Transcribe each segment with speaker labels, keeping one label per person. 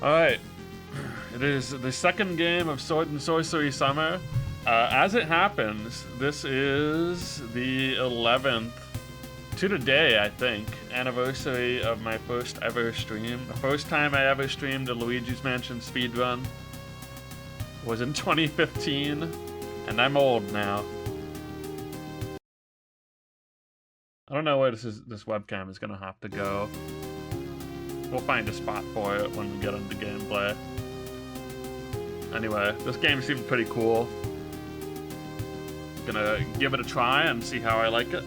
Speaker 1: Alright. It is the second game of Sword Sorcery Summer. As it happens, this is the 11th, to today, I think, anniversary of my first ever stream. The first time I ever streamed a Luigi's Mansion speedrun was in 2015, and I'm old now. I don't know where this webcam is gonna have to go. We'll find a spot for it when we get into gameplay. Anyway, this game seemed pretty cool. Gonna give it a try and see how I like it.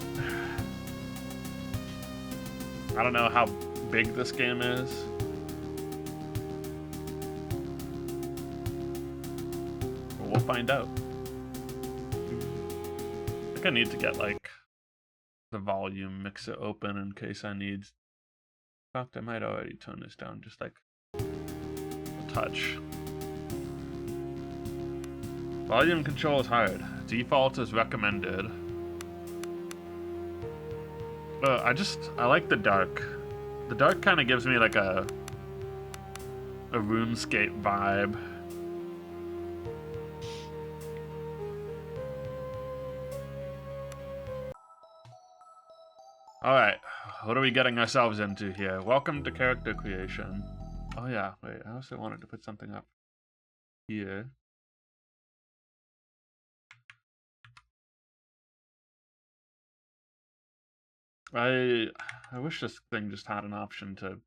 Speaker 1: I don't know how big this game is. But we'll find out. I think I need to get like the volume mixer open in case I need. In fact, I might already turn this down just like a touch. Volume control is hard. Default is recommended. I like the dark. The dark kind of gives me like a RuneScape vibe. Alright, what are we getting ourselves into here? Welcome to character creation. Oh yeah, wait, I also wanted to put something up here. I wish this thing just had an option to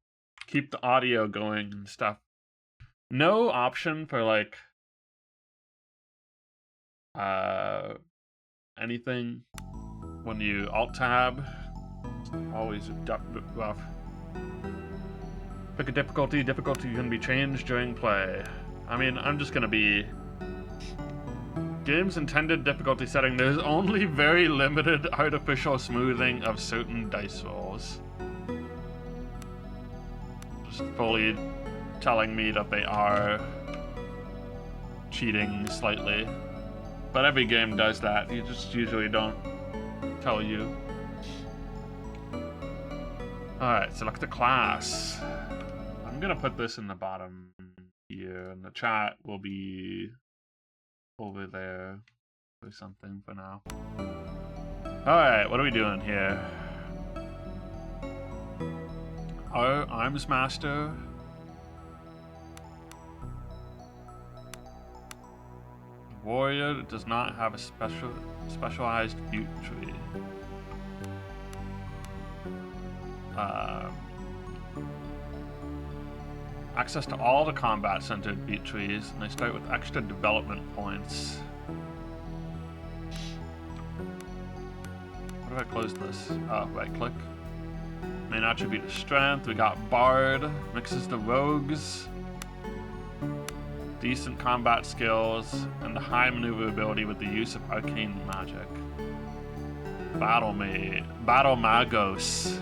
Speaker 1: keep the audio going and stuff. No option for like anything when you alt tab. It's always rough. Pick a difficulty. Difficulty can be changed during play. I mean, I'm just gonna be game's intended difficulty setting. There's only very limited artificial smoothing of certain dice rolls. Just fully telling me that they are cheating slightly. But every game does that. You just usually don't tell you. Alright, select a class. I'm gonna put this in the bottom here, and the chat will be over there or something for now. Alright, what are we doing here? Our Arms Master. Warrior does not have a specialized butte tree. Access to all the combat-centered beat trees, and they start with extra development points. How do I close this? Oh, right-click. Main attribute is Strength. We got Bard, mixes the rogues, decent combat skills, and the high maneuverability with the use of arcane magic. Battle Magos,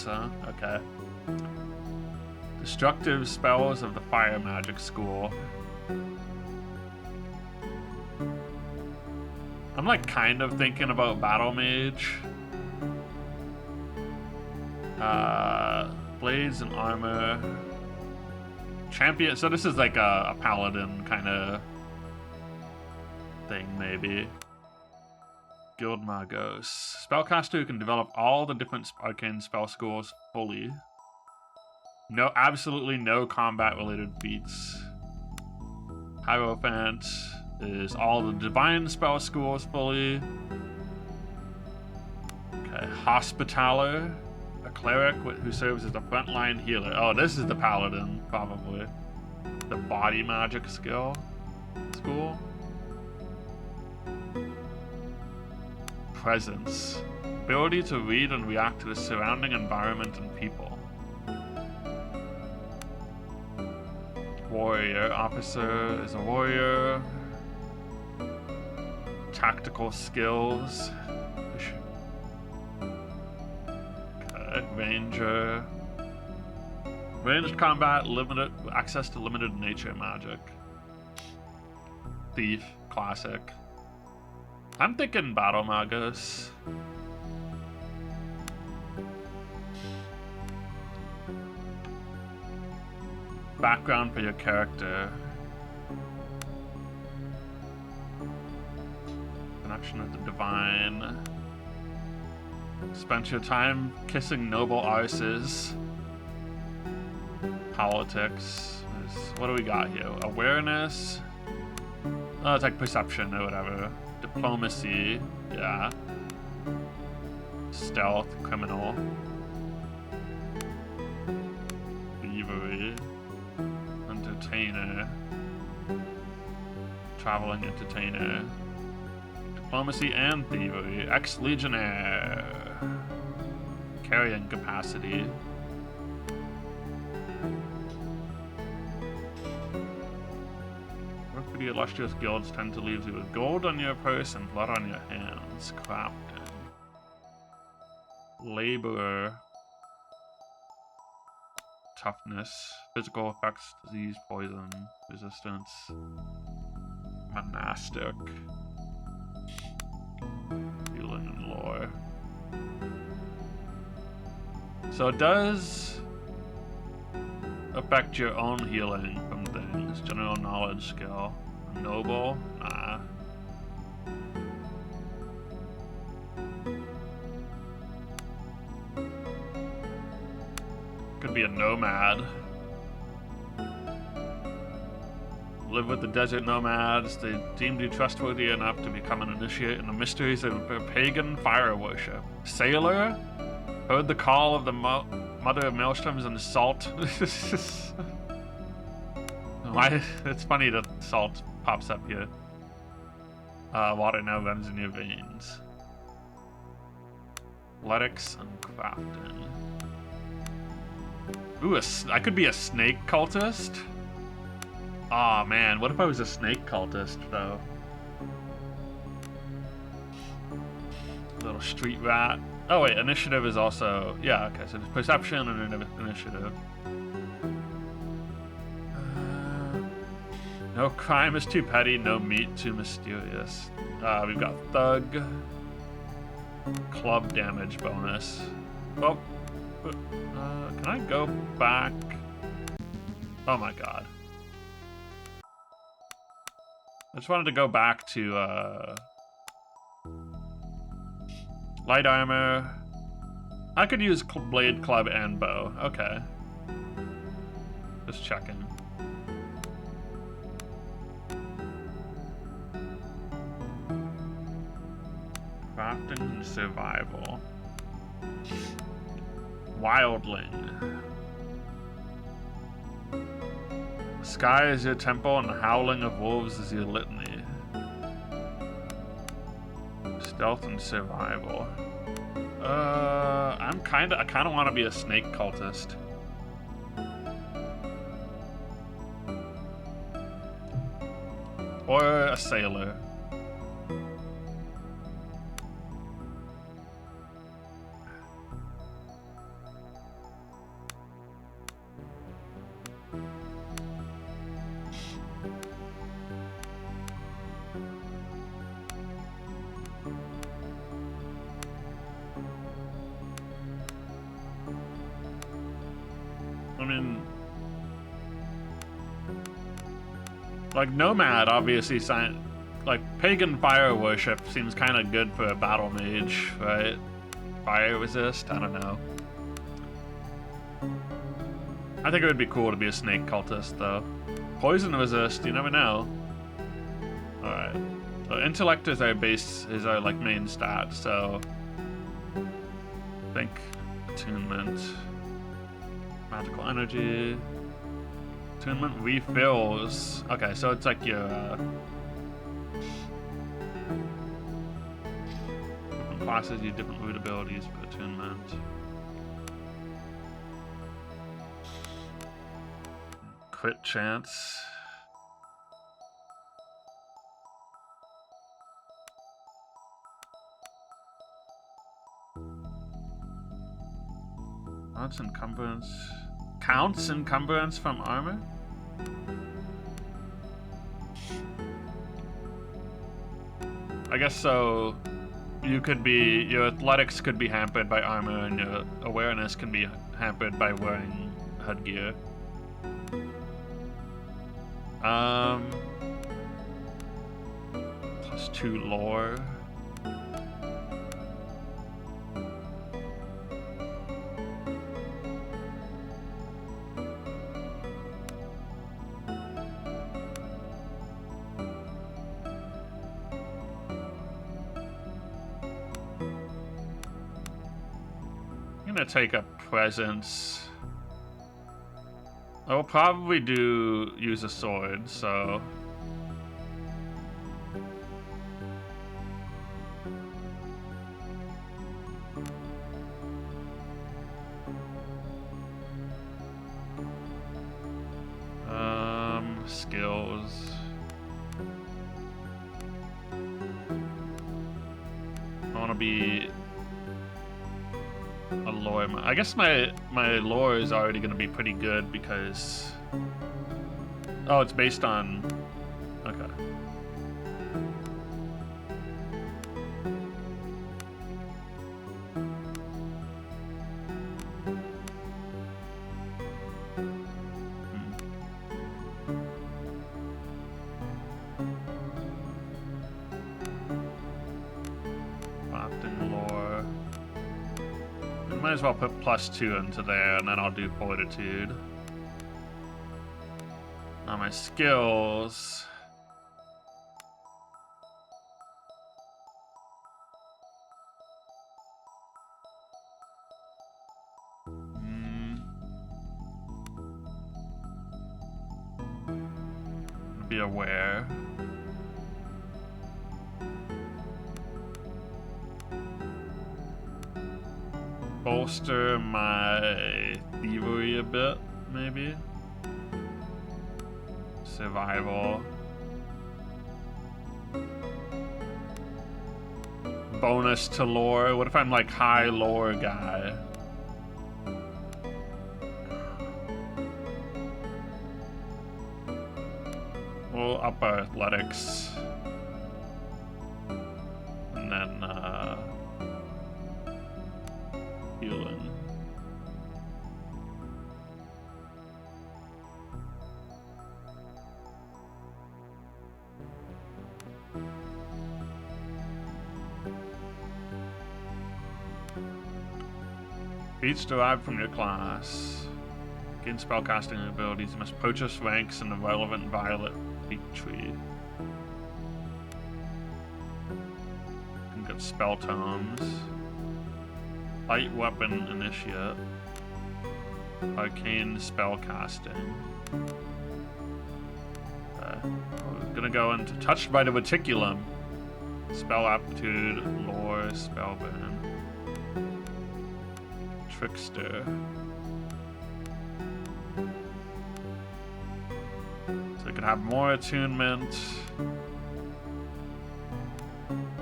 Speaker 1: huh? Okay. Destructive spells of the fire magic school. I'm like kind of thinking about Battle Mage. Blades and armor. Champion, so this is like a paladin kind of thing maybe. Guild Magos. Spellcaster who can develop all the different arcane spell schools fully. No, absolutely no combat-related feats. Hierophant is all the divine spell schools fully. Okay, Hospitaller, a cleric who serves as a frontline healer. Oh, this is the paladin, probably. The body magic school. Presence. Ability to read and react to the surrounding environment and people. Warrior. Officer is a warrior. Tactical skills. Okay. Ranger. Ranged combat, limited access to limited nature magic. Thief. Classic. I'm thinking Battle Magus. background for your character. Connection with the divine. Spent your time kissing noble arses. Politics. What do we got here? Awareness. Oh, it's like perception or whatever. Diplomacy. Yeah. Stealth. Criminal. Thievery. Entertainer. Traveling entertainer. Diplomacy and thievery. Ex-legionnaire. Carrying capacity. Work for the illustrious guilds tend to leave you with gold on your purse and blood on your hands. Crafting. Laborer. Toughness. Physical effects, disease, poison, resistance. Monastic. Healing and lore. So it does affect your own healing from things. General knowledge skill. Noble? Nah. Could be a nomad. Live with the desert nomads. They deemed you trustworthy enough to become an initiate in the mysteries of pagan fire worship. Sailor? Heard the call of the mother of maelstroms and salt. Why? It's funny that salt pops up here. Water now runs in your veins. Athletics and crafting. Ooh, I could be a snake cultist? Aw, man, what if I was a snake cultist, though? Little street rat. Oh, wait, initiative is also... Yeah, okay, so there's perception and initiative. No crime is too petty, no meat too mysterious. We've got thug. Club damage bonus. Well, can I go back? Oh my god. I just wanted to go back to, light armor. I could use blade, club, and bow. Okay. Just checking. Crafting and survival. Wildling. Sky is your temple and the howling of wolves is your litany. Stealth and survival. I kinda wanna be a snake cultist. Or a sailor. I mean, like Nomad, obviously, like pagan fire worship seems kind of good for a battle mage, right? Fire resist? I don't know. I think it would be cool to be a snake cultist, though. Poison resist, you never know. Alright. So intellect is our base, is our like main stat, so I think attunement. Magical energy. Attunement refills. Okay, so it's like your different classes use different root abilities for attunement. Crit chance. Counts encumbrance. Counts encumbrance from armor? I guess so. You could be, your athletics could be hampered by armor and your awareness can be hampered by wearing headgear. +2 lore. I'm gonna take a presence. I will probably use a sword, so. Skills. I want to be a lore. I guess my lore is already going to be pretty good because. Oh, it's based on. Okay. Might as well put +2 into there, and then I'll do fortitude. Now my skills. Be aware. Bolster my thievery a bit, maybe. Survival. Bonus to lore. What if I'm like high lore guy? We'll up our athletics. And then healing. Feats derived from your class. Gain spellcasting abilities. You must purchase ranks in the relevant violet feat tree. You can get spell tomes. Light weapon initiate. Arcane spellcasting. We're gonna go into touched by the reticulum. Spell aptitude, lore, spellburn. Trickster. So you could have more attunement.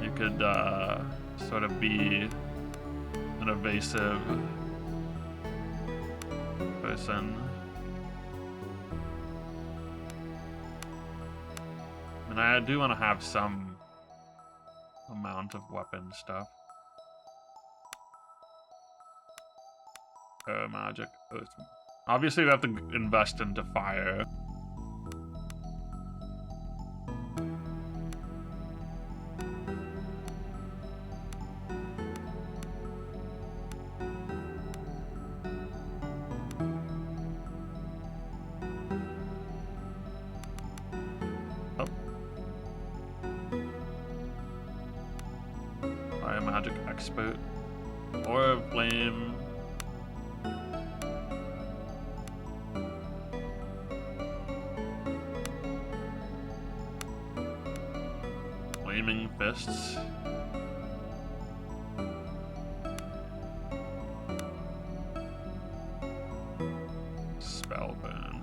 Speaker 1: You could sort of be an evasive person. And I do want to have some amount of weapon stuff. Magic. Obviously, we have to invest into fire. Oh. Fire magic expert. Or flame. Flaming fists. Spellburn.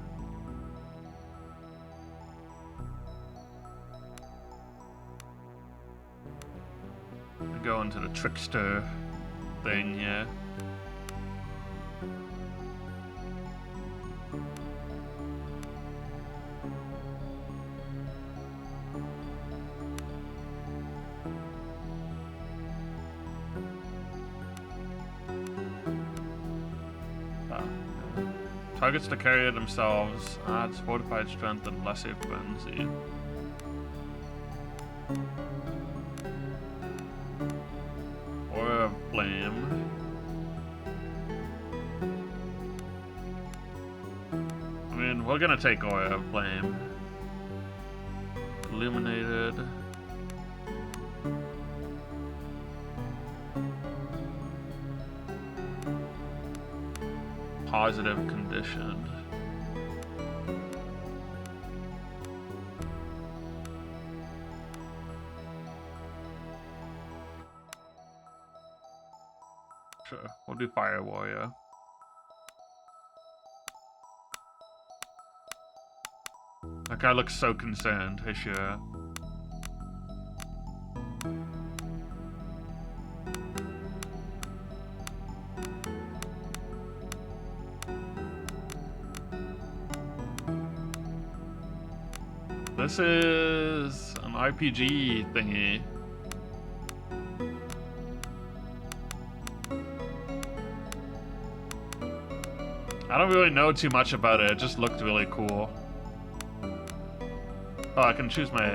Speaker 1: I go into the trickster thing here. Targets to carry themselves adds fortified strength and lesser frenzy. Aura of Flame. I mean, we're gonna take Aura of Flame. Illuminated. Positive condition. Sure, we'll do Fire Warrior. That guy looks so concerned, hey sure. This is an RPG thingy. I don't really know too much about it. It just looked really cool. Oh, I can choose my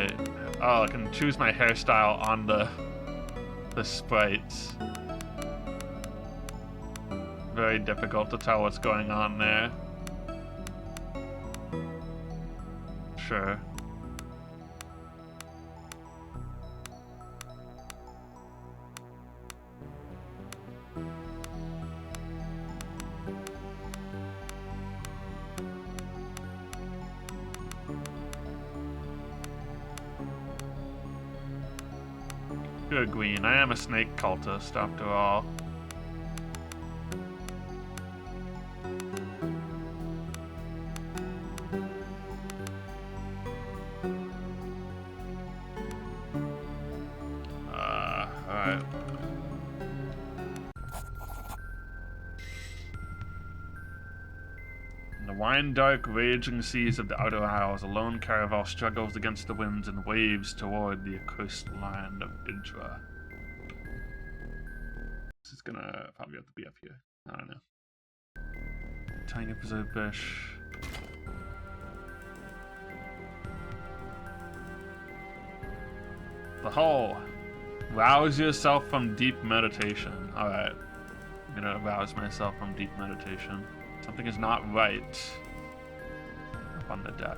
Speaker 1: hairstyle on the sprites. Very difficult to tell what's going on there. Sure. Good Green. I am a snake cultist after all. Alright. In the wine-dark, raging seas of the Outer Isles, a lone caravel struggles against the winds and waves toward the accursed land of Idra. This is gonna probably have to be up here. I don't know. Tiny preserved fish. The hull. Rouse yourself from deep meditation. Alright. I'm gonna rouse myself from deep meditation. Something is not right up on the deck.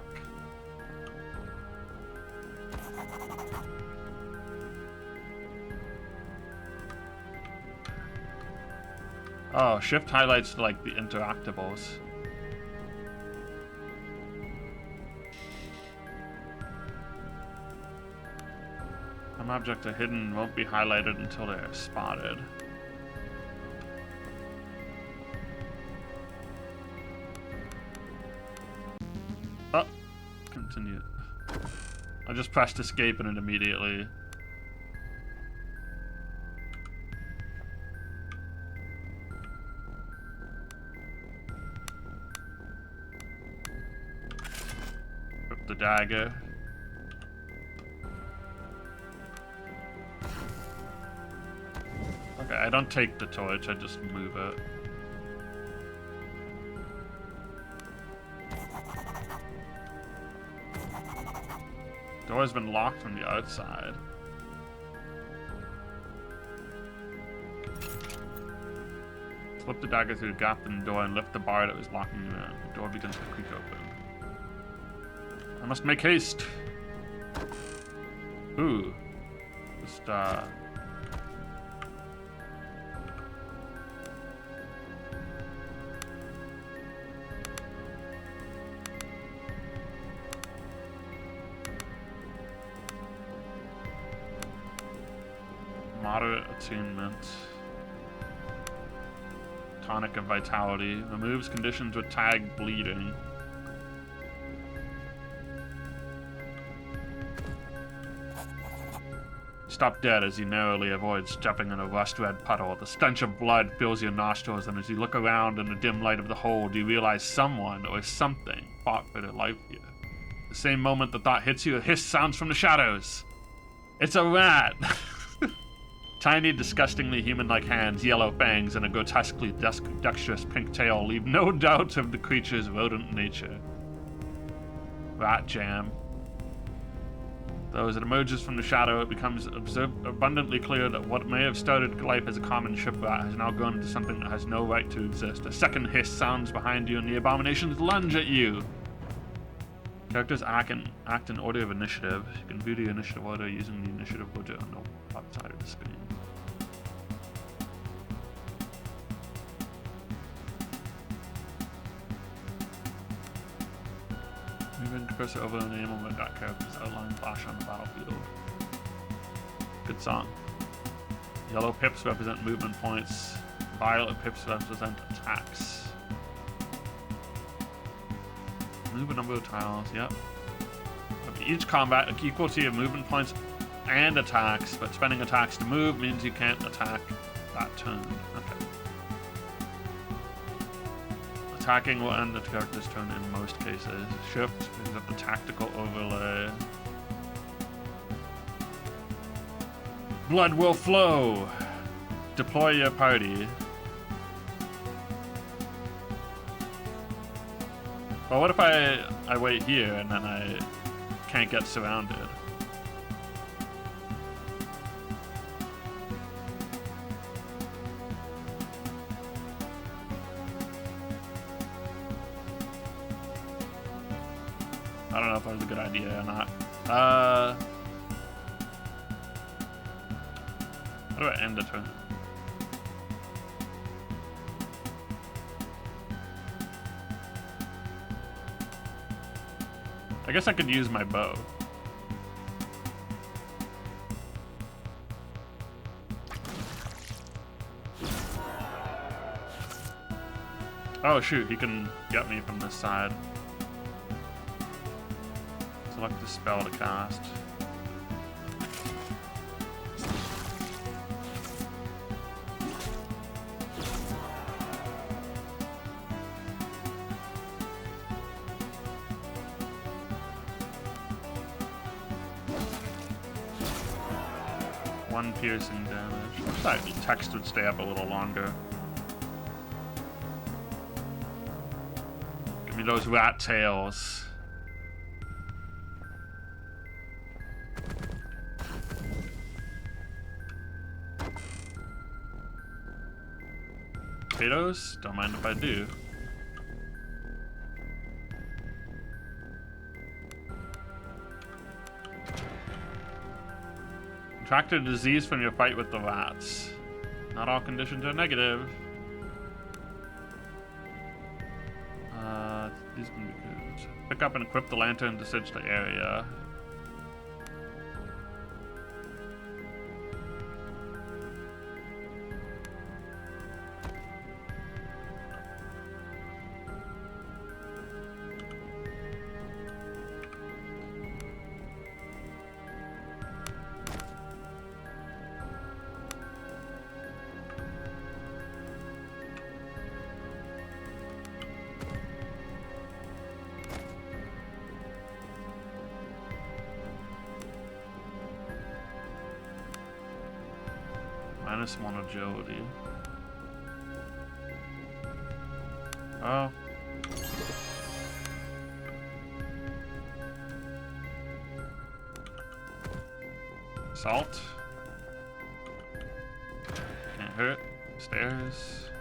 Speaker 1: Oh, shift highlights like the interactables. Some objects are hidden and won't be highlighted until they are spotted. Oh, continue. I just pressed escape and it immediately. Rip the dagger. Okay, I don't take the torch, I just move it. Door's been locked from the outside. Slip the dagger through the gap in the door and lift the bar that was locking you in. The door begins to creak open. I must make haste. Ooh. Just, Moderate attunement. Tonic of Vitality. Removes conditions with tag bleeding. Stop dead as you narrowly avoid stepping in a rust-red puddle. The stench of blood fills your nostrils, and as you look around in the dim light of the hold, you realize someone or something fought for their life here. The same moment the thought hits you, a hiss sounds from the shadows. It's a rat! Tiny, disgustingly human-like hands, yellow fangs, and a grotesquely dexterous pink tail leave no doubt of the creature's rodent nature. Rat jam. Though as it emerges from the shadow, it becomes abundantly clear that what may have started life as a common ship rat has now grown into something that has no right to exist. A second hiss sounds behind you, and the abominations lunge at you. Characters act in order of initiative. You can view the initiative order using the initiative widget on the top side of the screen. Moving cursor over the name of that character's outline flash on the battlefield. Good song. Yellow pips represent movement points. Violet pips represent attacks. Move a number of tiles, yep. Each combat equal to your movement points and attacks, but spending attacks to move means you can't attack that turn. Okay. Attacking will end the character's turn in most cases. Shift brings up the tactical overlay. Blood will flow. Deploy your party. Well, what if I wait here and then I can't get surrounded? I don't know if that was a good idea or not. How do I end the turn? I guess I could use my bow. Oh shoot, he can get me from this side. Select the spell to cast. One piercing damage. I thought the text would stay up a little longer. Give me those rat tails. Potatoes? Don't mind if I do. Contracted a disease from your fight with the rats. Not all conditions are negative. These can be good. Pick up and equip the lantern to search the area. -1 agility. Oh. Salt. Can't hurt. Stairs.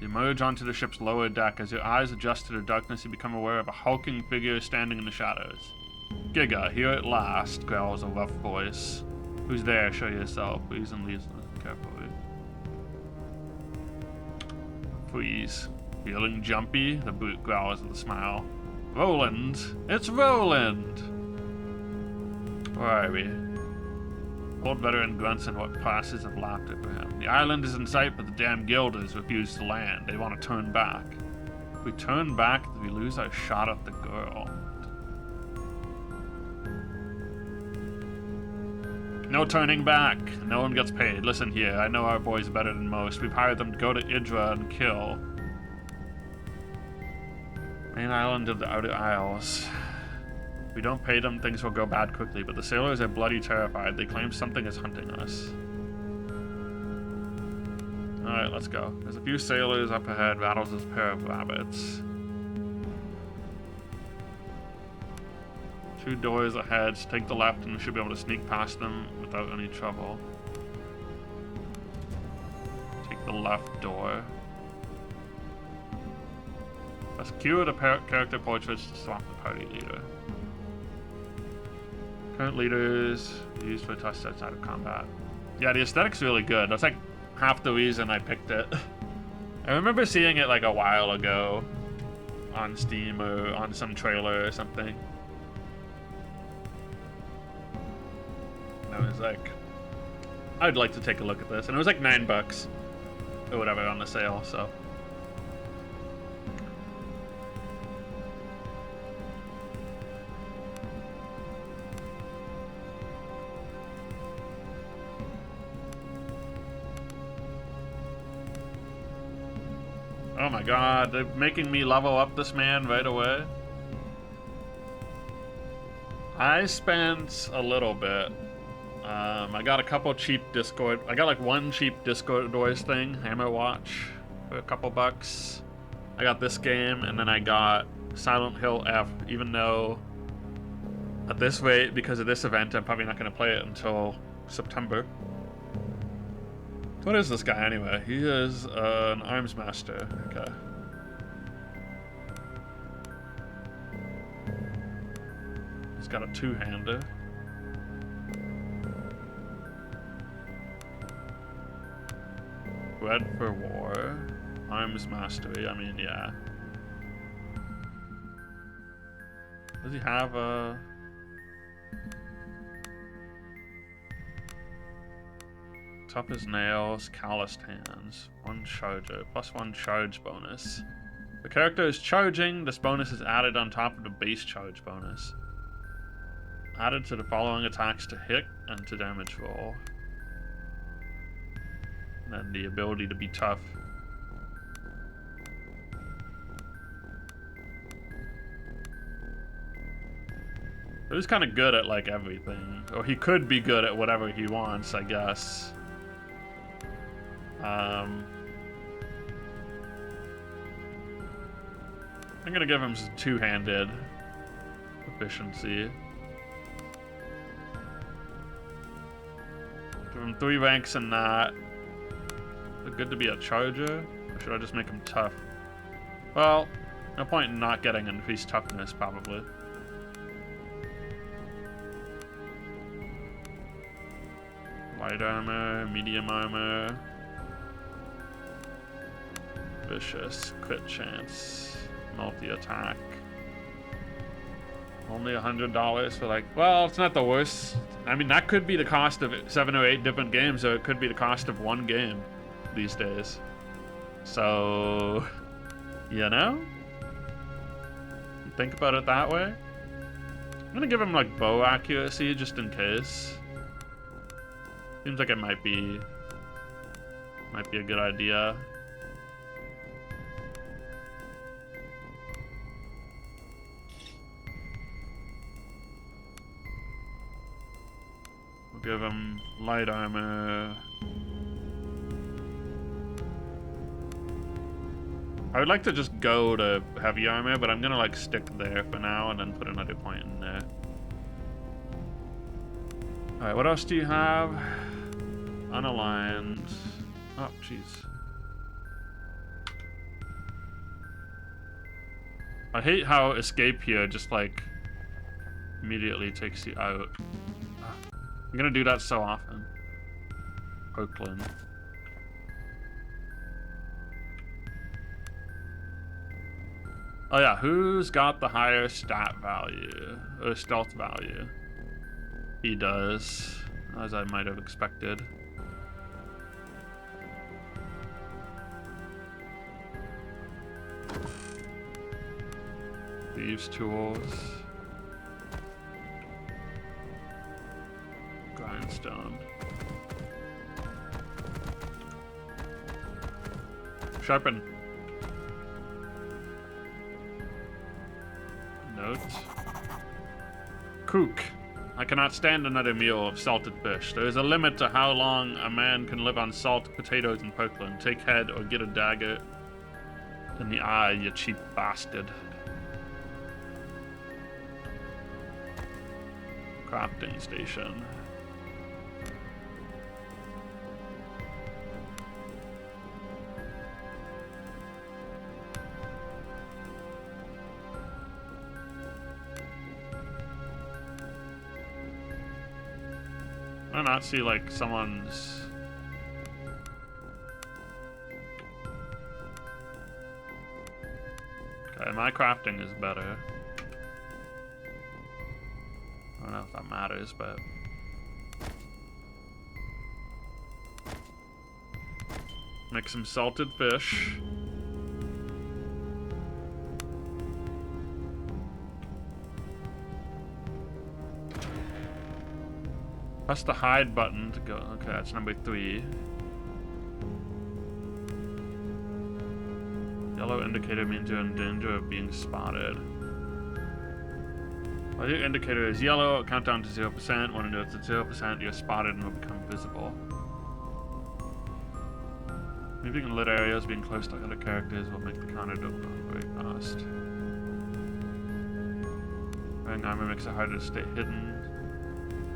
Speaker 1: You emerge onto the ship's lower deck. As your eyes adjust to the darkness, you become aware of a hulking figure standing in the shadows. Giga, here at last, growls a rough voice. Who's there? Show yourself. Please and leave carefully. Please. Feeling jumpy? The brute growls with a smile. Roland! It's Roland! Where are we? Old veteran grunts in what passes of laughter for him. The island is in sight, but the damn guilders refuse to land. They want to turn back. If we turn back, we lose our shot at the girl. No turning back. No one gets paid. Listen here, I know our boys better than most. We've hired them to go to Idra and kill. Main island of the Outer Isles. If we don't pay them, things will go bad quickly, but the sailors are bloody terrified. They claim something is hunting us. Alright, let's go. There's a few sailors up ahead, battles this pair of rabbits. 2 doors ahead, so take the left and we should be able to sneak past them without any trouble. Take the left door. Let's cue the character portraits to swap the party leader. Current leaders used for tests outside of combat. Yeah, the aesthetic's really good. That's like half the reason I picked it. I remember seeing it like a while ago on Steam or on some trailer or something. And I was like, I'd like to take a look at this. And it was like $9 or whatever on the sale, so. Oh my god, they're making me level up this man right away. I spent a little bit. I got a couple cheap Discord. I got like one cheap Discord Doors thing, Hammer Watch, for a couple bucks. I got this game, and then I got Silent Hill F, even though at this rate, because of this event, I'm probably not going to play it until September. What is this guy anyway? He is an arms master. Okay. He's got a 2-hander. Bred for war. Arms mastery. I mean, yeah. Does he have a... Tough as nails, calloused hands, 1 charger, +1 charge bonus. The character is charging, this bonus is added on top of the base charge bonus. Added to the following attacks to hit and to damage roll. And then the ability to be tough. He was kind of good at like everything. Or he could be good at whatever he wants, I guess. I'm gonna give him some 2-handed efficiency. Give him 3 ranks in that. Is it good to be a charger? Or should I just make him tough? Well, no point in not getting increased toughness, probably. Light armor, medium armor. Vicious, crit chance, multi-attack. Only $100 for like, well, it's not the worst. I mean, that could be the cost of 7 or 8 different games, or it could be the cost of 1 game these days. So, you know? You think about it that way? I'm gonna give him like bow accuracy just in case. Seems like it might be a good idea. Give him light armor. I would like to just go to heavy armor, but I'm gonna like stick there for now and then put another point in there. Alright, what else do you have? Unaligned. Oh, jeez. I hate how escape here just like immediately takes you out. I'm gonna do that so often. Oakland. Oh yeah, who's got the higher stat value? Or stealth value? He does, as I might have expected. Thieves' tools. Grindstone. Sharpen. Note. Cook. I cannot stand another meal of salted fish. There is a limit to how long a man can live on salt, potatoes, and Kirkland. Take head or get a dagger in the eye, you cheap bastard. Crafting station. I not see like someone's. Okay, my crafting is better. I don't know if that matters, but make some salted fish. Press the hide button to go. Okay, that's number 3. Yellow indicator means you're in danger of being spotted. While your indicator is yellow, it'll count down to 0%. When it's at 0%, you're spotted and will become visible. Moving in lit areas, being close to other characters will make the counter go very fast. Wearing armor makes it harder to stay hidden.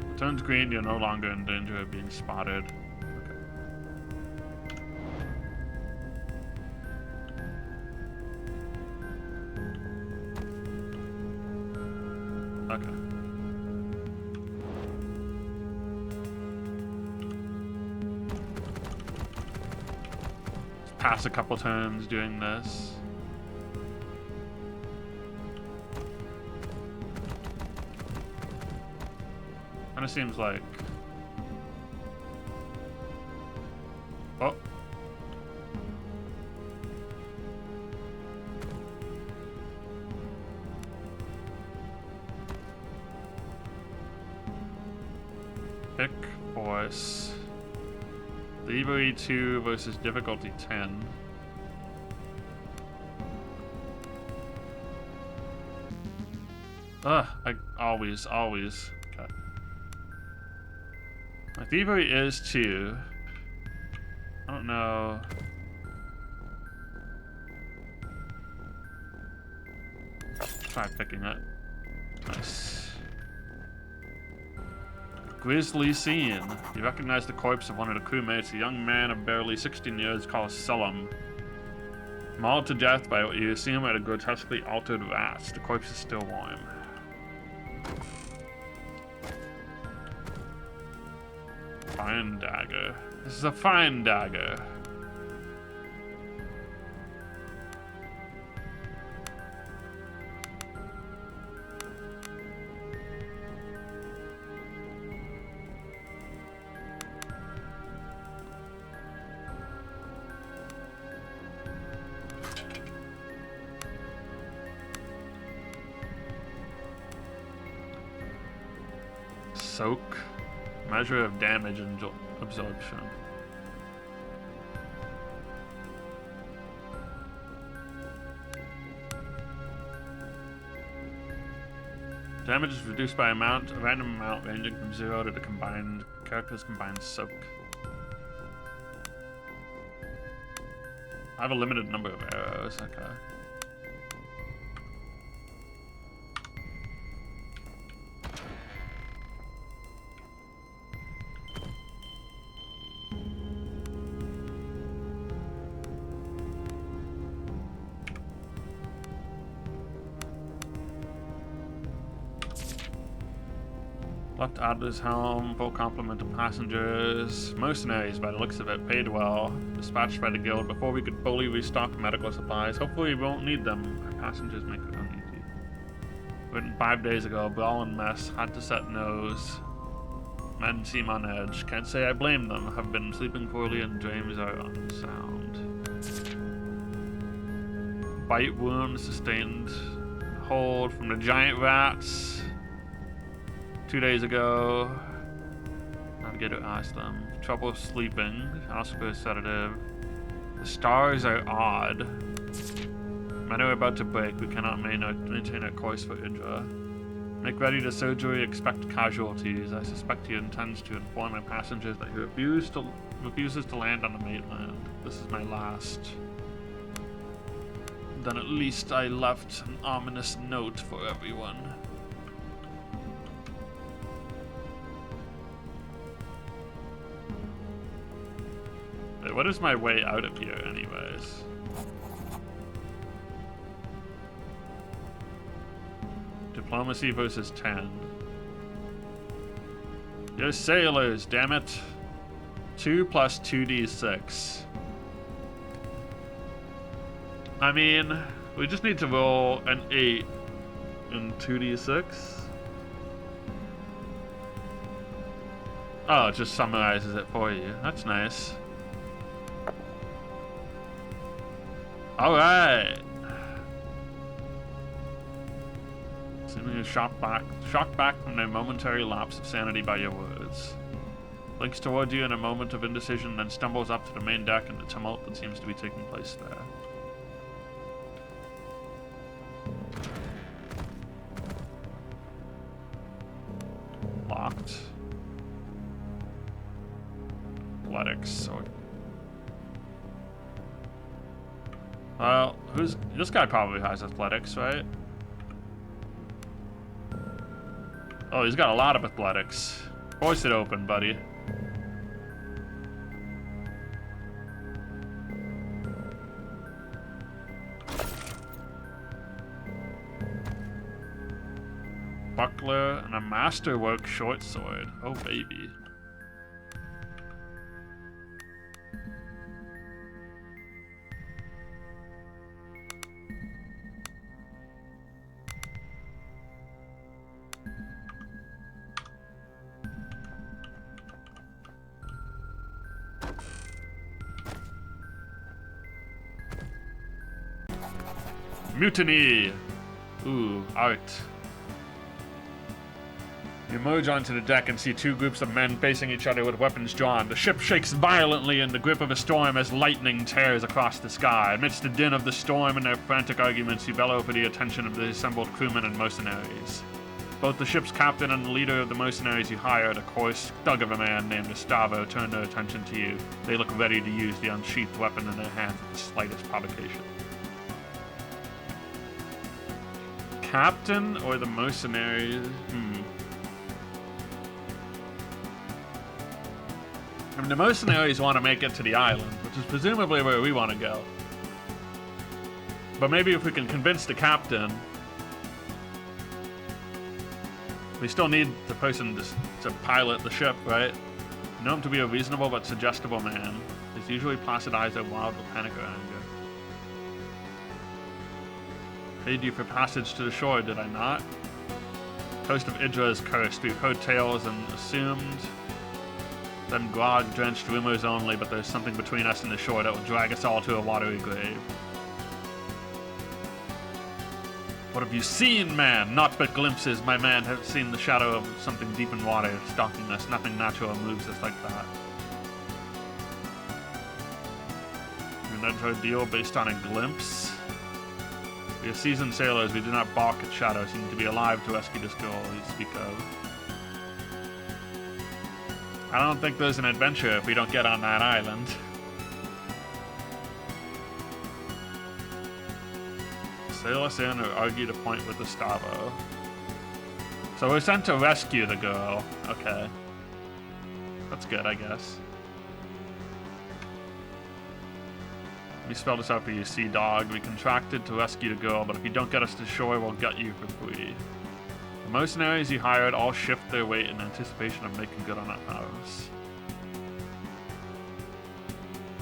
Speaker 1: If it turns green, you're no longer in danger of being spotted. Okay. Let's pass a couple turns doing this. Kind of seems like. Oh. Pick voice. Thievery 2 versus difficulty 10. Ugh, I always. Okay. My thievery is 2. I don't know. Try picking it. Nice. Grisly scene. You recognize the corpse of one of the crewmates, a young man of barely 16 years called Selim. Mauled to death by what you assume are the grotesquely altered rats. The corpse is still warm. Fine dagger. This is a fine dagger. Soak. Measure of damage and absorption. Damage is reduced by a random amount ranging from 0 to the character's combined soak. I have a limited number of arrows, okay. Left Adler's helm, full complement of passengers. Mercenaries, by the looks of it, paid well. Dispatched by the guild before we could fully restock medical supplies. Hopefully we won't need them. Our passengers make it uneasy. Written 5 days ago, brawling mess, had to set nose. Men seem on edge. Can't say I blame them. Have been sleeping poorly and dreams are unsound. Bite wound sustained. Hold from the giant rats. 2 days ago. Navigator asked them. Trouble sleeping. Ask for a sedative. The stars are odd. Men are about to break. We cannot maintain our course for Idra. Make ready to surgery, expect casualties. I suspect he intends to inform my passengers that he refuses to land on the mainland. This is my last. Then at least I left an ominous note for everyone. Wait, what is my way out of here anyways? Diplomacy versus 10. You're sailors, damn it. 2 plus 2d6. I mean, we just need to roll an 8 in 2d6. Oh, it just summarizes it for you. That's nice. Alright. Seemingly shocked back from their momentary lapse of sanity by your words. Blinks toward you in a moment of indecision, then stumbles up to the main deck in the tumult that seems to be taking place there. Locked. Athletics. Well, this guy probably has athletics, right? Oh, he's got a lot of athletics. Force it open, buddy. Buckler and a masterwork short sword. Oh, baby. Mutiny! Ooh, art. You emerge onto the deck and see two groups of men facing each other with weapons drawn. The ship shakes violently in the grip of a storm as lightning tears across the sky. Amidst the din of the storm and their frantic arguments, you bellow for the attention of the assembled crewmen and mercenaries. Both the ship's captain and the leader of the mercenaries you hired, a coarse thug of a man named Gustavo, turn their attention to you. They look ready to use the unsheathed weapon in their hands at the slightest provocation. Captain or the mercenaries? I mean, the mercenaries want to make it to the island, which is presumably where we want to go. But maybe if we can convince the captain... We still need the person to pilot the ship, right? You know him to be a reasonable but suggestible man. His usually placid eyes are wild with panic or anger. Paid you for passage to the shore, did I not? Coast of Idra is cursed. We've heard tales and assumed... Then grog-drenched rumors only, but there's something between us and the shore that will drag us all to a watery grave. What have you seen, man? Naught but glimpses. My man have seen the shadow of something deep in water stalking us. Nothing natural moves us like that. An enter a deal based on a glimpse? We are seasoned sailors. We do not balk at shadows. You need to be alive to rescue this girl you speak of. I don't think there's an adventure if we don't get on that island. Sail us in or argue the point with Gustavo. So we're sent to rescue the girl. Okay. That's good, I guess. Let me spell this out for you, Sea Dog. We contracted to rescue the girl, but if you don't get us to shore, we'll gut you for free. The mercenaries you hired all shift their weight in anticipation of making good on that promise.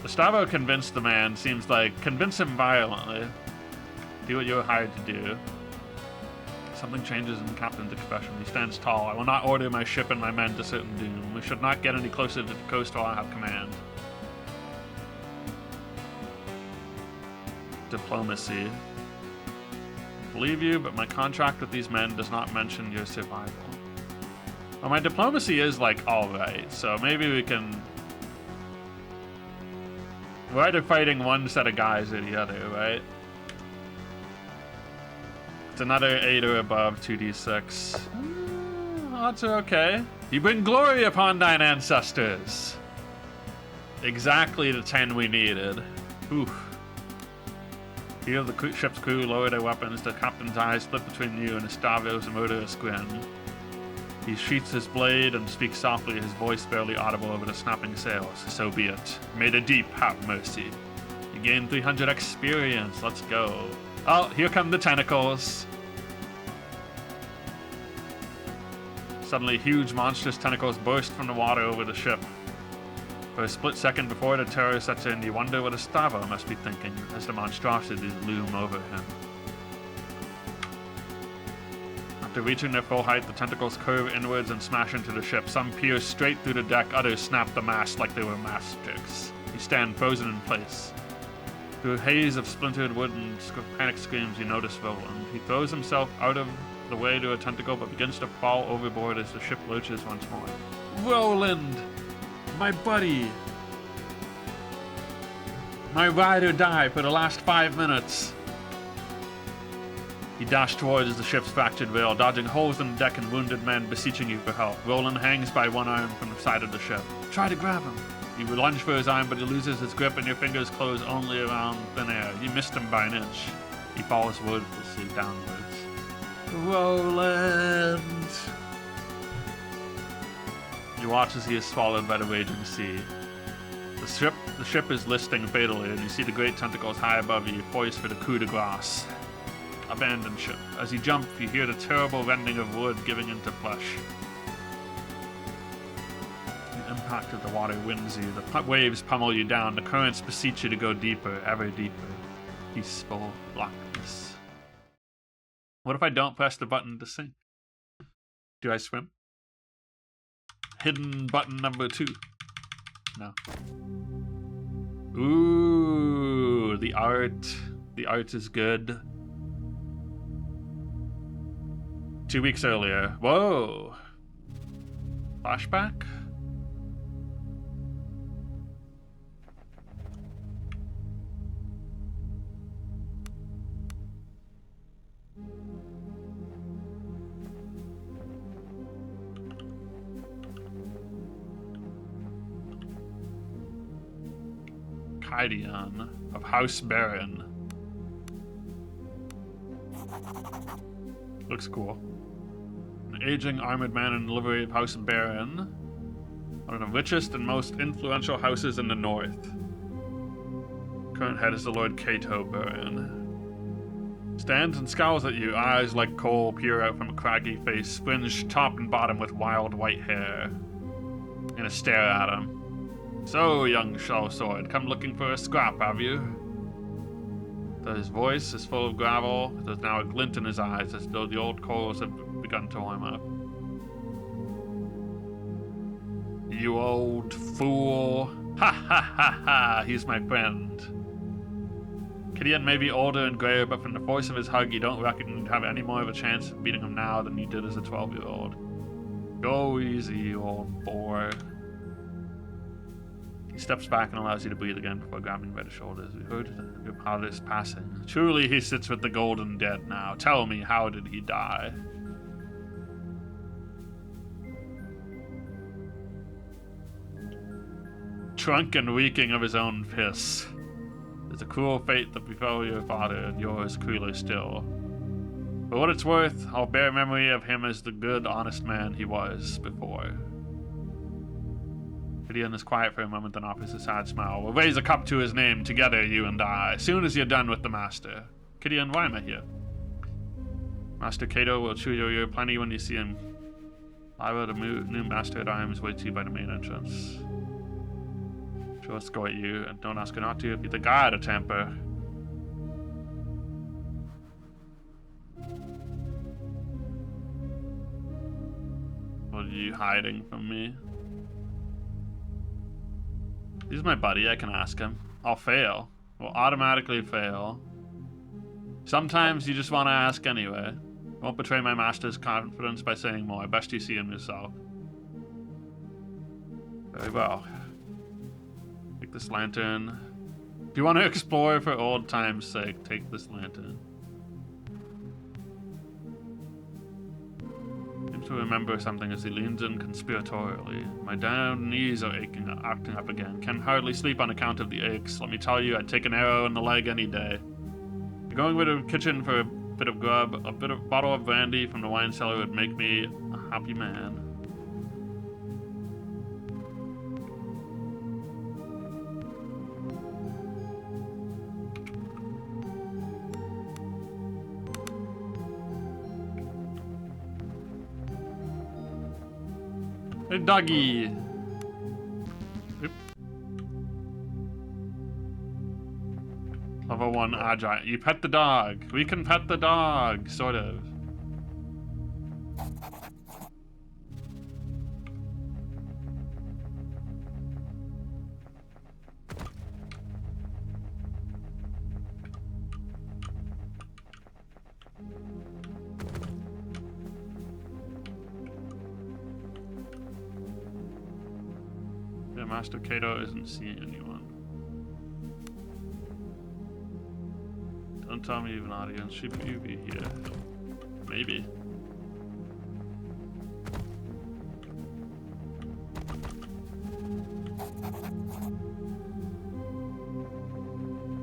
Speaker 1: Gustavo convinced the man. Seems like convince him violently. Do what you were hired to do. Something changes in the captain's expression. He stands tall. I will not order my ship and my men to certain doom. We should not get any closer to the coast while I have command. Diplomacy. Believe you, but my contract with these men does not mention your survival. Well, my diplomacy is like alright, so maybe we can... We're either fighting one set of guys or the other, right? It's another 8 or above, 2d6. Odds are okay. You bring glory upon thine ancestors. Exactly the 10 we needed. Oof. You of the ship's crew lower their weapons. The captain's eyes split between you and Estave's murderous grin. He sheaths his blade and speaks softly, his voice barely audible over the snapping sails. So be it. May the deep have mercy. You gain 300 experience. Let's go. Oh, here come the tentacles. Suddenly, huge, monstrous tentacles burst from the water over the ship. For a split second before the terror sets in, you wonder what Estavo must be thinking as the monstrosities loom over him. After reaching their full height, the tentacles curve inwards and smash into the ship. Some pierce straight through the deck, others snap the mast like they were mastics. You stand frozen in place. Through a haze of splintered wood and panic screams, you notice Roland. He throws himself out of the way to a tentacle, but begins to fall overboard as the ship lurches once more. Roland! My buddy! My ride or die for the last 5 minutes. You dash towards the ship's fractured rail, dodging holes in the deck and wounded men beseeching you for help. Roland hangs by one arm from the side of the ship. Try to grab him. You lunge for his arm, but he loses his grip and your fingers close only around thin air. You missed him by an inch. He falls wordlessly downwards. Roland! You watch as he is swallowed by the raging sea. The ship is listing fatally, and you see the great tentacles high above you, poised for the coup de grace. Abandoned ship. As you jump, you hear the terrible rending of wood giving into flesh. The impact of the water winds you. The waves pummel you down. The currents beseech you to go deeper, ever deeper. Peaceful blackness. What if I don't press the button to sink? Do I swim? Hidden button number 2. No. Ooh, the art. The art is good. 2 weeks earlier. Whoa. Flashback? Kydian of House Baron. Looks cool. An aging armored man in the livery of House Baron, one of the richest and most influential houses in the north. Current head is the Lord Cato Baron. Stands and scowls at you, eyes like coal peer out from a craggy face, fringed top and bottom with wild white hair. You're gonna stare at him. So, young Shellsword, come looking for a scrap, have you? Though his voice is full of gravel, there's now a glint in his eyes as though the old coals have begun to warm up. You old fool. Ha ha ha ha, he's my friend. Kydian may be older and grayer, but from the force of his hug, you don't reckon you'd have any more of a chance of beating him now than you did as a 12-year-old. Go easy, you old boar. He steps back and allows you to breathe again before grabbing you by the shoulders. We heard your father's passing. Truly he sits with the golden dead now. Tell me, how did he die? Drunk and reeking of his own piss. There's a cruel fate that befell your father, and yours crueler still. For what it's worth, I'll bear memory of him as the good, honest man he was before. Kydian is quiet for a moment, then offers a sad smile. We'll raise a cup to his name, together, you and I, soon as you're done with the master. Kydian, why am I here? Master Cato will chew your ear plenty when you see him. Lyra, the new master at arms, waits you by the main entrance. She'll escort you, and don't ask her not to if you think I had a temper. What are you hiding from me? He's my buddy, I can ask him. I'll fail. We'll automatically fail. Sometimes you just want to ask anyway. Won't betray my master's confidence by saying more. Best you see him yourself. Very well. Take this lantern. If you want to explore for old time's sake, take this lantern. seems to remember something as he leans in conspiratorially. My damn knees are acting up again. Can hardly sleep on account of the aches. Let me tell you, I'd take an arrow in the leg any day. You're going to the kitchen for a bit of grub. A bottle of brandy from the wine cellar would make me a happy man. Hey, doggy. Oop. Level 1 agile. You pet the dog. We can pet the dog, sort of. Yeah, Master Kato isn't seeing anyone. Don't tell me you have an audience. Should you be here? Maybe.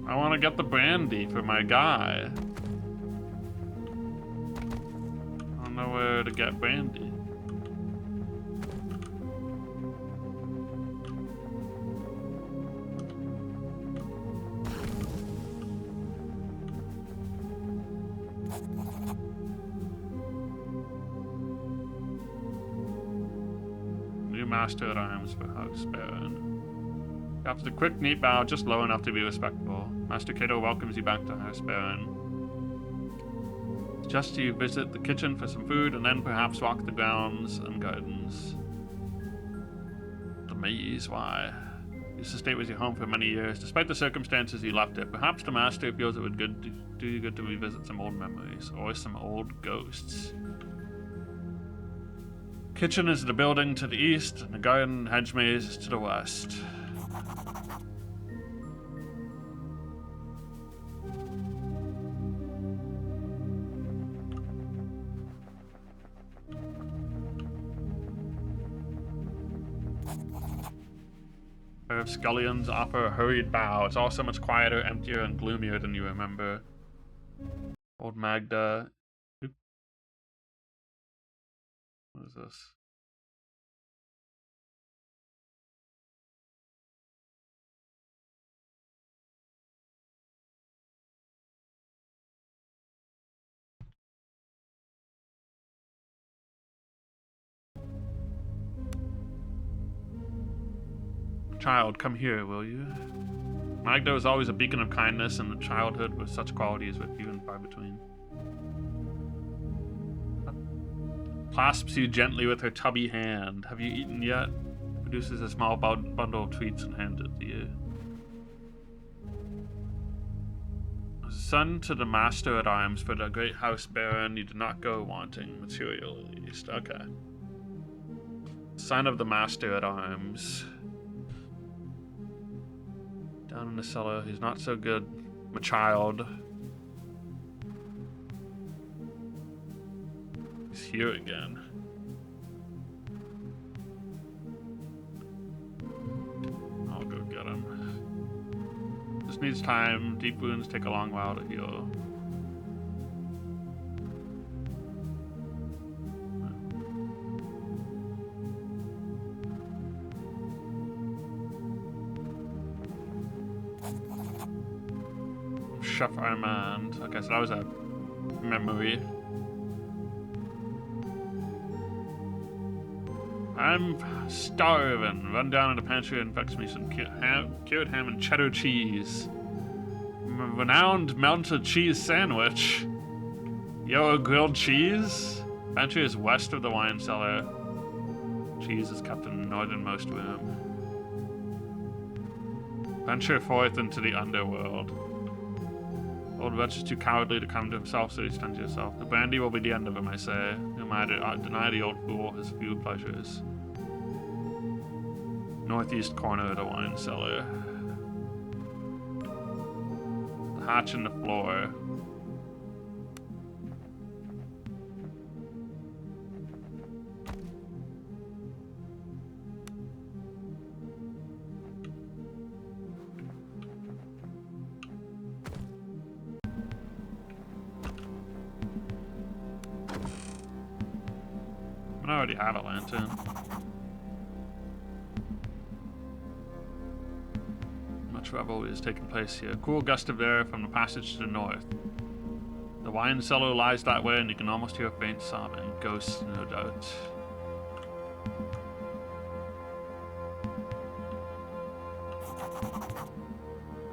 Speaker 1: I want to get the brandy for my guy. I don't know where to get brandy. Master at arms for House Baron. After the quick, neat bow, just low enough to be respectful, Master Kato welcomes you back to House Baron. Suggests you visit the kitchen for some food and then perhaps walk the grounds and gardens. The maze, why? This estate was your home for many years, despite the circumstances you left it. Perhaps the Master feels it would do you good to revisit some old memories, or some old ghosts. Kitchen is the building to the east, and the garden hedge maze is to the west. A pair of scullions offer a hurried bow. It's all so much quieter, emptier, and gloomier than you remember. Old Magda. What is this? Child, come here, will you? Magda was always a beacon of kindness, and the childhood with such qualities were few and far between. Clasps you gently with her tubby hand. Have you eaten yet? Produces a small bundle of treats and hands it to you. Son to the Master at Arms for the great House Baron, you did not go wanting, material at least. Okay. Son of the Master at Arms. Down in the cellar, he's not so good. My child. He's here again. I'll go get him. This needs time. Deep wounds take a long while to heal. Chef Armand. Okay, so that was a memory. I'm starving. Run down in the pantry and fetch me some cured ham and cheddar cheese. Renowned melted cheese sandwich. Yo, grilled cheese? Pantry is west of the wine cellar. Cheese is kept in the northernmost room. Venture forth into the underworld. Old wretch is too cowardly to come to himself, so he stands to yourself. The brandy will be the end of him, I say. No matter, deny the old fool his few pleasures. Northeast corner of the wine cellar. The hatch in the floor. I already have a lantern. Much revel is taking place here. Cool gust of air from the passage to the north. The wine cellar lies that way, and you can almost hear a faint sobbing. Ghosts, no doubt.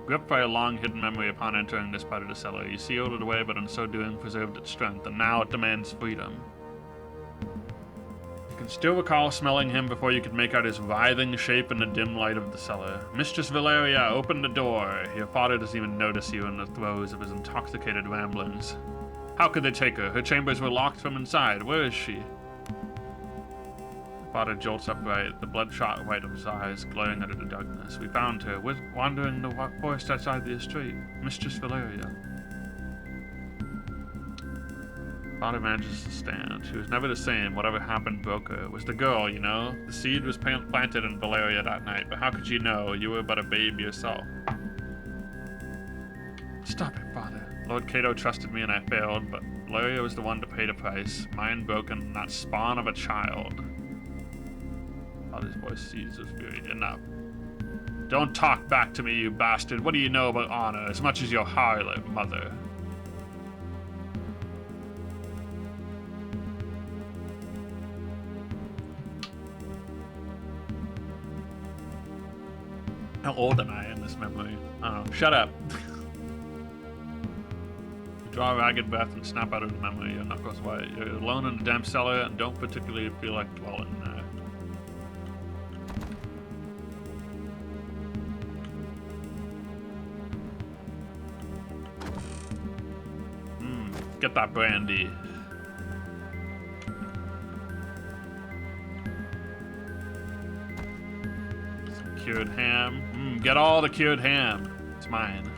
Speaker 1: Gripped by a long hidden memory upon entering this part of the cellar, you sealed it away, but in so doing preserved its strength, and now it demands freedom. You can still recall smelling him before you could make out his writhing shape in the dim light of the cellar. Mistress Valeria, open the door. Your father doesn't even notice you in the throes of his intoxicated ramblings. How could they take her? Her chambers were locked from inside. Where is she? Father jolts upright, the bloodshot white of his eyes glaring out of the darkness. We found her, wandering the forest outside the estate. Mistress Valeria. Father manages to stand. She was never the same. Whatever happened broke her. It was the girl, you know? The seed was planted in Valeria that night, but how could you know? You were but a babe yourself. Stop it, Father. Lord Cato trusted me and I failed, but Valeria was the one to pay the price. Mind broken, that spawn of a child. Father's voice seized with fury. Enough. Don't talk back to me, you bastard. What do you know about honor, as much as your harlot mother? How old am I in this memory? Oh, shut up. You draw a ragged breath and snap out of the memory. Your knuckles white. You're alone in the damp cellar and don't particularly feel like dwelling there. Get that brandy. Some cured ham. Get all the cured ham. It's mine.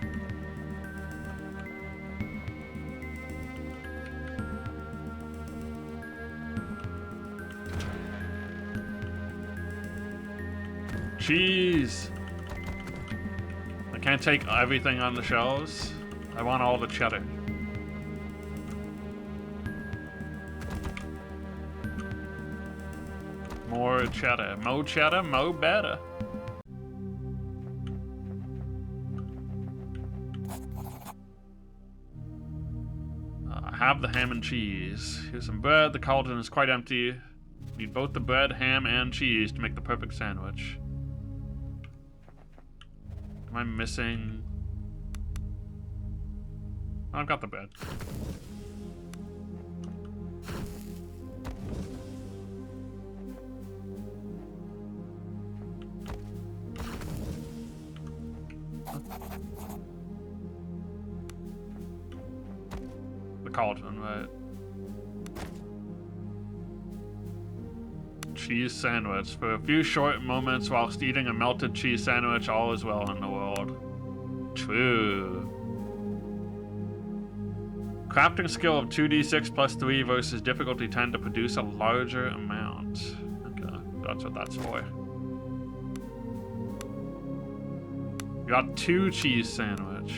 Speaker 1: Cheese. I can't take everything on the shelves. I want all the cheddar. More cheddar. Mo cheddar, mo better. I have the ham and cheese. Here's some bread. The cauldron is quite empty. Need both the bread, ham, and cheese to make the perfect sandwich. Am I missing? Oh, I've got the bread. The cauldron, right? Cheese sandwich. For a few short moments whilst eating a melted cheese sandwich, all is well in the world. True. Crafting skill of 2d6 plus 3 versus difficulty 10 to produce a larger amount. Okay, that's what that's for. You got 2 cheese sandwich.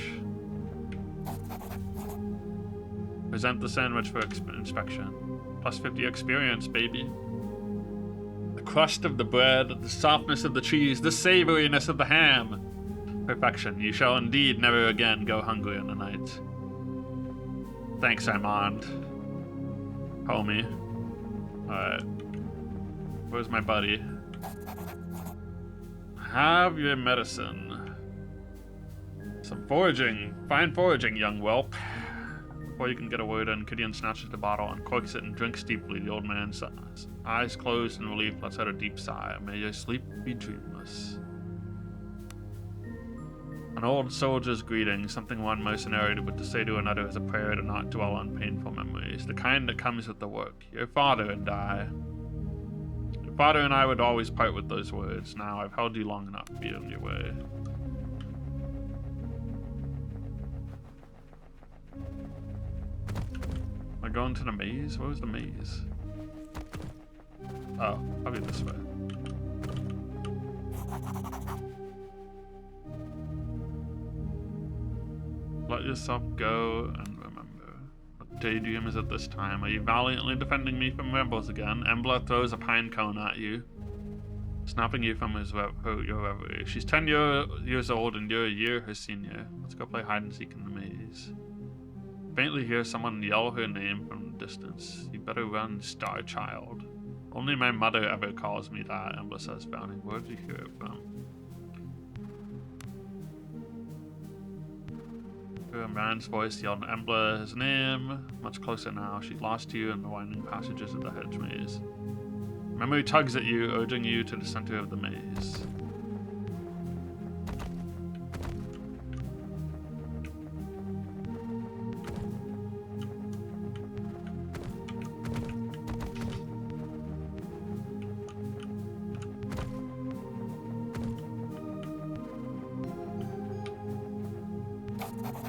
Speaker 1: Present the sandwich for inspection. Plus 50 experience, baby. The crust of the bread, the softness of the cheese, the savoriness of the ham. Perfection. You shall indeed never again go hungry in the night. Thanks, Armand. Homie. Alright. Where's my buddy? Have your medicine. Some foraging. Fine foraging, young whelp. Before you can get a word in, Gideon snatches the bottle, uncorks it, and drinks deeply. The old man's eyes closed in relief, lets out a deep sigh. May your sleep be dreamless. An old soldier's greeting, something one mercenary would say to another as a prayer to not dwell on painful memories, the kind that comes with the work. Your father and I would always part with those words. Now I've held you long enough. Be on your way. Am I going to the maze? Where was the maze? Oh, probably this way. Let yourself go and remember. daydreams at this time? Are you valiantly defending me from rebels again? Embla throws a pine cone at you, snapping you from your reverie. She's 10 years old and you're a year her senior. Let's go play hide and seek in the maze. Faintly hear someone yell her name from the distance. You better run, Star Child. Only my mother ever calls me that, Embla says, frowning. Where did you hear it from? A man's voice yelled Embla's name. Much closer now. She's lost you in the winding passages of the hedge maze. Memory tugs at you, urging you to the center of the maze.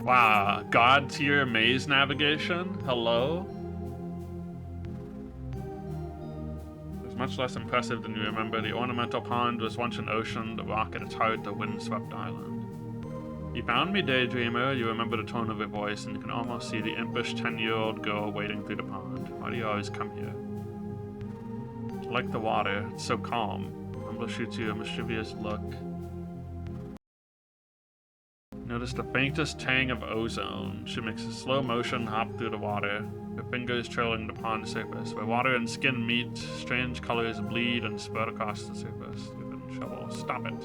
Speaker 1: Wow, God tier maze navigation? Hello? It's much less impressive than you remember. The ornamental pond was once an ocean, the rock at its heart, the windswept island. You found me, daydreamer. You remember the tone of your voice, and you can almost see the impish 10-year-old girl wading through the pond. Why do you always come here? It's like the water. It's so calm. Embla shoots you a mischievous look. Notice the faintest tang of ozone. She makes a slow motion hop through the water, her fingers trailing the pond surface. Where water and skin meet, strange colors bleed and spread across the surface. Stupid shovel. Stop it.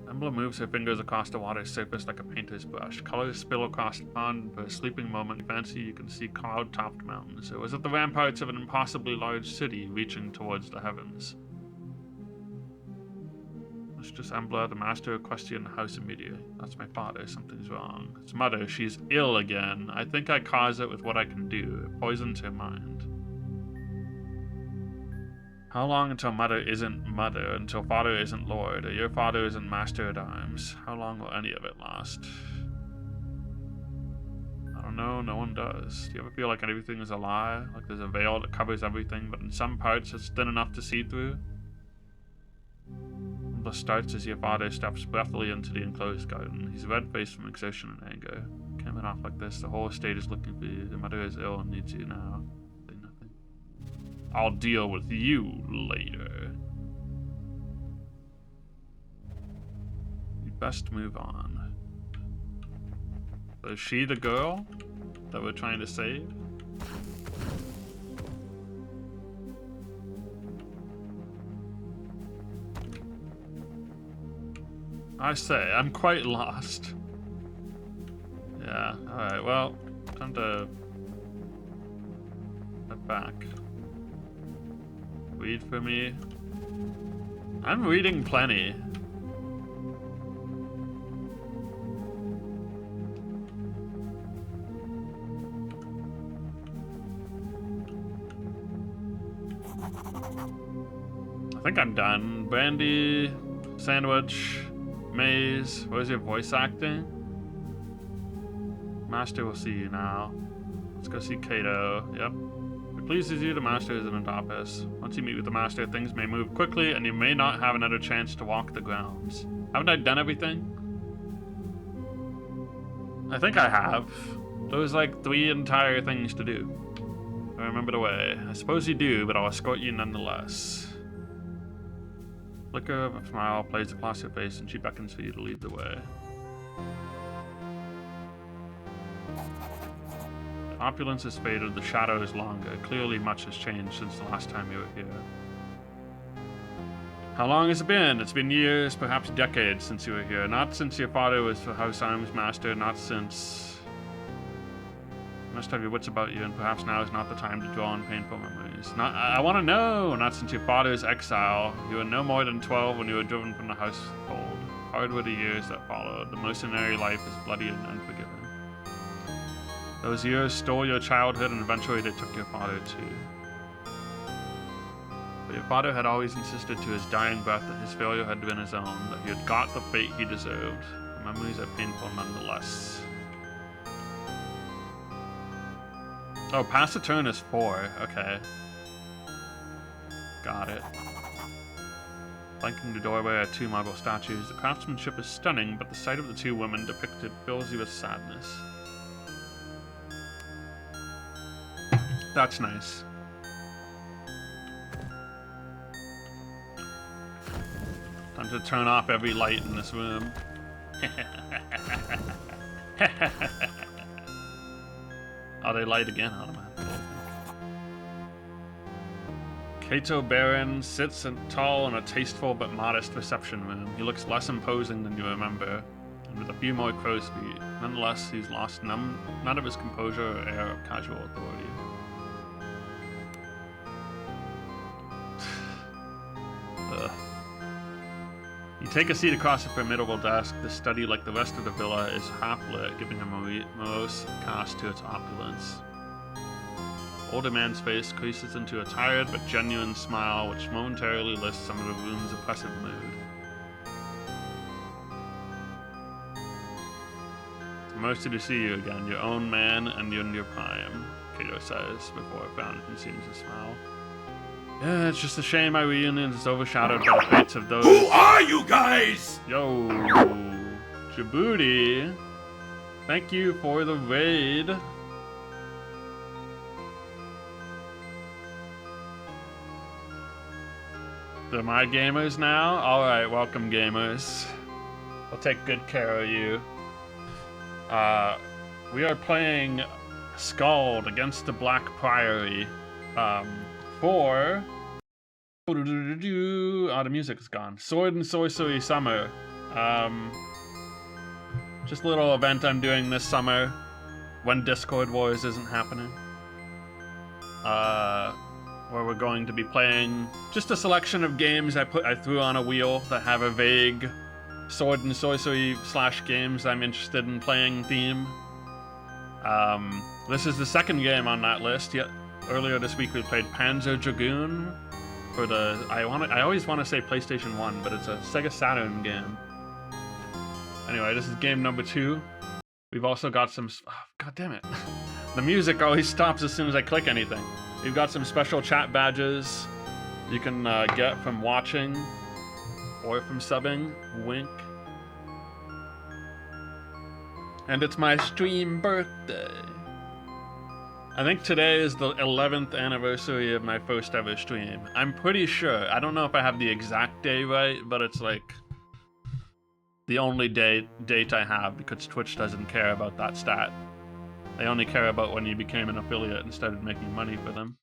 Speaker 1: Embla moves her fingers across the water's surface like a painter's brush. Colors spill across the pond. For a sleeping moment, you fancy you can see cloud-topped mountains. Or was it the ramparts of an impossibly large city reaching towards the heavens? Mistress Embla, the master of question the house immediately. That's my father. Something's wrong. It's mother. She's ill again. I think I caused it with what I can do. It poisons her mind. How long until mother isn't mother, until father isn't lord, or your father isn't master at arms? How long will any of it last? I don't know. No one does. Do you ever feel like everything is a lie? Like there's a veil that covers everything, but in some parts it's thin enough to see through? Embla starts as your father steps breathily into the enclosed garden. He's red-faced from exertion and anger. Can't let off like this. The whole estate is looking for you. Your mother is ill and needs you now. Say nothing. I'll deal with you later. You best move on. So is she the girl that we're trying to save? I say, I'm quite lost. Yeah, alright, well, time to head back. Read for me. I'm reading plenty. I think I'm done. Brandy, sandwich. Maze, where's your voice acting? Master will see you now. Let's go see Kato. Yep. If it pleases you, the master is in the office. Once you meet with the master, things may move quickly and you may not have another chance to walk the grounds. Haven't I done everything? I think I have. There was like 3 entire things to do. I remember the way. I suppose you do, but I'll escort you nonetheless. Flicker of a smile plays across her face and she beckons for you to lead the way. The opulence has faded, the shadow is longer. Clearly much has changed since the last time you were here. How long has it been? It's been years, perhaps decades since you were here. Not since your father was the house arms master, not since... You must have your wits about you, and perhaps now is not the time to draw on painful memories. I want to know! Not since your father's exile. You were no more than 12 when you were driven from the household. Hard were the years that followed. The mercenary life is bloody and unforgiving. Those years stole your childhood, and eventually they took your father too. But your father had always insisted to his dying breath that his failure had been his own, that he had got the fate he deserved. The memories are painful nonetheless. Oh, pass the turn is 4. Okay. Got it. Flanking the doorway are 2 marble statues. The craftsmanship is stunning, but the sight of the 2 women depicted fills you with sadness. That's nice. Time to turn off every light in this room. Oh, they light again automatically. Kato Baron sits tall in a tasteful but modest reception room. He looks less imposing than you remember, and with a few more crow's feet. Nonetheless, he's lost none of his composure or air of casual authority. You take a seat across a formidable desk. The study, like the rest of the villa, is half-lit, giving a morose cast to its opulence. Older man's face creases into a tired but genuine smile, which momentarily lifts some of the room's oppressive mood. I'm mercy to see you again, your own man and you're in your prime, Kato says, before a frown continues to smile. Yeah, it's just a shame my reunion is overshadowed by the fates of those—
Speaker 2: Who are you guys?
Speaker 1: Yo, Djibouti, thank you for the raid. They're my gamers now? Alright, welcome gamers. We'll take good care of you. We are playing SKALD against the Black Priory. For... Oh, the music is gone. Sword Sorcery Summer. Just a little event I'm doing this summer when Discord Wars isn't happening. Where we're going to be playing just a selection of games I threw on a wheel that have a vague sword and sorcery / games I'm interested in playing theme. This is the second game on that list. Earlier this week we played Panzer Dragoon for the, I always want to say PlayStation 1, but it's a Sega Saturn game. Anyway, this is game number 2. We've also got some, oh, god damn it. The music always stops as soon as I click anything. We've got some special chat badges you can get from watching or from subbing. Wink. And it's my stream birthday. I think today is the 11th anniversary of my first ever stream. I'm pretty sure. I don't know if I have the exact day right, but it's like the only date I have because Twitch doesn't care about that stat. They only care about when you became an affiliate and started making money for them.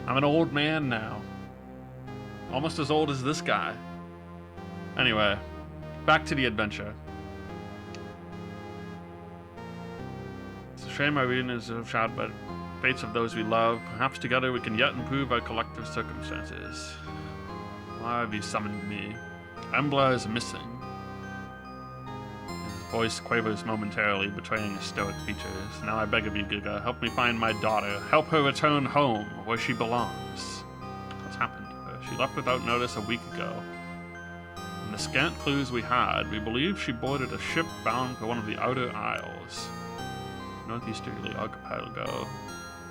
Speaker 1: I'm an old man now. Almost as old as this guy. Anyway, back to the adventure. It's a shame our reunion is overshadowed by the fates of those we love. Perhaps together we can yet improve our collective circumstances. Why have you summoned me? Embla is missing. His voice quavers momentarily, betraying his stoic features. Now I beg of you, Giga, help me find my daughter. Help her return home, where she belongs. What's happened to her? She left without notice a week ago. From the scant clues we had, we believe she boarded a ship bound for one of the Outer Isles. Northeasterly archipelago.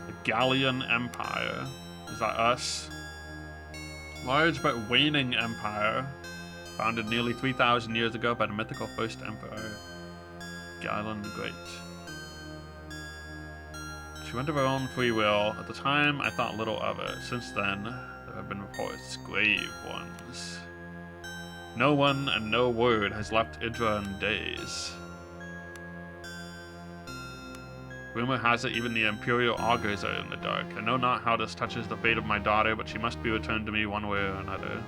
Speaker 1: The Gallian Empire. Is that us? Large but waning empire, founded nearly 3,000 years ago by the mythical first emperor, Galen the Great. She went of her own free will. At the time, I thought little of it. Since then, there have been reports, grave ones. No one and no word has left Idra in days. Rumor has it even the Imperial Augurs are in the dark. I know not how this touches the fate of my daughter, but she must be returned to me one way or another.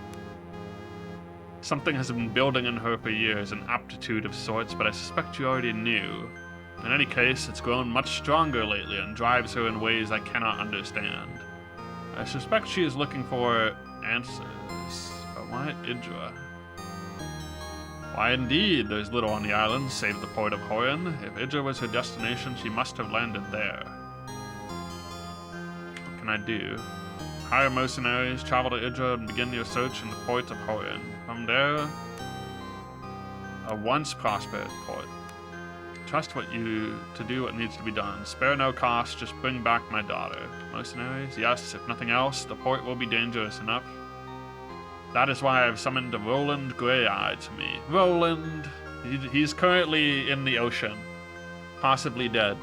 Speaker 1: Something has been building in her for years, an aptitude of sorts, but I suspect you already knew. In any case, it's grown much stronger lately and drives her in ways I cannot understand. I suspect she is looking for answers. But why Idra? Why indeed, there's little on the island, save the port of Horan. If Idra was her destination, she must have landed there. What can I do? Hire mercenaries, travel to Idra, and begin your search in the port of Horan. From there, a once prosperous port. Trust you to do what needs to be done. Spare no cost, just bring back my daughter. Mercenaries? Yes, if nothing else, the port will be dangerous enough. That is why I've summoned Roland Greyeye to me. Roland! He's currently in the ocean. Possibly dead.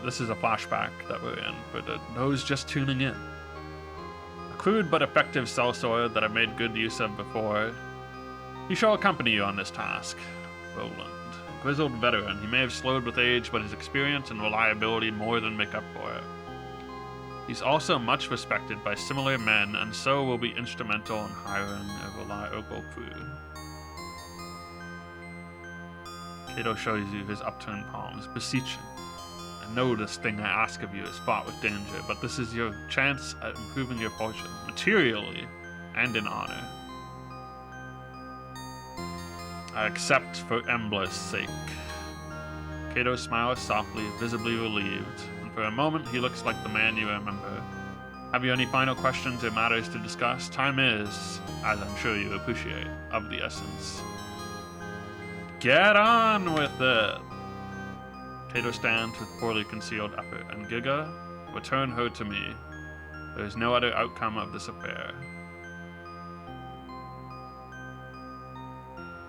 Speaker 1: This is a flashback that we're in, for those just tuning in. A crude but effective sellsword that I've made good use of before. He shall accompany you on this task. Roland. Grizzled veteran, he may have slowed with age, but his experience and reliability more than make up for it. He's also much respected by similar men, and so will be instrumental in hiring a reliable crew. Cato shows you his upturned palms, beseeching. I know this thing I ask of you is fraught with danger, but this is your chance at improving your fortune, materially and in honor. I accept for Embla's sake. Cato smiles softly, visibly relieved, and for a moment he looks like the man you remember. Have you any final questions or matters to discuss? Time is, as I'm sure you appreciate, of the essence. Get on with it! Cato stands with poorly concealed effort, and Giga, return her to me. There is no other outcome of this affair.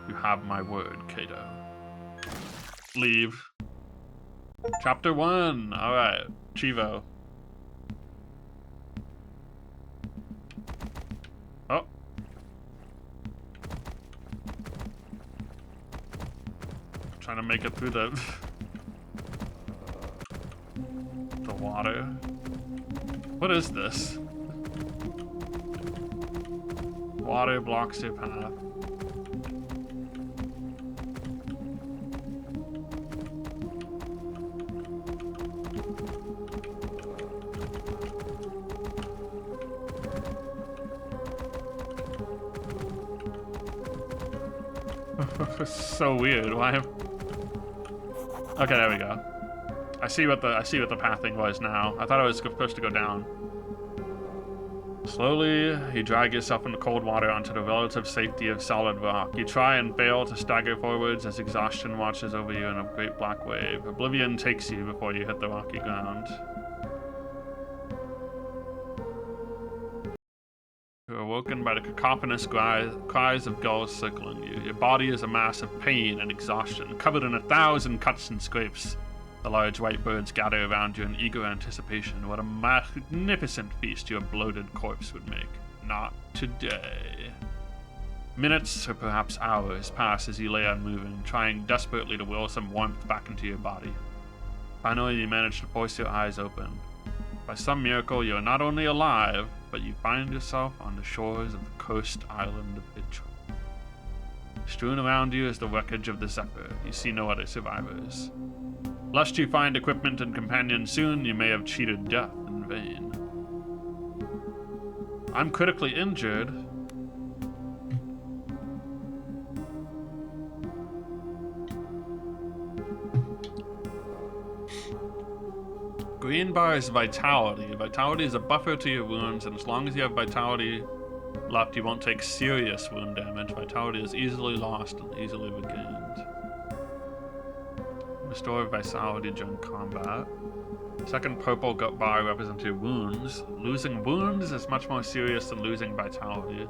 Speaker 1: You have my word, Cato. Leave. Chapter 1. Alright. Chivo. Oh. Trying to make it through the water. What is this? Water blocks your path. So weird. Why? Okay, there we go. I see what the pathing was now. I thought I was supposed to go down. Slowly, you drag yourself into cold water onto the relative safety of solid rock. You try and fail to stagger forwards as exhaustion watches over you in a great black wave. Oblivion takes you before you hit the rocky ground. You're awoken by the cacophonous cries of gulls circling you. Your body is a mass of pain and exhaustion, covered in 1,000 cuts and scrapes. The large white birds gather around you in eager anticipation. What a magnificent feast your bloated corpse would make. Not today. Minutes, or perhaps hours, pass as you lay unmoving, trying desperately to will some warmth back into your body. Finally, you manage to force your eyes open. By some miracle, you are not only alive, but you find yourself on the shores of the cursed island of Itchel. Strewn around you is the wreckage of the Zephyr. You see no other survivors. Lest you find equipment and companions soon, you may have cheated death in vain. I'm critically injured. Green bar is vitality. Vitality is a buffer to your wounds, and as long as you have vitality left, you won't take serious wound damage. Vitality is easily lost and easily regained. Restore vitality during combat. Second purple bar represents your wounds. Losing wounds is much more serious than losing vitality.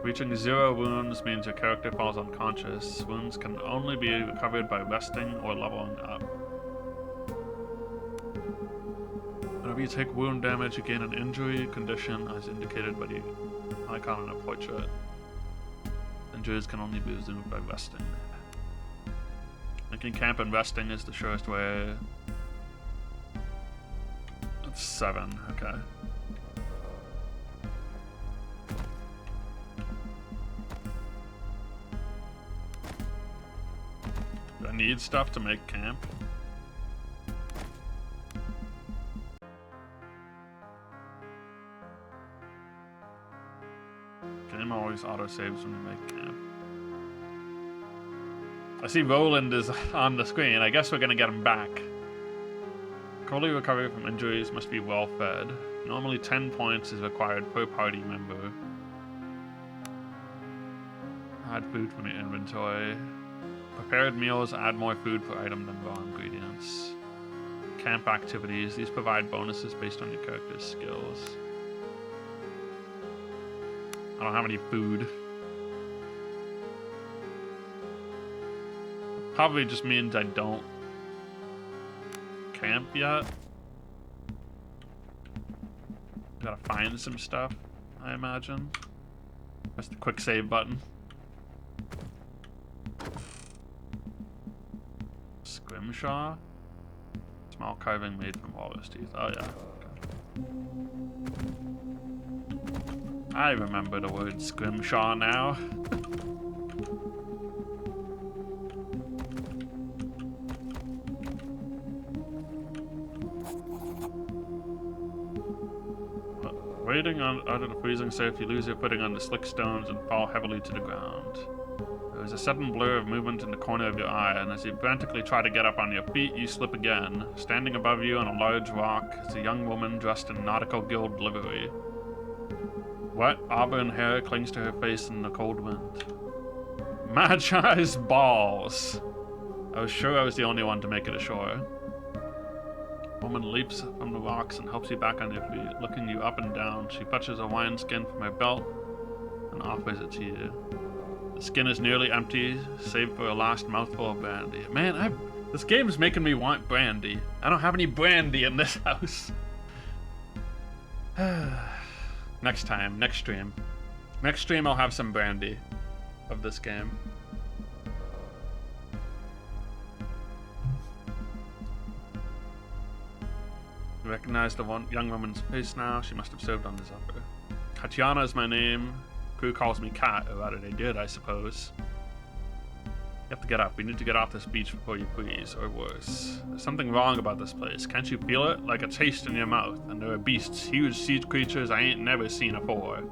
Speaker 1: Reaching 0 wounds means your character falls unconscious. Wounds can only be recovered by resting or leveling up. Whenever you take wound damage, you gain an injury condition as indicated by the icon in a portrait. Injuries can only be resumed by resting. Making camp and resting is the surest way. That's 7, okay. Do I need stuff to make camp? Game always auto-saves when you make camp. I see Roland is on the screen. I guess we're gonna get him back. Early recovery from injuries must be well fed. Normally 10 points is required per party member. Add food from your inventory. Prepared meals add more food per item than raw ingredients. Camp activities. These provide bonuses based on your character's skills. I don't have any food. Probably just means I don't camp yet. Gotta find some stuff, I imagine. Press the quick save button. Scrimshaw? Small carving made from walrus teeth. Oh yeah. Okay. I remember the word scrimshaw now. Waiting under the freezing surf, you lose your footing on the slick stones and fall heavily to the ground. There is a sudden blur of movement in the corner of your eye, and as you frantically try to get up on your feet, you slip again. Standing above you on a large rock is a young woman dressed in nautical guild livery. Wet auburn hair clings to her face in the cold wind. Magi's balls! I was sure I was the only one to make it ashore. Woman leaps from the rocks and helps you back on your feet, looking you up and down. She fetches a wineskin from her belt and offers it to you. The skin is nearly empty, save for a last mouthful of brandy. Man, this game is making me want brandy. I don't have any brandy in this house. Next time, next stream. Next stream I'll have some brandy of this game. You recognize the young woman's face now. She must have served on this upper. Katiana is my name. Crew calls me Kat, or rather they did, I suppose. You have to get up. We need to get off this beach before you freeze, or worse. There's something wrong about this place. Can't you feel it? Like a taste in your mouth. And there are beasts, huge sea creatures I ain't never seen afore.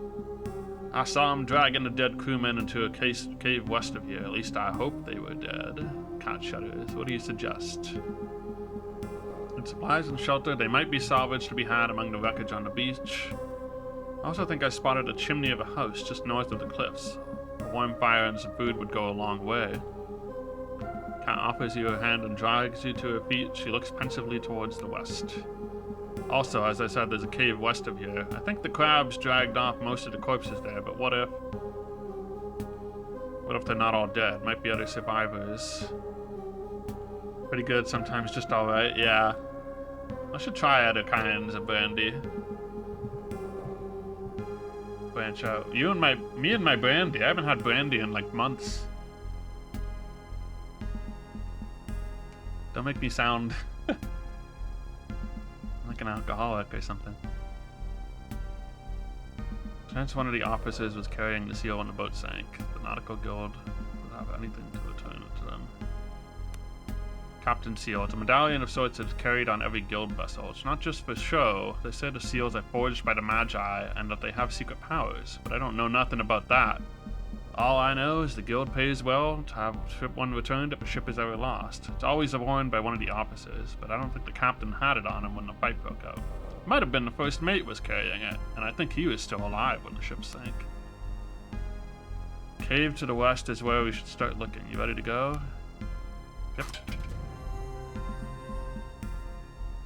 Speaker 1: I saw them dragging the dead crewmen into a cave west of here. At least I hope they were dead. Kat shudders. What do you suggest? In supplies and shelter, they might be salvaged to be had among the wreckage on the beach. I also think I spotted a chimney of a house just north of the cliffs. A warm fire and some food would go a long way. Kat offers you her hand and drags you to her feet. She looks pensively towards the west. Also, as I said, there's a cave west of here. I think the crabs dragged off most of the corpses there, but what if... What if they're not all dead? Might be other survivors. Pretty good, sometimes just alright, yeah. I should try other kinds of brandy. Branch out. Me and my brandy. I haven't had brandy in like months. Don't make me sound like an alcoholic or something. Chance one of the officers was carrying the seal when the boat sank. The Nautical Guild would have anything to return it to them. Captain Seal. It's a medallion of sorts that's carried on every guild vessel. It's not just for show. They say the seals are forged by the Magi and that they have secret powers, but I don't know nothing about that. All I know is the guild pays well to have ship one returned if a ship is ever lost. It's always worn by one of the officers, but I don't think the captain had it on him when the fight broke out. Might have been the first mate was carrying it, and I think he was still alive when the ship sank. Cave to the west is where we should start looking. You ready to go? Yep.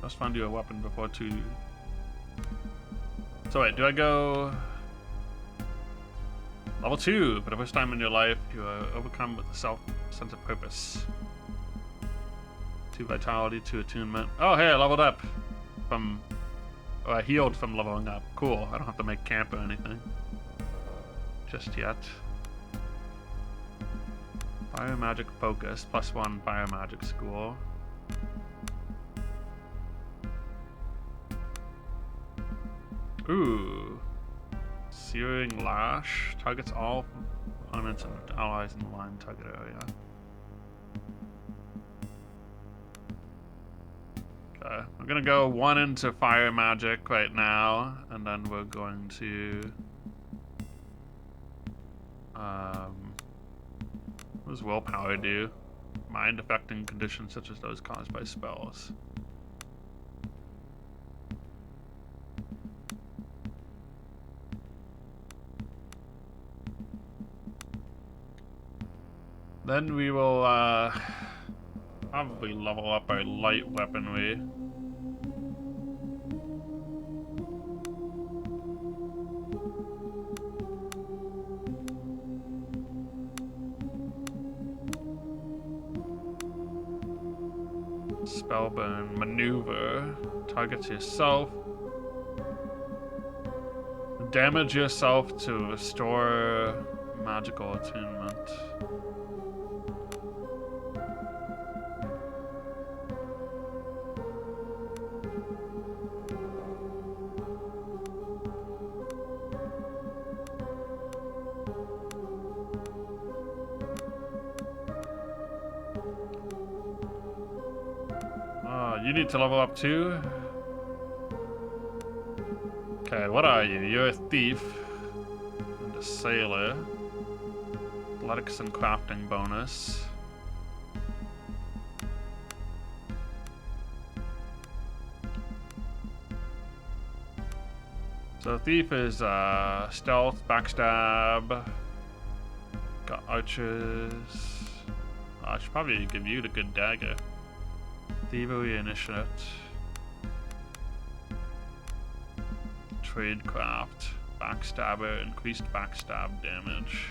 Speaker 1: Let's find you a weapon before too. So wait, do I go level 2? For the first time in your life, you are overcome with a sense of purpose. 2 vitality, 2 attunement. Oh hey, I leveled up from... Oh, I healed from leveling up. Cool, I don't have to make camp or anything. Just yet. Fire Magic Focus, +1 Fire Magic School. Ooh. Searing Lash. Targets all opponents and allies in the line target area. Okay. I'm gonna go 1 into Fire Magic right now, and then we're going to... what does Willpower do? Mind affecting conditions such as those caused by spells. Then we will probably level up our light weaponry. Spellburn. Maneuver. Target yourself. Damage yourself to restore magical attunement. You need to level up too? Okay, what are you? You're a thief and a sailor. Athletics and crafting bonus. So thief is stealth, backstab, got archers. I should probably give you the good dagger. Thievery, initiate. Tradecraft, backstabber, increased backstab damage.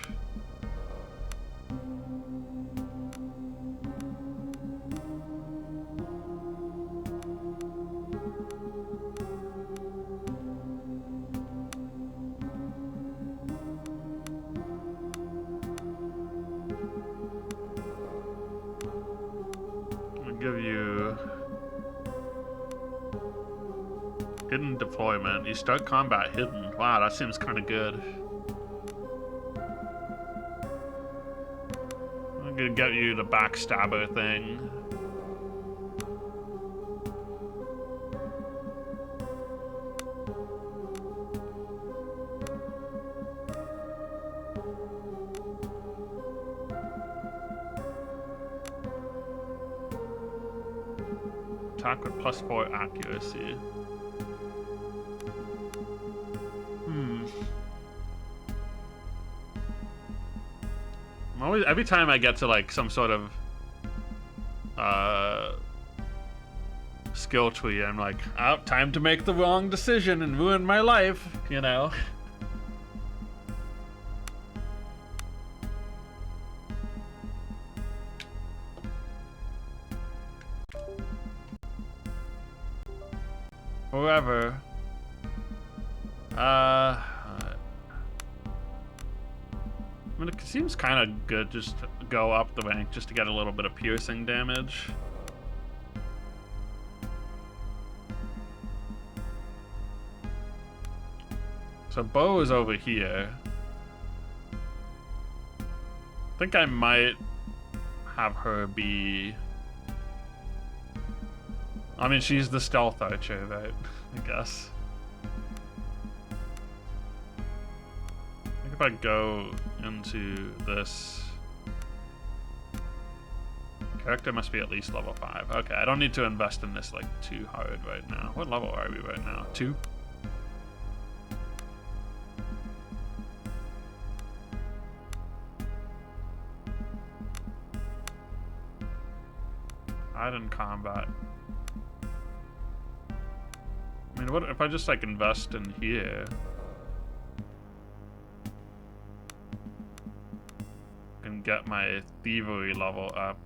Speaker 1: I'll give you hidden deployment. You start combat hidden. Wow, that seems kind of good. I'm gonna get you the backstabber thing. Attack with +4 accuracy. Every time I get to like some sort of skill tree, I'm like, oh, time to make the wrong decision and ruin my life, you know? However, I mean, it seems kind of good just to go up the rank just to get a little bit of piercing damage. So bow is over here. I think I might have her be... I mean, she's the stealth archer, right? I guess. I think if I go into this... Character must be at least level 5. Okay, I don't need to invest in this like too hard right now. What level are we right now? 2? Hide in combat. I mean, what if I just like invest in here? And get my thievery level up.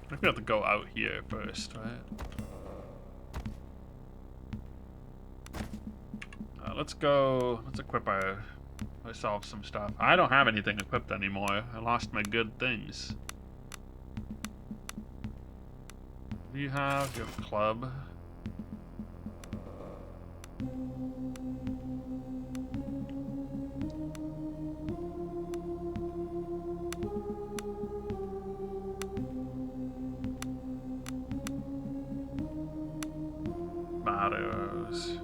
Speaker 1: I think we have to go out here first, right? Let's go. Let's equip ourselves some stuff. I don't have anything equipped anymore. I lost my good things. What do you have? You have a club. Arrows.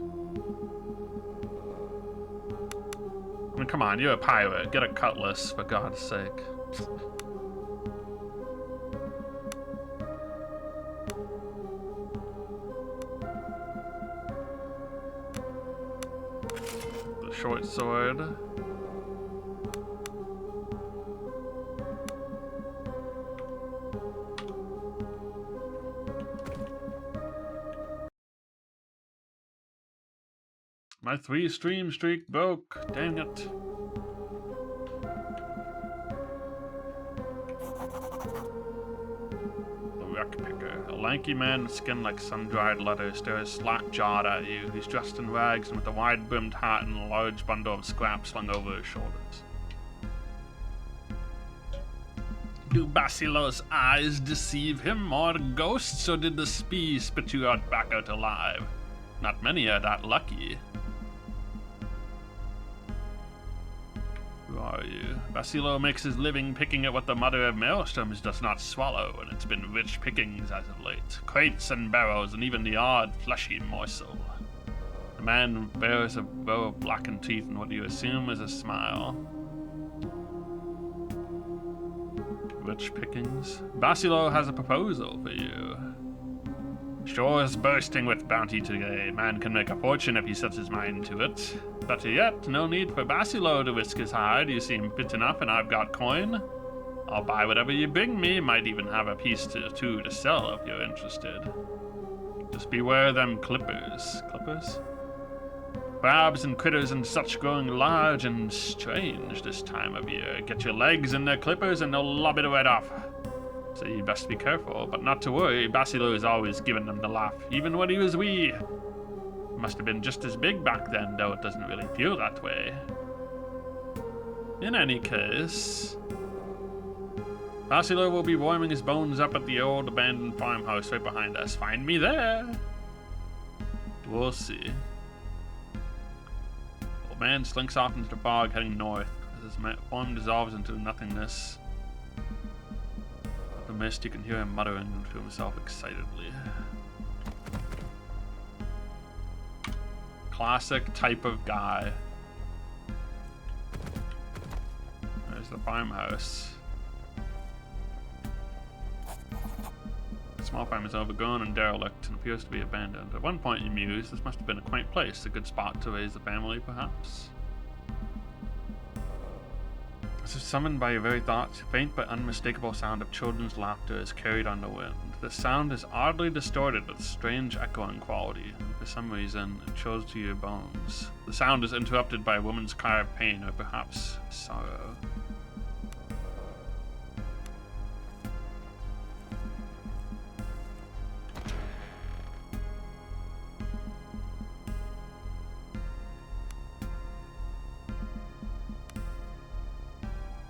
Speaker 1: I mean, come on, you're a pirate. Get a cutlass, for God's sake. The short sword. My 3-stream streak broke. Dang it. work picker. A lanky man with skin like sun-dried leather stares slack-jawed at you. He's dressed in rags and with a wide-brimmed hat and a large bundle of scrap slung over his shoulders. Do Basilo's eyes deceive him, or ghosts, or did the spee spit you back out alive? Not many are that lucky. Who are you? Basilo makes his living picking at what the Mother of Maelstroms does not swallow, and it's been rich pickings as of late. Crates and barrels, and even the odd fleshy morsel. The man bears a row of blackened teeth and what you assume is a smile. Rich pickings? Basilo has a proposal for you. Shore's bursting with bounty today. Man can make a fortune if he sets his mind to it. Better yet, no need for Basilo to risk his hide. You seem fit enough and I've got coin. I'll buy whatever you bring me. Might even have a piece or two to sell if you're interested. Just beware them clippers. Clippers? Crabs and critters and such growing large and strange this time of year. Get your legs in their clippers and they'll lob it right off. So you best be careful, but not to worry. Basilo is always giving them the laugh, even when he was wee. Must have been just as big back then, though it doesn't really feel that way. In any case, Basilo will be warming his bones up at the old abandoned farmhouse right behind us. Find me there. We'll see. Old man slinks off into the fog, heading north, as his form dissolves into nothingness. The mist, you can hear him muttering to himself excitedly. Classic type of guy. There's the farmhouse. The small farm is overgrown and derelict and appears to be abandoned. At one point you mused, this must have been a quaint place, a good spot to raise a family perhaps. As if summoned by your very thoughts, a faint but unmistakable sound of children's laughter is carried on the wind. The sound is oddly distorted with strange echoing quality, and for some reason it chills to your bones. The sound is interrupted by a woman's cry of pain, or perhaps sorrow.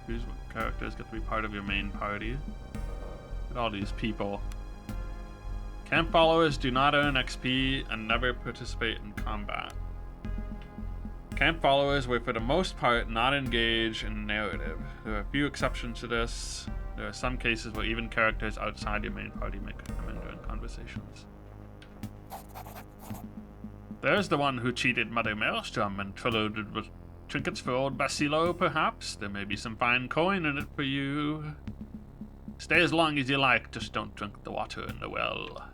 Speaker 1: Choose what characters get to be part of your main party. Look at all these people. Camp followers do not earn XP and never participate in combat. Camp followers will for the most part not engage in narrative. There are a few exceptions to this. There are some cases where even characters outside your main party may come in during conversations. There's the one who cheated Mother Maelstrom and trilled with trinkets for old Basilo, perhaps. There may be some fine coin in it for you. Stay as long as you like, just don't drink the water in the well.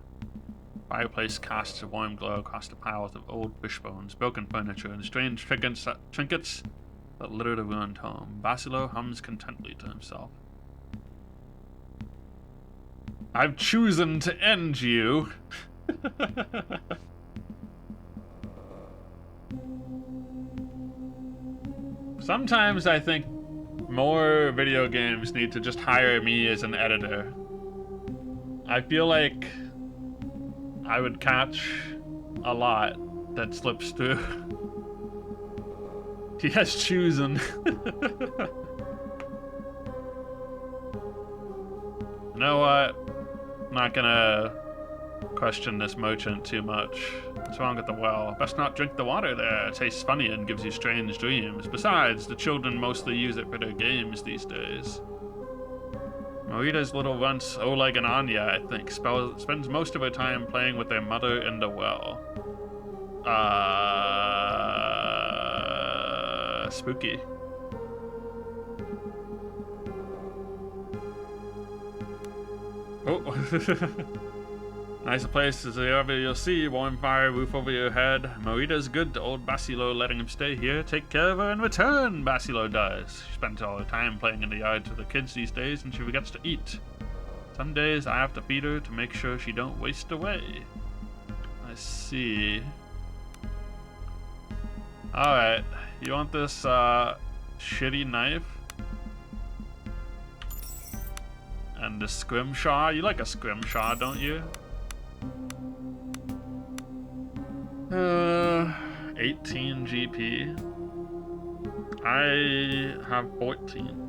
Speaker 1: Fireplace casts a warm glow across the piles of old fish bones, broken furniture, and strange trinkets that litter the ruined home. Basilo hums contentedly to himself. I've chosen to end you. Sometimes I think more video games need to just hire me as an editor. I feel like I would catch a lot that slips through. He has chosen. You know what? I'm not gonna question this merchant too much. What's wrong with the well? Best not drink the water there. It tastes funny and gives you strange dreams. Besides, the children mostly use it for their games these days. Marita's little runt, Oleg and Anya, I think, spends most of her time playing with their mother in the well. Spooky. Oh. Nice a place as ever you'll see. Warm fire, roof over your head. Marita's good to old Basilo, letting him stay here. Take care of her in return, Basilo does. She spends all her time playing in the yard with the kids these days, and she forgets to eat. Some days I have to feed her to make sure she don't waste away. I see. Alright, you want this shitty knife? And and a scrimshaw. You like a scrimshaw, don't you? 18 GP. I have 14.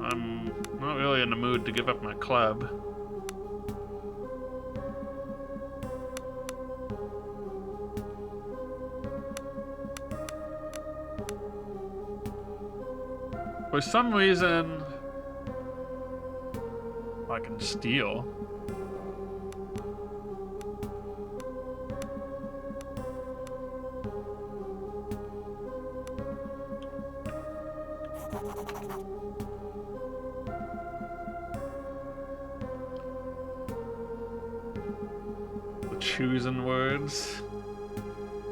Speaker 1: I'm not really in the mood to give up my club. For some reason, I can steal. The chosen words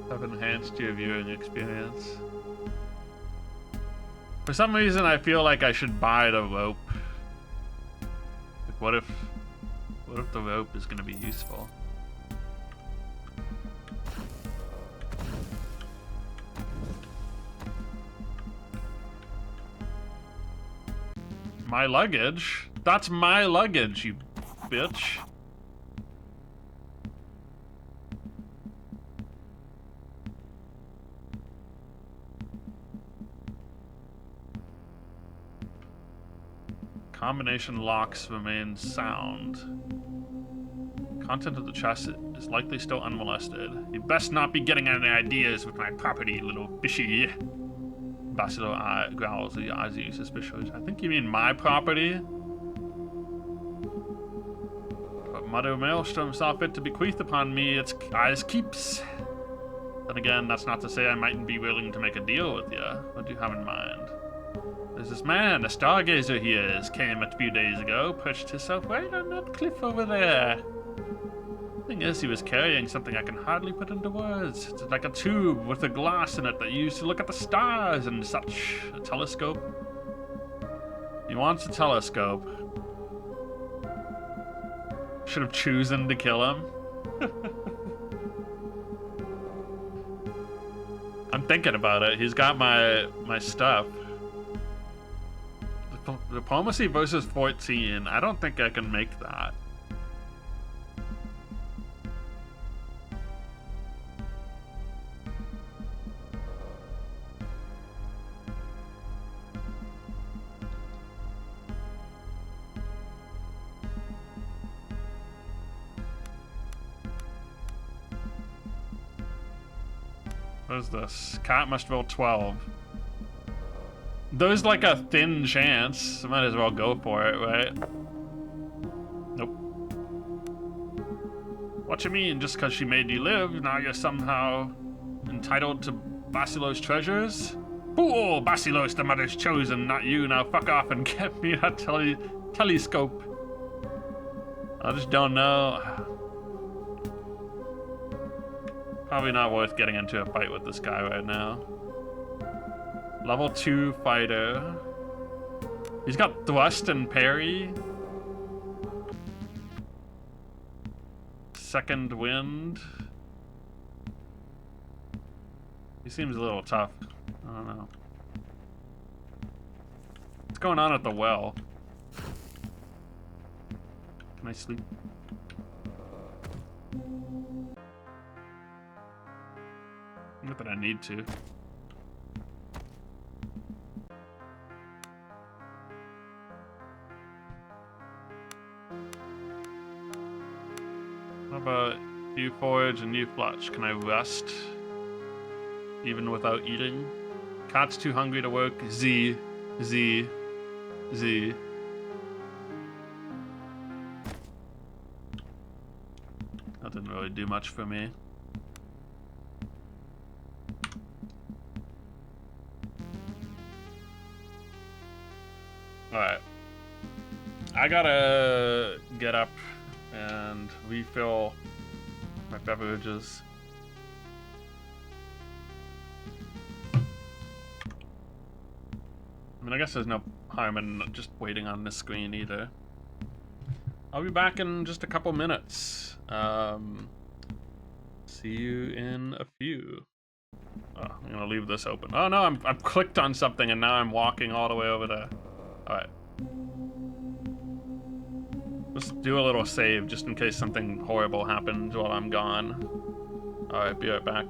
Speaker 1: have enhanced your viewing experience. For some reason, I feel like I should buy the rope. Like, what if the rope is gonna be useful? My luggage? That's my luggage, you bitch. Combination locks remain sound. Content of the chest is likely still unmolested. You best not be getting any ideas with my property, little fishy. Basilo growls the eyes you suspicious. I think you mean my property? But Mother Maelstrom saw fit to bequeath upon me its eyes keeps. Then again, that's not to say I mightn't be willing to make a deal with you. What do you have in mind? There's this man, a stargazer he is, came a few days ago, perched himself right on that cliff over there. Thing is, he was carrying something I can hardly put into words. It's like a tube with a glass in it that you use to look at the stars and such. A telescope. He wants a telescope. Should have chosen to kill him. I'm thinking about it. He's got my stuff. Diplomacy versus 14. I don't think I can make that. What is this? Cat must roll 12. There's like a thin chance. I might as well go for it, right? Nope. What you mean? Just because she made you live, now you're somehow entitled to Basilos' treasures? Fool! Basilos, the mother's chosen, not you. Now fuck off and get me a telescope. I just don't know. Probably not worth getting into a fight with this guy right now. Level 2 fighter. He's got thrust and parry. Second wind. He seems a little tough. I don't know. What's going on at the well? Can I sleep? Not that I need to. How about you forage and you fletch? Can I rest? Even without eating? Cat's too hungry to work. Z. That didn't really do much for me. Alright. I gotta get up and refill my beverages. I mean, I guess there's no harm in just waiting on this screen either. I'll be back in just a couple minutes. See you in a few. Oh, I'm gonna leave this open. Oh no, I've clicked on something and now I'm walking all the way over there. Alright. Let's do a little save just in case something horrible happens while I'm gone. Alright, be right back.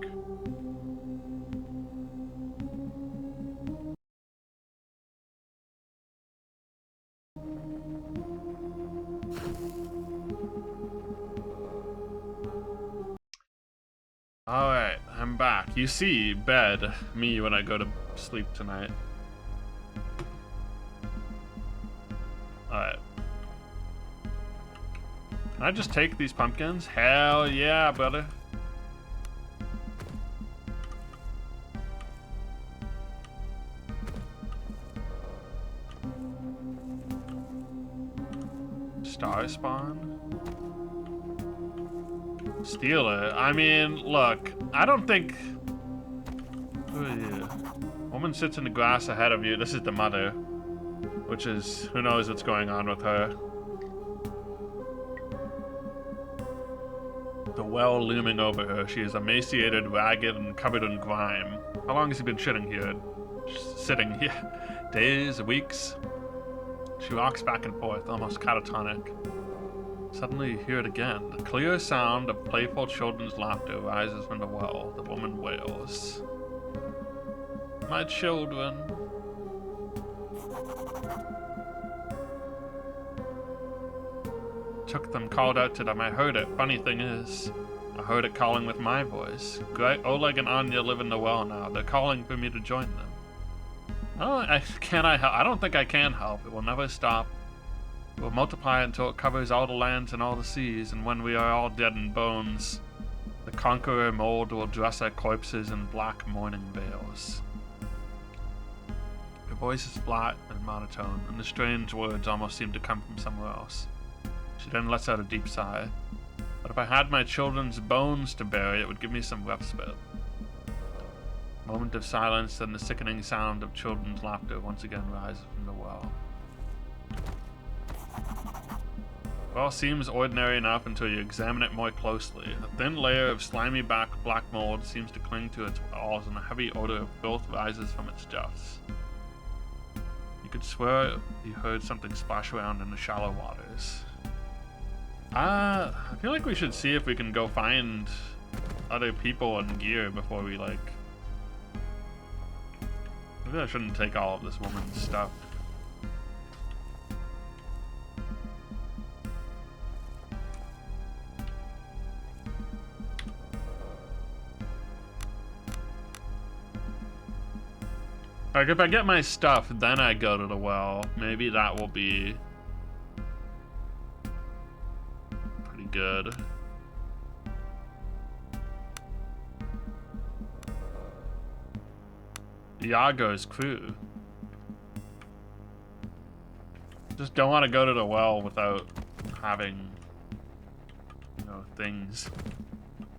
Speaker 1: Alright, I'm back. You see bed, me when I go to sleep tonight. Alright. Can I just take these pumpkins? Hell yeah, brother. Star spawn? Steal it. I mean, look, I don't think... Oh, yeah. Woman sits in the grass ahead of you. This is the mother. Which is, who knows what's going on with her. The well looming over her. She is emaciated, ragged, and covered in grime. How long has he been sitting here? Days, weeks? She rocks back and forth, almost catatonic. Suddenly you hear it again. The clear sound of playful children's laughter rises from the well. The woman wails. My children. Took them, called out to them. I heard it. Funny thing is, I heard it calling with my voice. Oleg and Anya live in the well now. They're calling for me to join them. Oh, can I help? I don't think I can help. It will never stop. It will multiply until it covers all the lands and all the seas, and when we are all dead in bones, the conqueror mold will dress our corpses in black mourning veils. Her voice is flat and monotone, and the strange words almost seem to come from somewhere else. She then lets out a deep sigh. But if I had my children's bones to bury, it would give me some respite. Moment of silence, then the sickening sound of children's laughter once again rises from the well. It all seems ordinary enough until you examine it more closely. A thin layer of slimy black mold seems to cling to its walls, and a heavy odor of filth rises from its depths. You could swear you heard something splash around in the shallow waters. I feel like we should see if we can go find other people and gear before we, like... Maybe I shouldn't take all of this woman's stuff. Like, if I get my stuff, then I go to the well. Maybe that will be pretty good. Iago's crew. Just don't want to go to the well without having, you know, things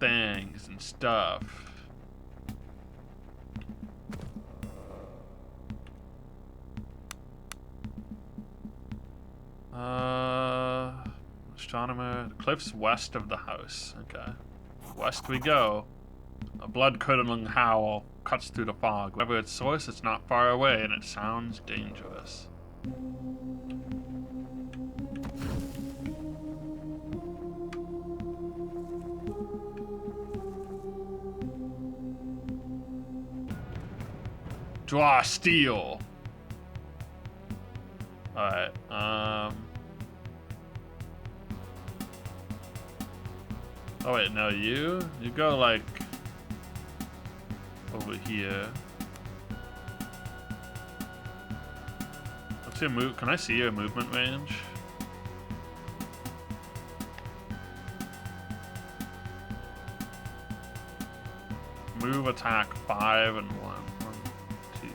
Speaker 1: and stuff. Astronomer. The cliffs west of the house. Okay. West we go. A blood-curdling howl cuts through the fog. Whatever its source, it's not far away, and it sounds dangerous. Draw steel. Alright, oh wait, no, you go like over here. What's your move? Can I see your movement range? Move, attack 5 and 1. 1, 2, 3,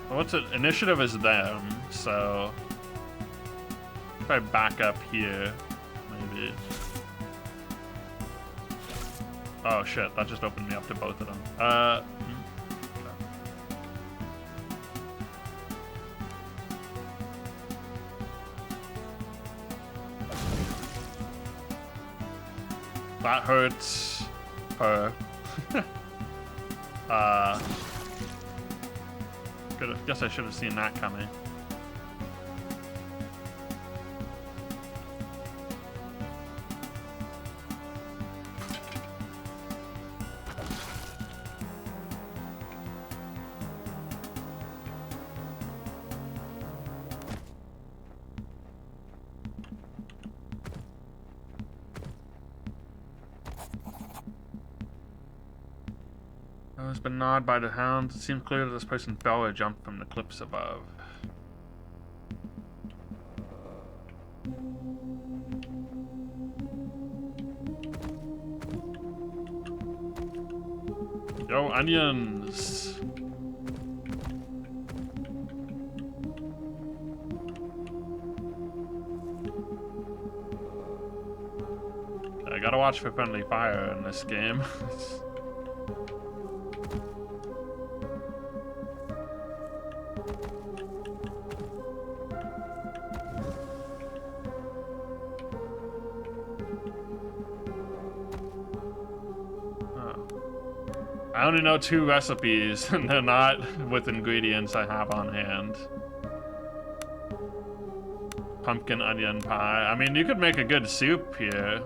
Speaker 1: 4. What's it? Initiative is them, so if I back up here, maybe. Oh shit, that just opened me up to both of them. Okay. That hurts her. Guess I should have seen that coming. Has been gnawed by the hounds. It seems clear that this person fell or jumped from the cliffs above. Yo, onions! I gotta watch for friendly fire in this game. I only know 2 recipes, and they're not with ingredients I have on hand. Pumpkin onion pie. I mean, you could make a good soup here.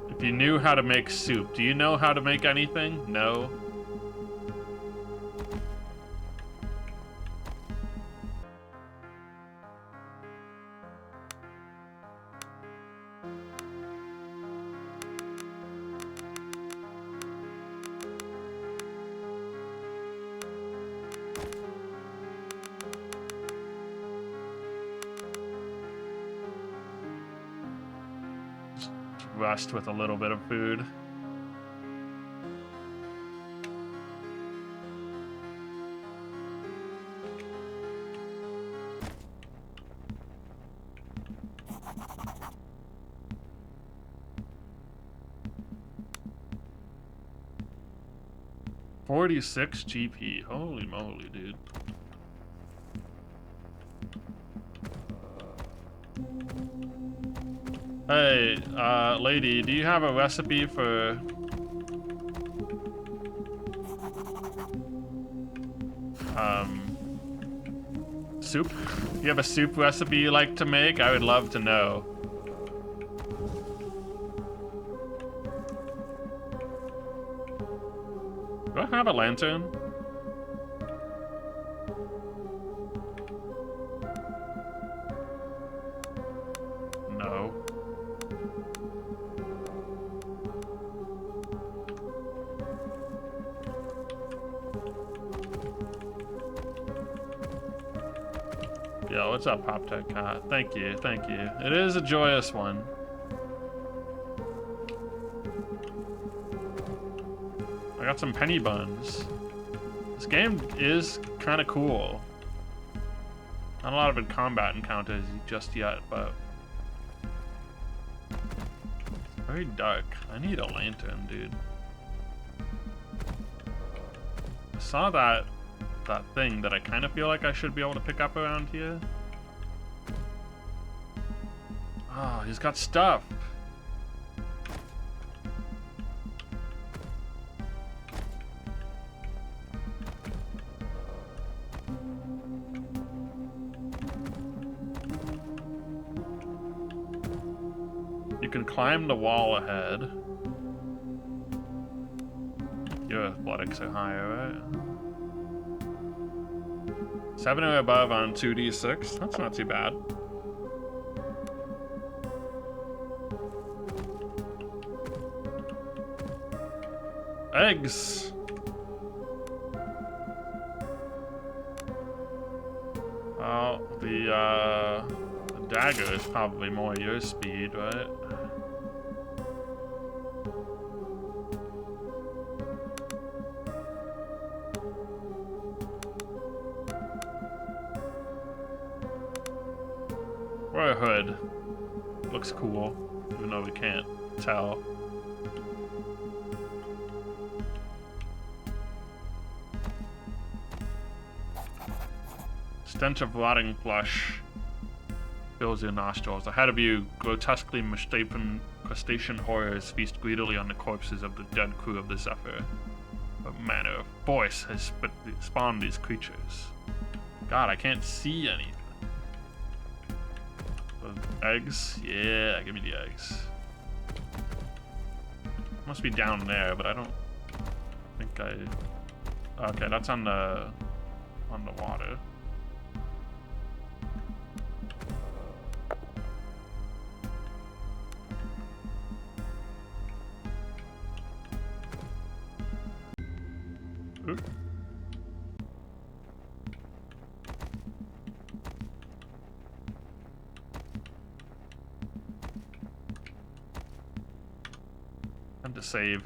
Speaker 1: If you knew how to make soup. Do you know how to make anything? No? Rest with a little bit of food. $46 GP. Holy moly, dude. Hey, lady, do you have a recipe for... soup? You have a soup recipe you like to make? I would love to know. Do I have a lantern? No. Yo, what's up, Pop Tech Cat? Thank you, thank you. It is a joyous one. I got some penny buns. This game is kind of cool. Not a lot of combat encounters just yet, but it's very dark. I need a lantern, dude. I saw that thing that I kind of feel like I should be able to pick up around here. Oh, he's got stuff. You can climb the wall ahead. Your athletics are higher, right? 7 or above on 2d6. That's not too bad. Eggs! Well, the dagger is probably more your speed, right? Or a hood. Looks cool, even though we can't tell. Stench of rotting flesh. fills your nostrils. Ahead of you, grotesquely misshapen crustacean horrors feast greedily on the corpses of the dead crew of the Zephyr. What manner of force has spawned these creatures? God, I can't see anything. Eggs? Yeah, give me the eggs. Must be down there, but I don't think I... Okay, that's on the water. Ooh. Time to save.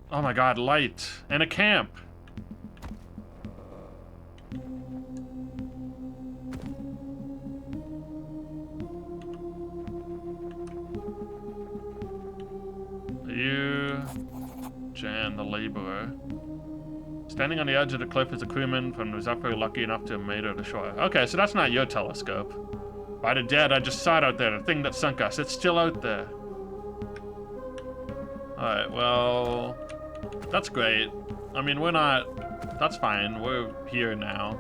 Speaker 1: Oh my god, light! And a camp! You... Jan, the laborer. Standing on the edge of the cliff is a crewman from the Zephyr lucky enough to have made it to shore. Okay, so that's not your telescope. By the dead, I just saw it out there, the thing that sunk us. It's still out there. Alright, well... That's great. I mean, we're not... That's fine. We're here now.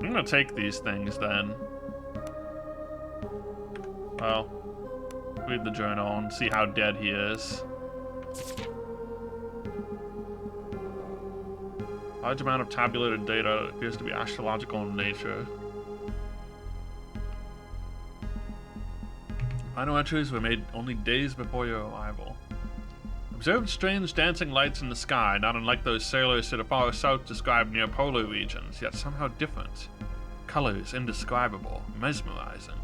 Speaker 1: I'm gonna take these things then. Well, read the journal and see how dead he is. Large amount of tabulated data appears to be astrological in nature. Final entries were made only days before your arrival. Observed strange dancing lights in the sky, not unlike those sailors to the far south described near polar regions, yet somehow different. Colors indescribable, mesmerizing.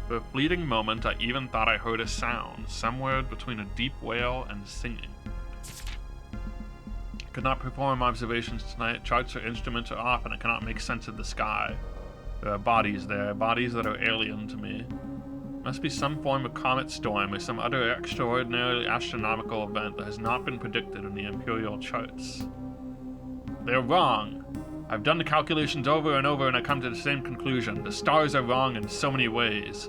Speaker 1: For a fleeting moment, I even thought I heard a sound, somewhere between a deep wail and singing. I could not perform observations tonight. Charts or instruments are off, and I cannot make sense of the sky. There are bodies there, bodies that are alien to me. Must be some form of comet storm or some other extraordinarily astronomical event that has not been predicted in the Imperial charts. They're wrong. I've done the calculations over and over and I come to the same conclusion. The stars are wrong in so many ways.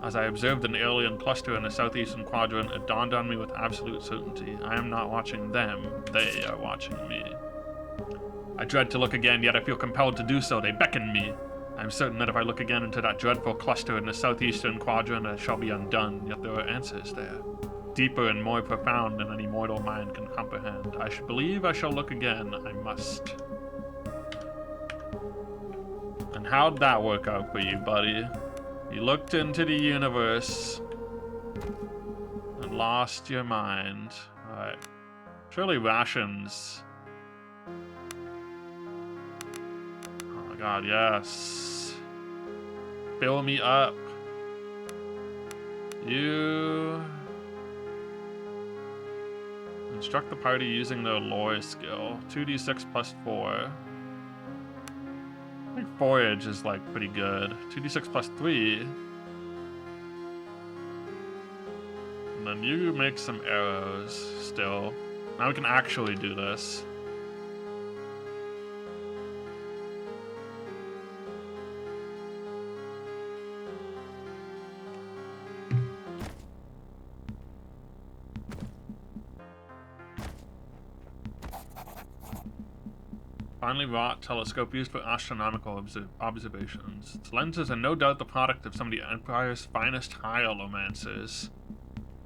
Speaker 1: As I observed an alien cluster in the southeastern quadrant, it dawned on me with absolute certainty. I am not watching them, they are watching me. I dread to look again, yet I feel compelled to do so. They beckon me. I am certain that if I look again into that dreadful cluster in the southeastern quadrant, I shall be undone, yet there are answers there. Deeper and more profound than any mortal mind can comprehend. I should believe I shall look again. I must. And how'd that work out for you, buddy? You looked into the universe and lost your mind. Alright. Surely rations. Oh my god, yes. Fill me up. You... Instruct the party using their lore skill. 2d6 plus 4. I think forage is like pretty good. 2d6 plus 3. And then you make some arrows still. Now we can actually do this. Finely wrought telescope used for astronomical observations. Its lenses are no doubt the product of some of the Empire's finest hieromancers.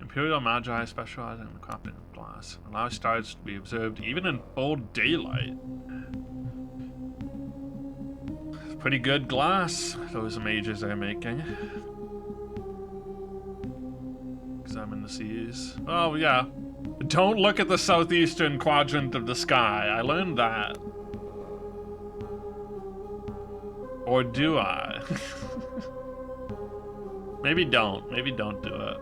Speaker 1: Imperial Magi specializing in the crafting of glass. Allow stars to be observed even in full daylight. Pretty good glass those mages are making. Examine the seas. Oh yeah. Don't look at the southeastern quadrant of the sky. I learned that. Or do I? Maybe don't. Maybe don't do it.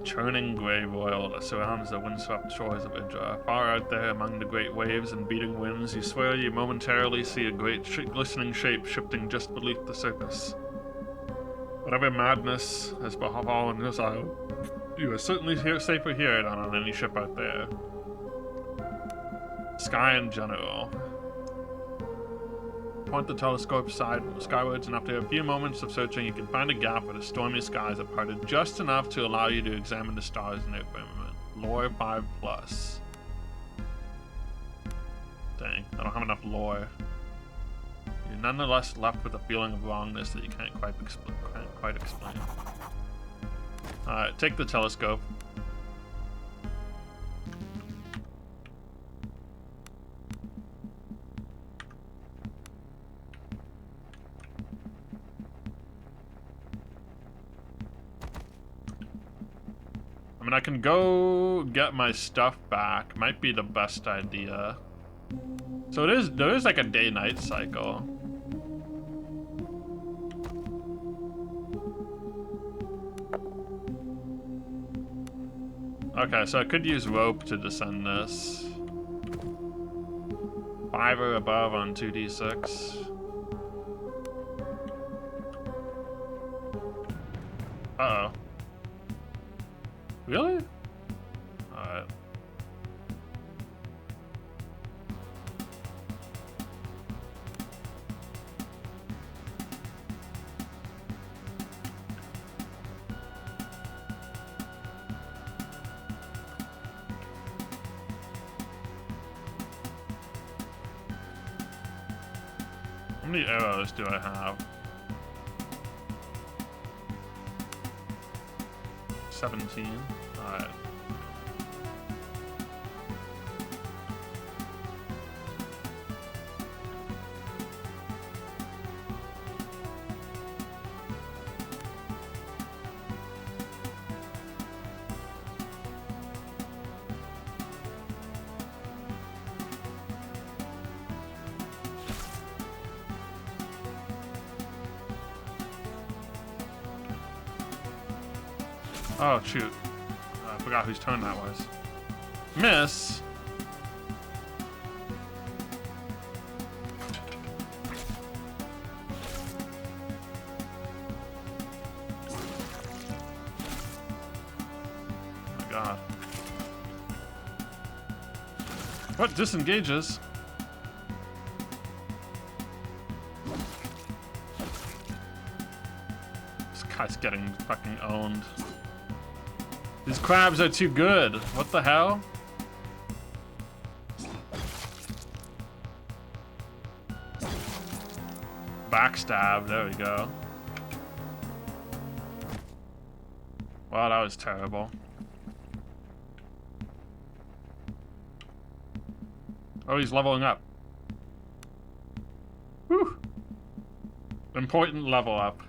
Speaker 1: Churning grave oil that surrounds the windswept shores of Idra. Far out there among the great waves and beating winds, you swear you momentarily see a great glistening shape shifting just beneath the surface. Whatever madness has befallen this isle You are certainly safer here than on any ship out there. Sky in general. Point the telescope skywards, and after a few moments of searching, you can find a gap where the stormy skies are parted just enough to allow you to examine the stars in their firmament. Lore 5+. Dang, I don't have enough lore. You're nonetheless left with a feeling of wrongness that you can't quite explain. Alright, take the telescope. I mean, I can go get my stuff back. Might be the best idea. So there is like a day-night cycle. Okay, so I could use rope to descend this. 5 or above on 2d6. Uh-oh. Really? Alright. How many arrows do I have? 17. Alright. Oh, shoot. I forgot whose turn that was. Miss! Oh my god. What disengages? This guy's getting fucking owned. These crabs are too good. What the hell? Backstab. There we go. Wow, that was terrible. Oh, he's leveling up. Whew. Important level up.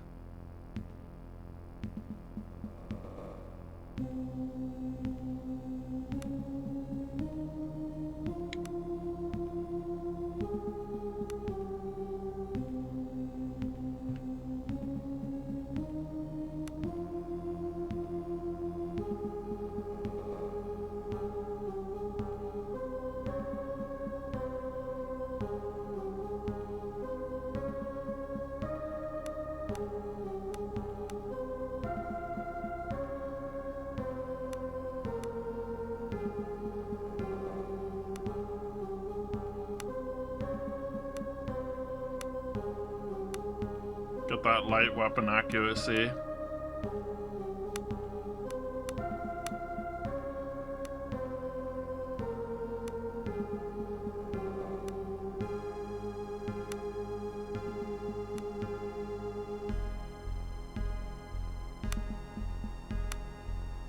Speaker 1: Get that light weapon accuracy.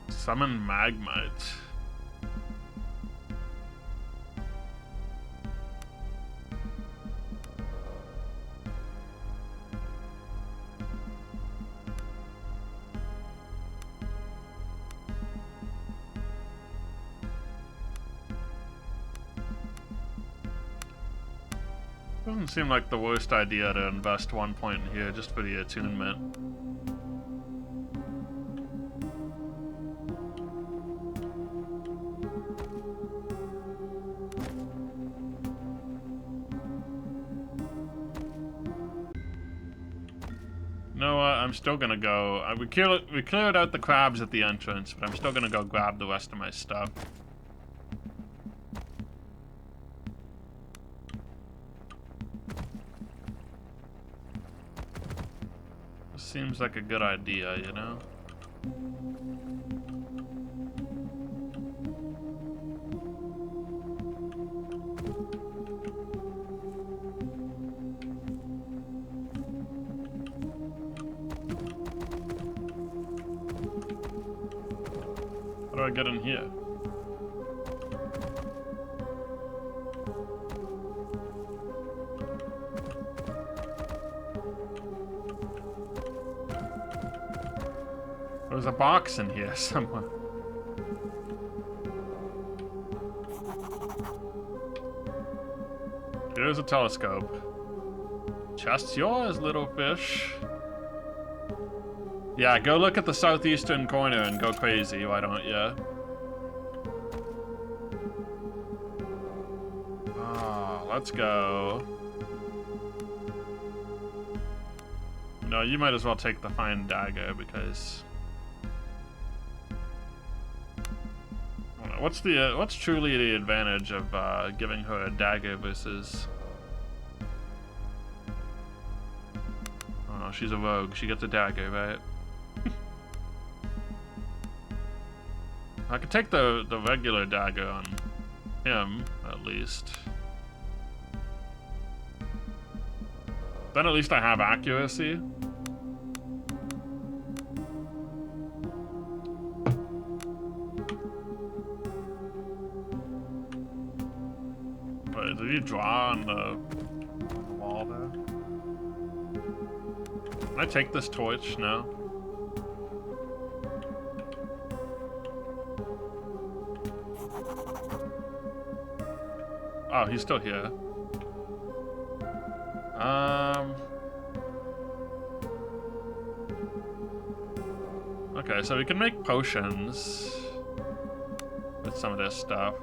Speaker 1: Summon Magmite. Doesn't seem like the worst idea to invest 1 point in here just for the attunement. No, what? I'm still gonna go. We cleared out the crabs at the entrance, but I'm still gonna go grab the rest of my stuff. This seems like a good idea, you know? How do I get in here? There's a box in here somewhere. Here's a telescope. Chest's yours, little fish. Yeah, go look at the southeastern corner and go crazy, why don't you? Ah, let's go. No, you might as well take the fine dagger because... I don't know, what's truly the advantage of giving her a dagger versus... Oh, she's a rogue. She gets a dagger, right? I could take the regular dagger on him, at least. Then at least I have accuracy. Wait, did he draw on the wall there? Can I take this torch? No. Oh, he's still here. Okay, so we can make potions with some of this stuff.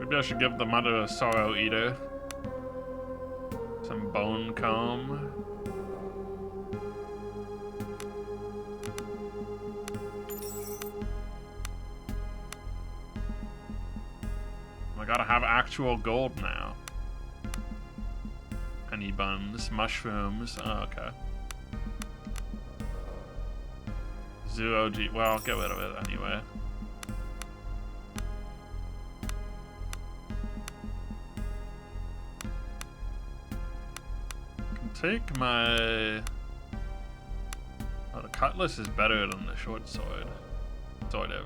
Speaker 1: Maybe I should give the Mother of Sorrow Eater some bone comb. I gotta have actual gold now. Honey buns, mushrooms. Oh, okay. 0G. Well, I'll get rid of it anyway. Take my... Oh, the cutlass is better than the short sword. Sort of.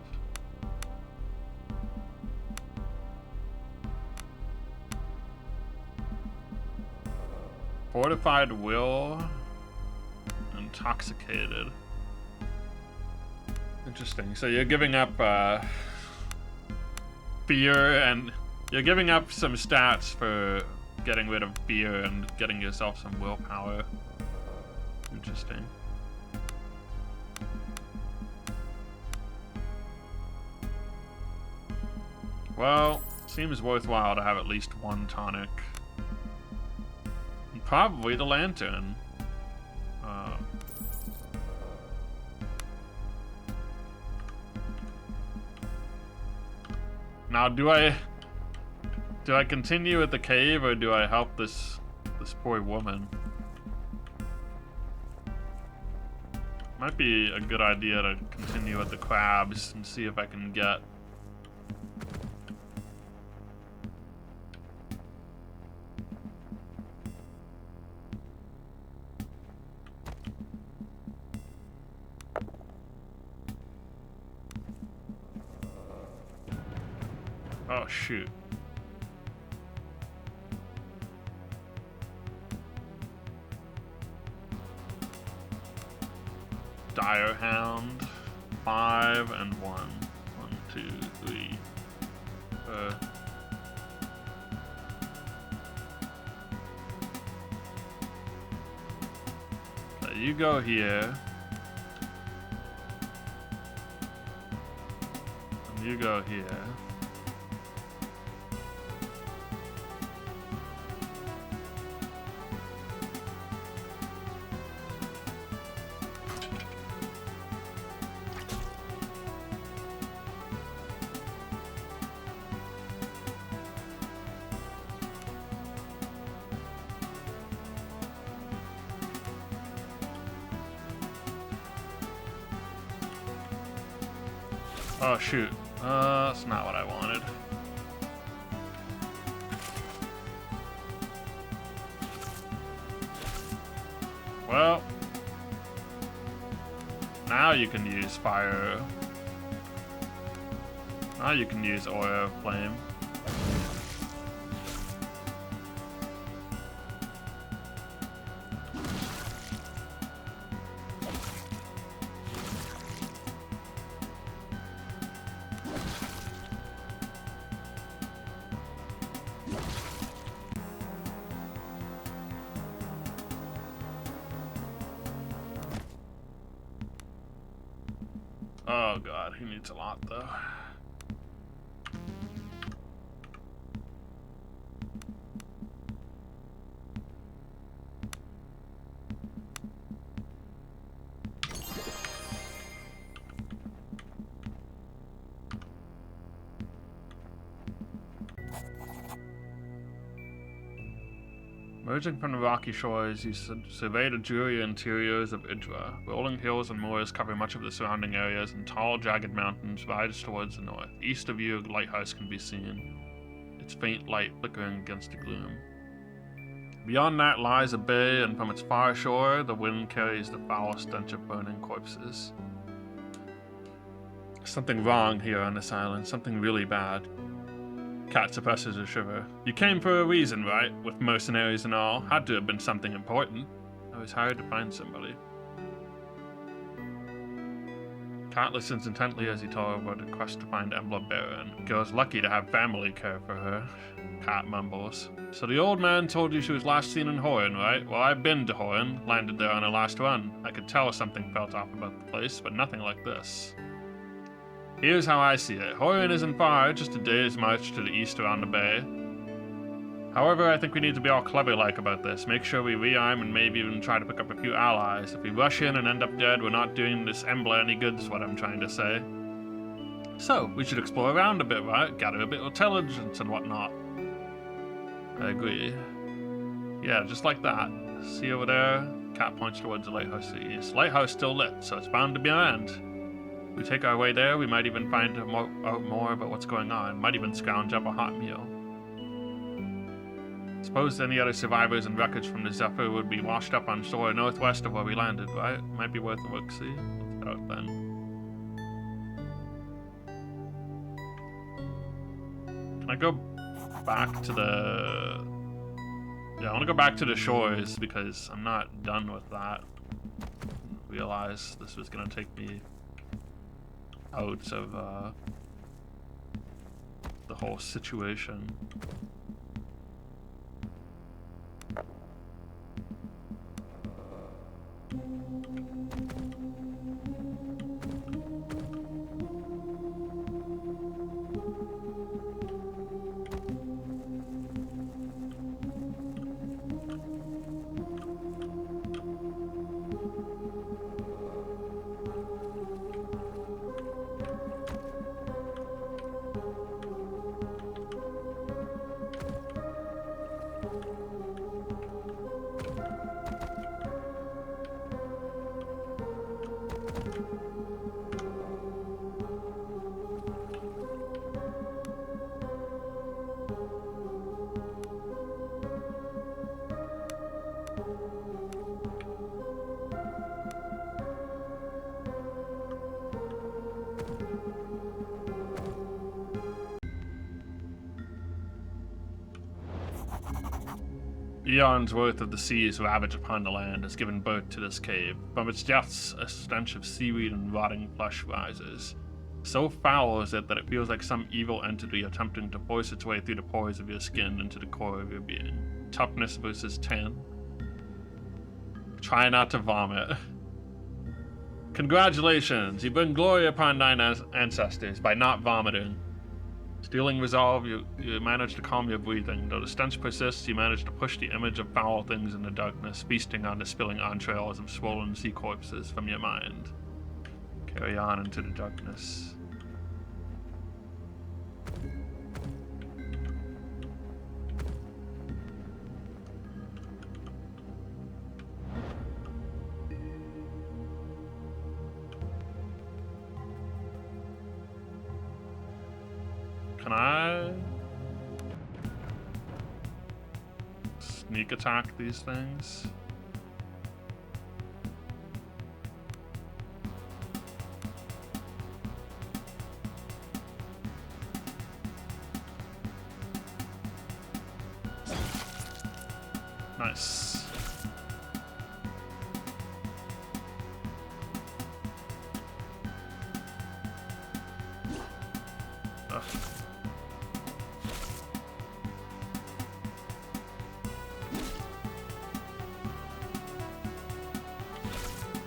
Speaker 1: Fortified will. Intoxicated. Interesting. So you're giving up fear and you're giving up some stats for getting rid of fear and getting yourself some willpower. Interesting. Well, seems worthwhile to have at least one tonic. And probably the lantern. Now, do I continue at the cave or do I help this poor woman? Might be a good idea to continue at the crabs and see if I can get. Oh, shoot. Dire Hound. 5 and 1. 1, 2, 3. Okay, you go here. And you go here. Oh shoot. That's not what I wanted. Well, now you can use fire. Now you can use oil flame. Oh god, he needs a lot though. Emerging from the rocky shores, you survey the dreary interiors of Idra. Rolling hills and moors cover much of the surrounding areas, and tall, jagged mountains rise towards the north. East of you, a lighthouse can be seen, its faint light flickering against the gloom. Beyond that lies a bay, and from its far shore, the wind carries the foul stench of burning corpses. Something wrong here on this island, something really bad. Cat suppresses a shiver. You came for a reason, right? With mercenaries and all. Had to have been something important. I was hired to find somebody. Cat listens intently as he tells her about the quest to find Embla Baron. Girl's lucky to have family care for her. Cat mumbles. So the old man told you she was last seen in Horan, right? Well, I've been to Horan. Landed there on her last run. I could tell something felt off about the place, but nothing like this. Here's how I see it. Horan isn't far, just a day's march to the east around the bay. However, I think we need to be all clever-like about this. Make sure we rearm and maybe even try to pick up a few allies. If we rush in and end up dead, we're not doing this Embla any good, is what I'm trying to say. So, we should explore around a bit, right? Gather a bit of intelligence and whatnot. I agree. Yeah, just like that. See over there? Cat points towards the lighthouse to the east. Lighthouse still lit, so it's bound to be around. We take our way there, we might even find out more about what's going on. Might even scrounge up a hot meal. Suppose any other survivors and wreckage from the Zephyr would be washed up on shore northwest of where we landed, right? Might be worth a look-see. Let's head out then. Can I go back to the... Yeah, I want to go back to the shores because I'm not done with that. Didn't realize this was going to take me out of the whole situation. Eons worth of the sea's ravage upon the land has given birth to this cave. From its depths, a stench of seaweed and rotting flesh rises. So foul is it that it feels like some evil entity attempting to force its way through the pores of your skin into the core of your being. Toughness versus 10. Try not to vomit. Congratulations, you bring glory upon thine ancestors by not vomiting. Stealing resolve, you manage to calm your breathing. Though the stench persists, you manage to push the image of foul things in the darkness, feasting on the spilling entrails of swollen sea corpses from your mind. Carry on into the darkness. Can I sneak attack these things? Nice. Ugh.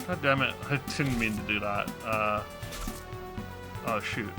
Speaker 1: God damn it, I didn't mean to do that. Oh shoot.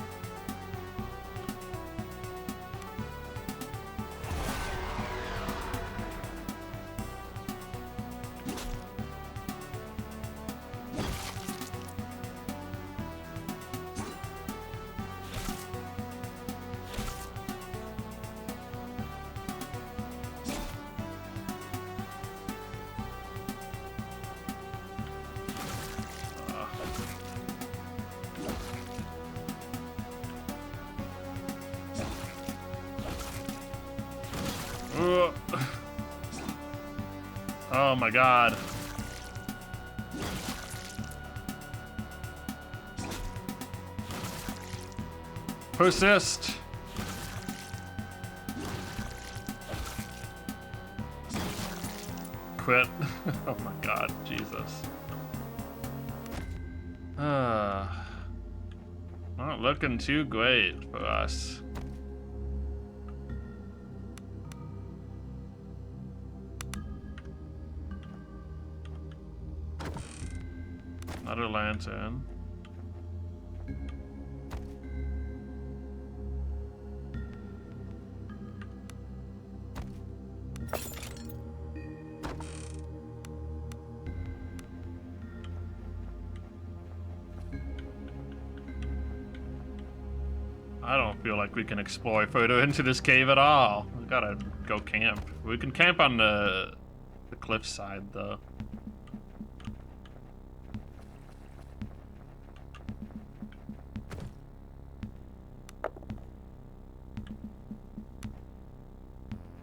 Speaker 1: Oh my god. Persist. Quit. Oh my god, Jesus. Not looking too great for us. Another lantern. I don't feel like we can explore further into this cave at all. We gotta go camp. We can camp on the cliff side though.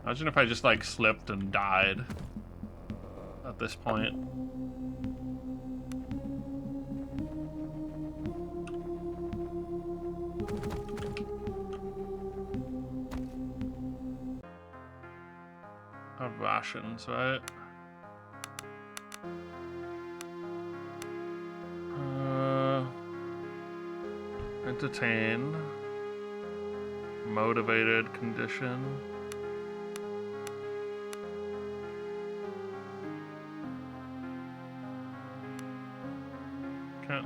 Speaker 1: Imagine if I just like slipped and died at this point. I have rations, right? Entertain. Motivated condition. Can't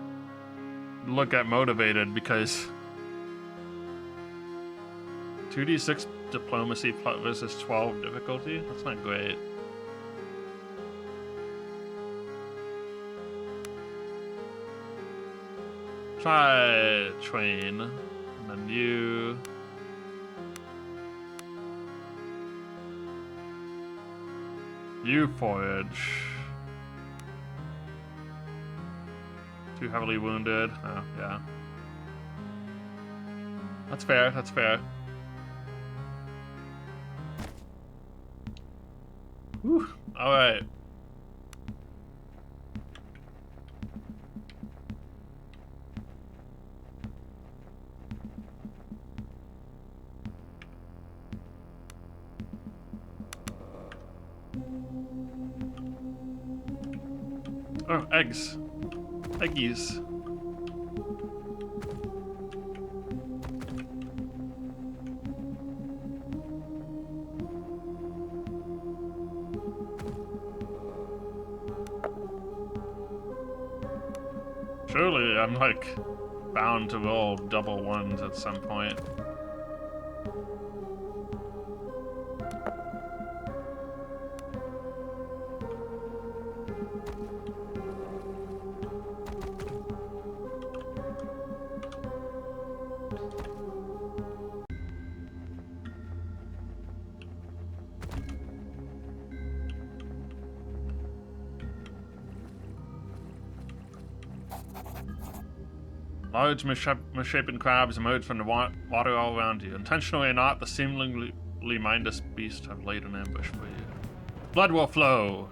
Speaker 1: look at motivated because 2d6 diplomacy versus 12 difficulty? That's not great. Try train, and then you. You forage. Too heavily wounded. Oh, yeah. That's fair, that's fair. Whew. Alright. Oh, eggs. Eggies. Surely I'm like bound to roll double ones at some point. Large, misshapen crabs emerge from the water all around you. Intentionally or not, the seemingly mindless beasts have laid an ambush for you. Blood will flow!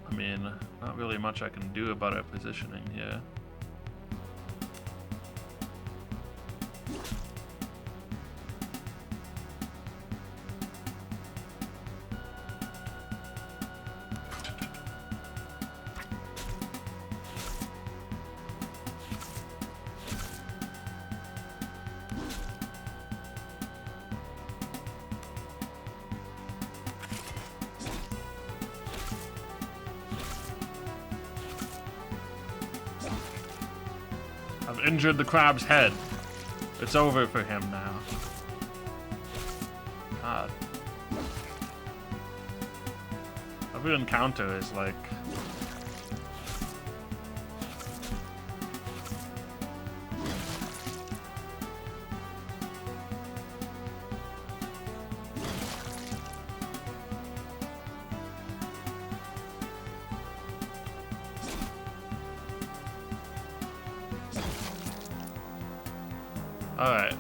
Speaker 1: I mean, not really much I can do about our positioning here. I've injured the crab's head. It's over for him now. God. Every encounter is like... Alright.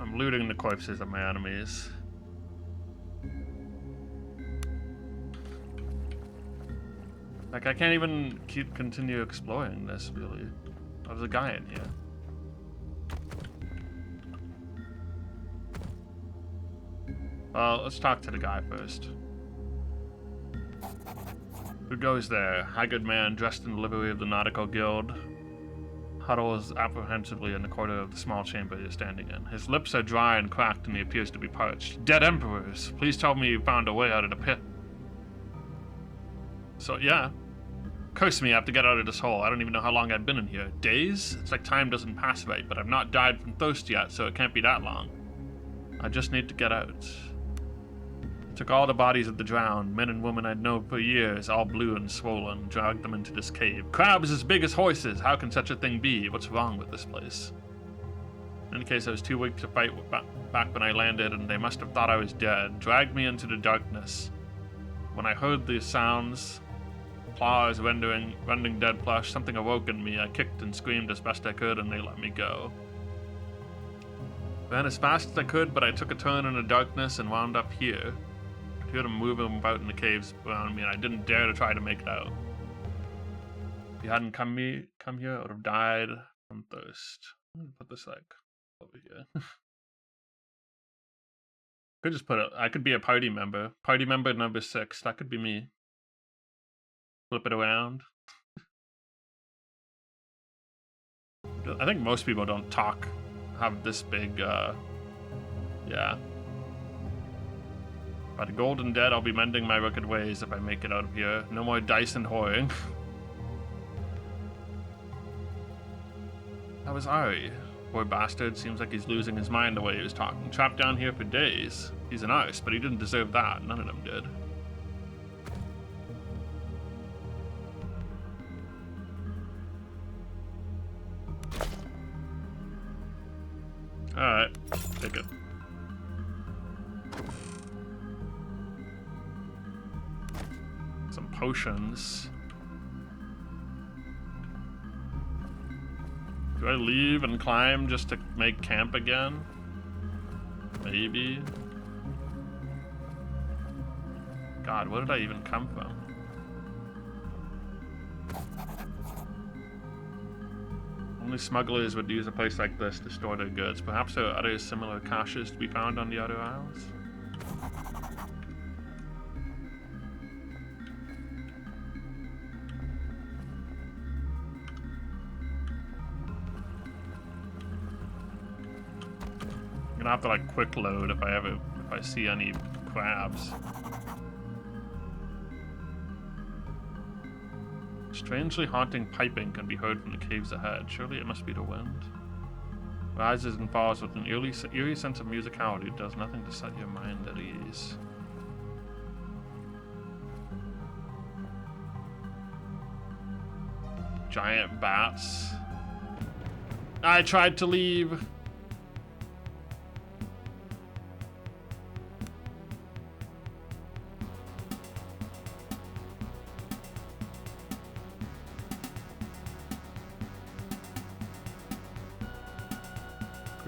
Speaker 1: I'm looting the corpses of my enemies. Like, I can't even continue exploring this, really. There's a guy in here. Well, let's talk to the guy first. Who goes there? Haggard man dressed in the livery of the Nautical Guild. Huddles apprehensively in the corner of the small chamber you're standing in. His lips are dry and cracked and he appears to be parched. Dead emperors! Please tell me you found a way out of the pit. So, yeah. Curse me, I have to get out of this hole. I don't even know how long I've been in here. Days? It's like time doesn't pass right, but I've not died from thirst yet, so it can't be that long. I just need to get out. I took all the bodies of the drowned, men and women I'd known for years, all blue and swollen, dragged them into this cave. Crabs as big as horses! How can such a thing be? What's wrong with this place? In any case, I was too weak to fight back when I landed, and they must have thought I was dead. Dragged me into the darkness. When I heard the sounds, claws rending dead flesh, something awoke in me. I kicked and screamed as best I could, and they let me go. Ran as fast as I could, but I took a turn in the darkness and wound up here. I heard them moving about in the caves around me, and I didn't dare to try to make it out. If you hadn't come here, I would have died from thirst. I'm gonna put this like over here. Could just put it. I could be a party member. Party member number 6. That could be me. Flip it around. I think most people don't have this big. Yeah. By the golden dead, I'll be mending my wicked ways if I make it out of here. No more dice and whoring. That was Ari. Poor bastard, seems like he's losing his mind the way he was talking. Trapped down here for days. He's an arse, but he didn't deserve that. None of them did. Alright, take it. Some potions. Do I leave and climb just to make camp again? Maybe. God, where did I even come from? Only smugglers would use a place like this to store their goods. Perhaps there are other similar caches to be found on the other isles? I'm gonna have to like quick load if I see any crabs. Strangely haunting piping can be heard from the caves ahead. Surely it must be the wind. Rises and falls with an eerie sense of musicality. It does nothing to set your mind at ease. Giant bats. I tried to leave.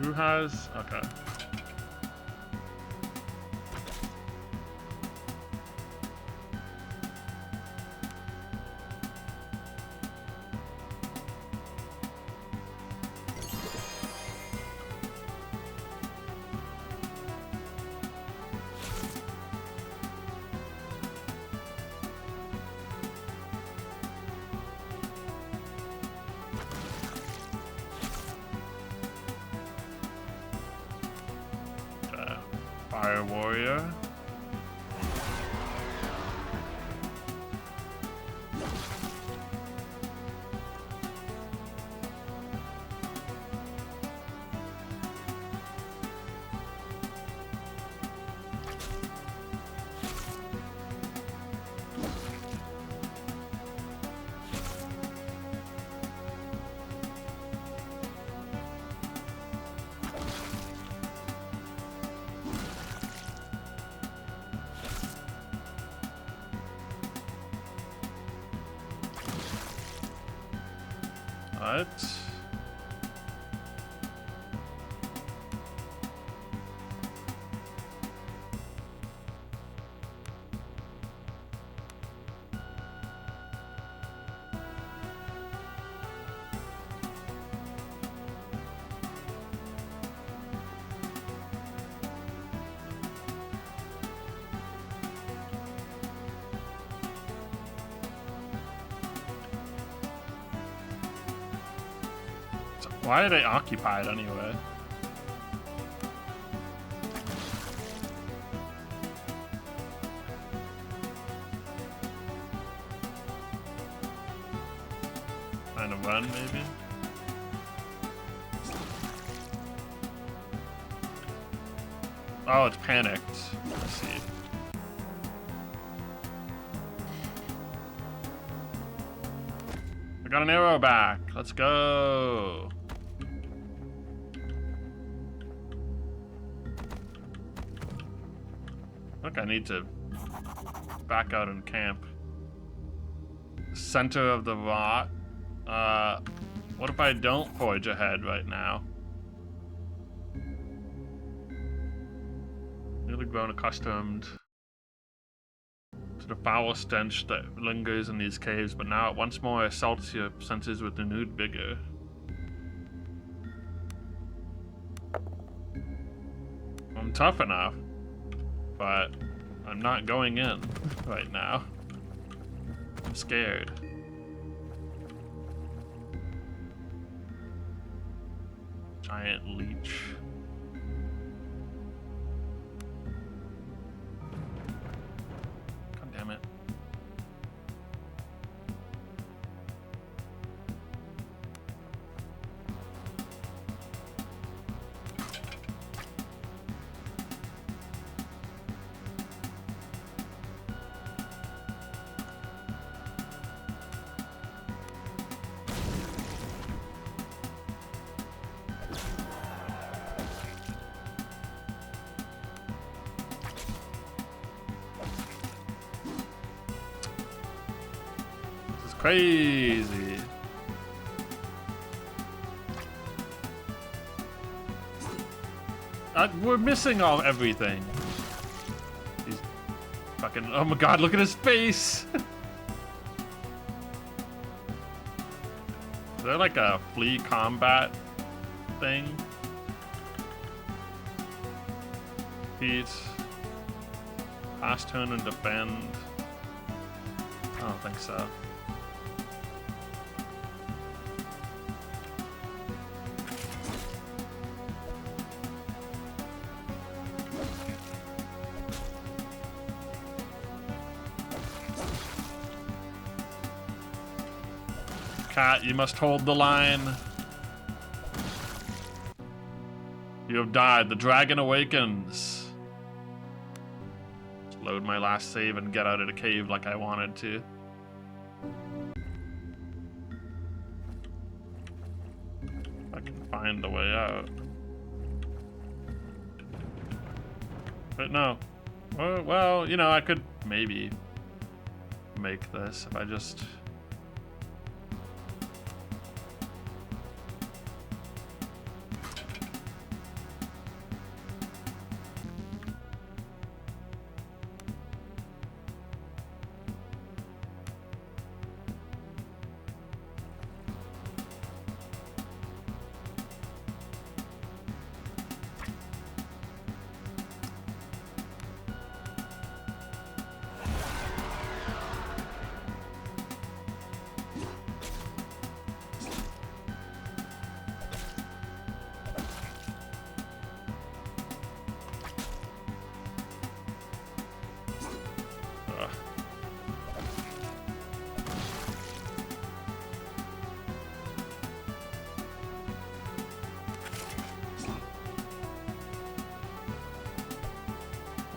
Speaker 1: Who has... Okay. Fire warrior. What? Why are they occupied anyway? Trying to run, maybe? Oh, it's panicked. Let's see. I got an arrow back. Let's go. I think I need to back out and camp. Center of the rot. What if I don't forge ahead right now? Newly grown accustomed to the foul stench that lingers in these caves, but now it once more assaults your senses with renewed vigor. I'm tough enough, but I'm not going in right now. I'm scared. Giant leech. God damn it. Crazy. We're missing everything. He's fucking, oh my god, look at his face. Is there like a flea combat thing? Heat. Pass turn and defend. I don't think so. Cat, you must hold the line. You have died. The dragon awakens. Just load my last save and get out of the cave like I wanted to. If I can find the way out. But no. Well, you know, I could maybe make this if I just...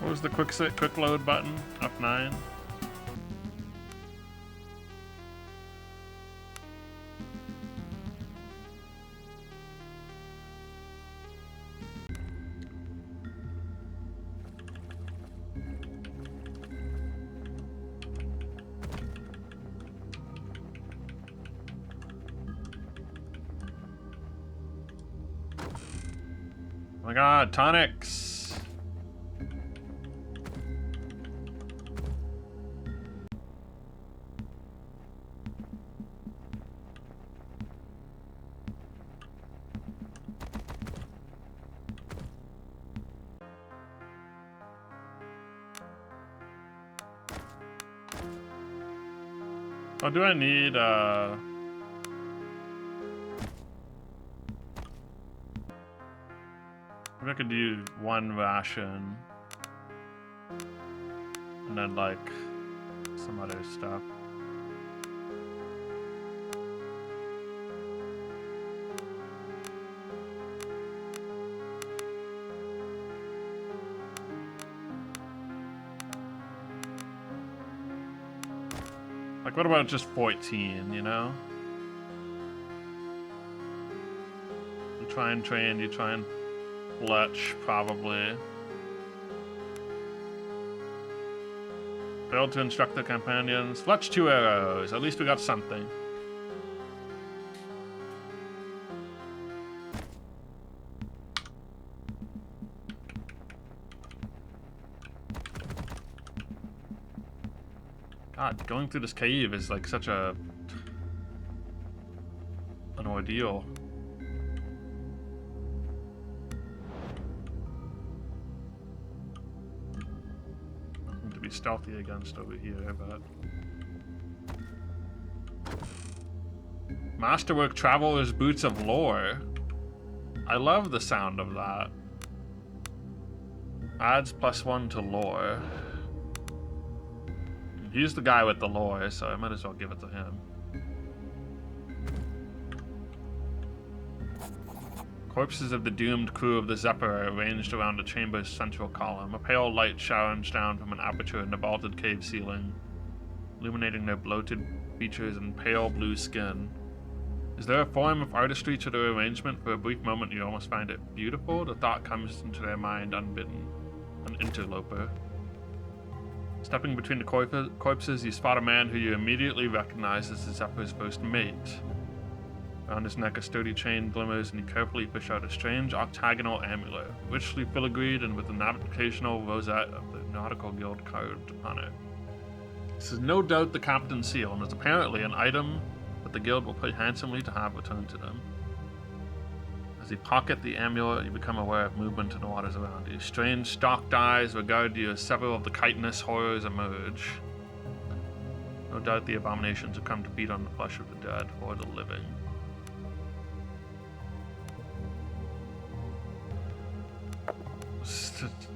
Speaker 1: What was the quick load button? F9. Oh my god, tonics! Oh, do I need, maybe I could do one ration. And then, like, some other stuff. Like, what about just 14, you know? You try and train, you try and fletch, probably. Failed to instruct the companions. Fletch 2 arrows. At least we got something. God, going through this cave is like such an ordeal. Nothing to be stealthy against over here, but Masterwork Traveler's Boots of Lore. I love the sound of that. Adds +1 to lore. He's the guy with the lore, so I might as well give it to him. Corpses of the doomed crew of the Zephyr are arranged around the chamber's central column. A pale light showers down from an aperture in the vaulted cave ceiling, illuminating their bloated features and pale blue skin. Is there a form of artistry to their arrangement? For a brief moment you almost find it beautiful. The thought comes into their mind unbidden. An interloper. Stepping between the corpses, you spot a man who you immediately recognize as the Zephyr's first mate. Around his neck, a sturdy chain glimmers, and you carefully fish out a strange octagonal amulet, richly filigreed and with the navigational rosette of the Nautical Guild carved upon it. This is no doubt the captain's seal, and is apparently an item that the guild will pay handsomely to have returned to them. As you pocket the amulet, you become aware of movement in the waters around you. Strange, stalked eyes regard you as several of the chitinous horrors emerge. No doubt the abominations have come to feed on the flesh of the dead or the living.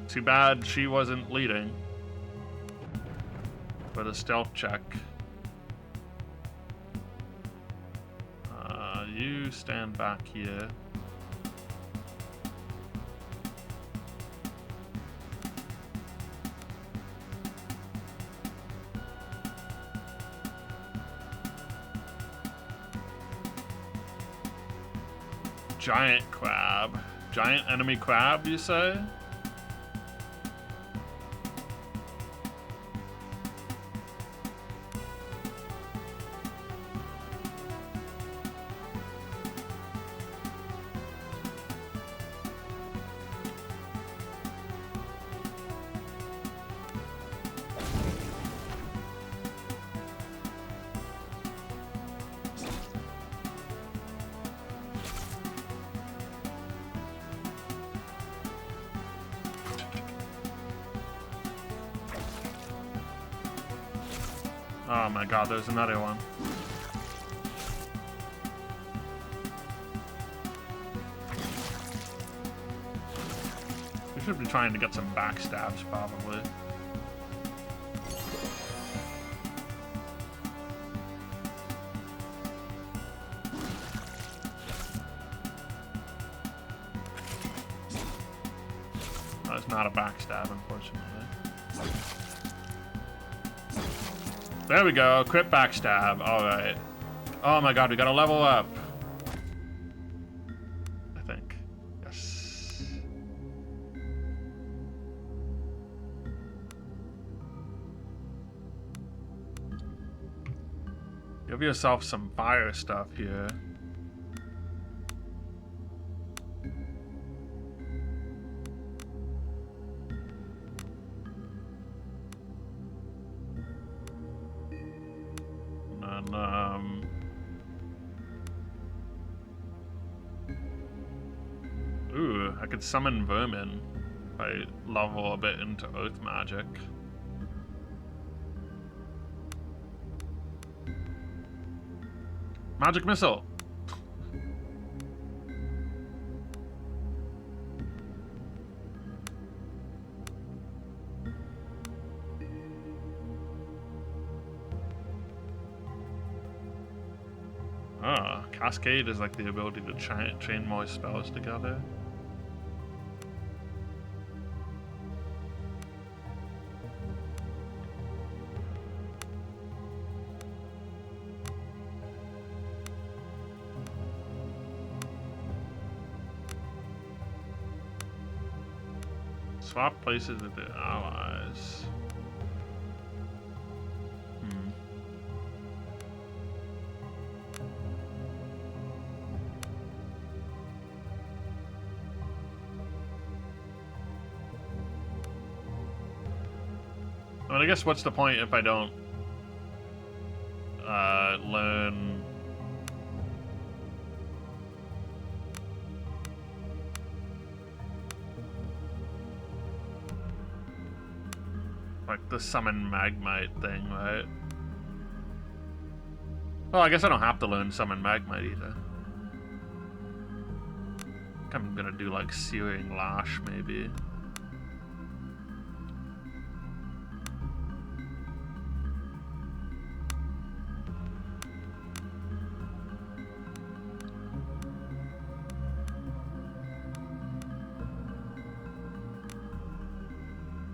Speaker 1: Too bad she wasn't leading for the stealth check. You stand back here. Giant crab. Giant enemy crab, you say? Oh my god, there's another one. We should be trying to get some backstabs, probably. There's not a backstab, unfortunately. There we go, crit backstab. All right. Oh my god, we gotta level up. I think. Yes. Give yourself some fire stuff here. And ooh, I could summon vermin if I level a bit into Oath Magic. Magic Missile! Ah, Cascade is like the ability to chain more spells together. Swap places with the allies. I mean, I guess what's the point if I don't learn like the summon Magmite thing, right? Well, I guess I don't have to learn summon Magmite either. I think I'm gonna do like Searing Lash maybe.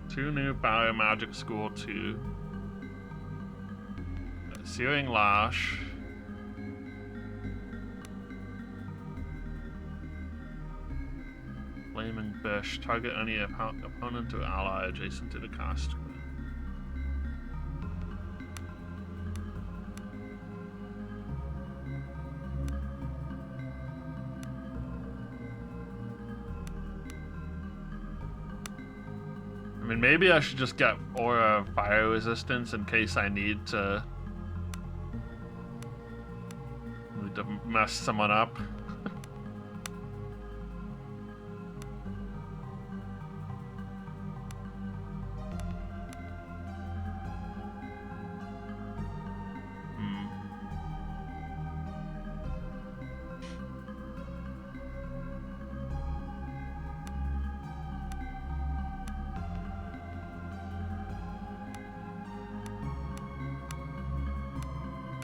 Speaker 1: Two new Biomagic School 2. Searing Lash. Flaming Fish. Target any opponent or ally adjacent to the caster. I mean, maybe I should just get Aura Fire Resistance in case I need to mess someone up.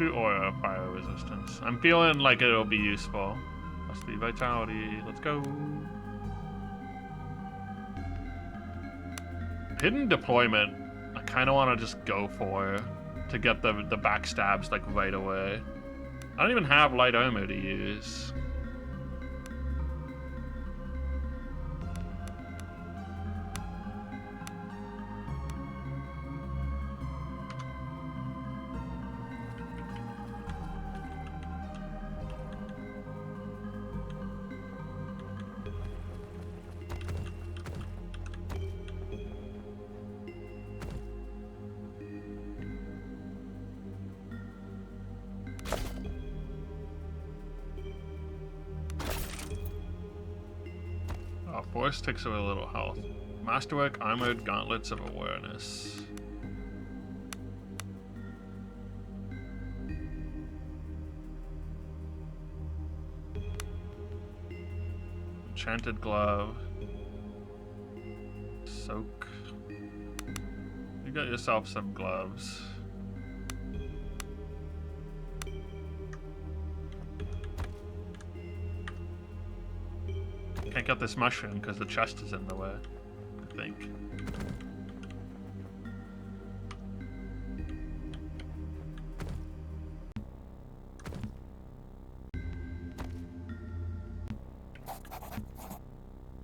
Speaker 1: Aura Fire Resistance. I'm feeling like it'll be useful. Must be Vitality. Let's go. Hidden Deployment. I kind of want to just go for to get the backstabs like right away. I don't even have light armor to use. Force takes away a little health. Masterwork, Armored Gauntlets of Awareness. Enchanted Glove. Soak. You got yourself some gloves. Can't get this mushroom because the chest is in the way. think.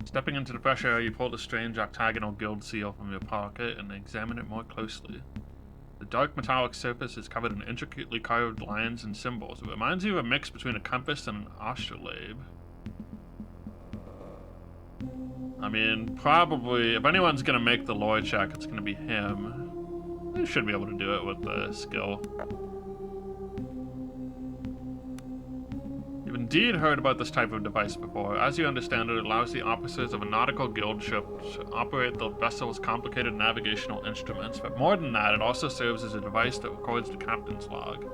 Speaker 1: Stepping into the fresh air, you pull the strange octagonal guild seal from your pocket and examine it more closely. The dark metallic surface is covered in intricately carved lines and symbols. It reminds you of a mix between a compass and an astrolabe. I mean, probably, if anyone's gonna make the lore check, it's gonna be him. You should be able to do it with the skill. You've indeed heard about this type of device before. As you understand it, it allows the officers of a nautical guild ship to operate the vessel's complicated navigational instruments, but more than that, it also serves as a device that records the captain's log.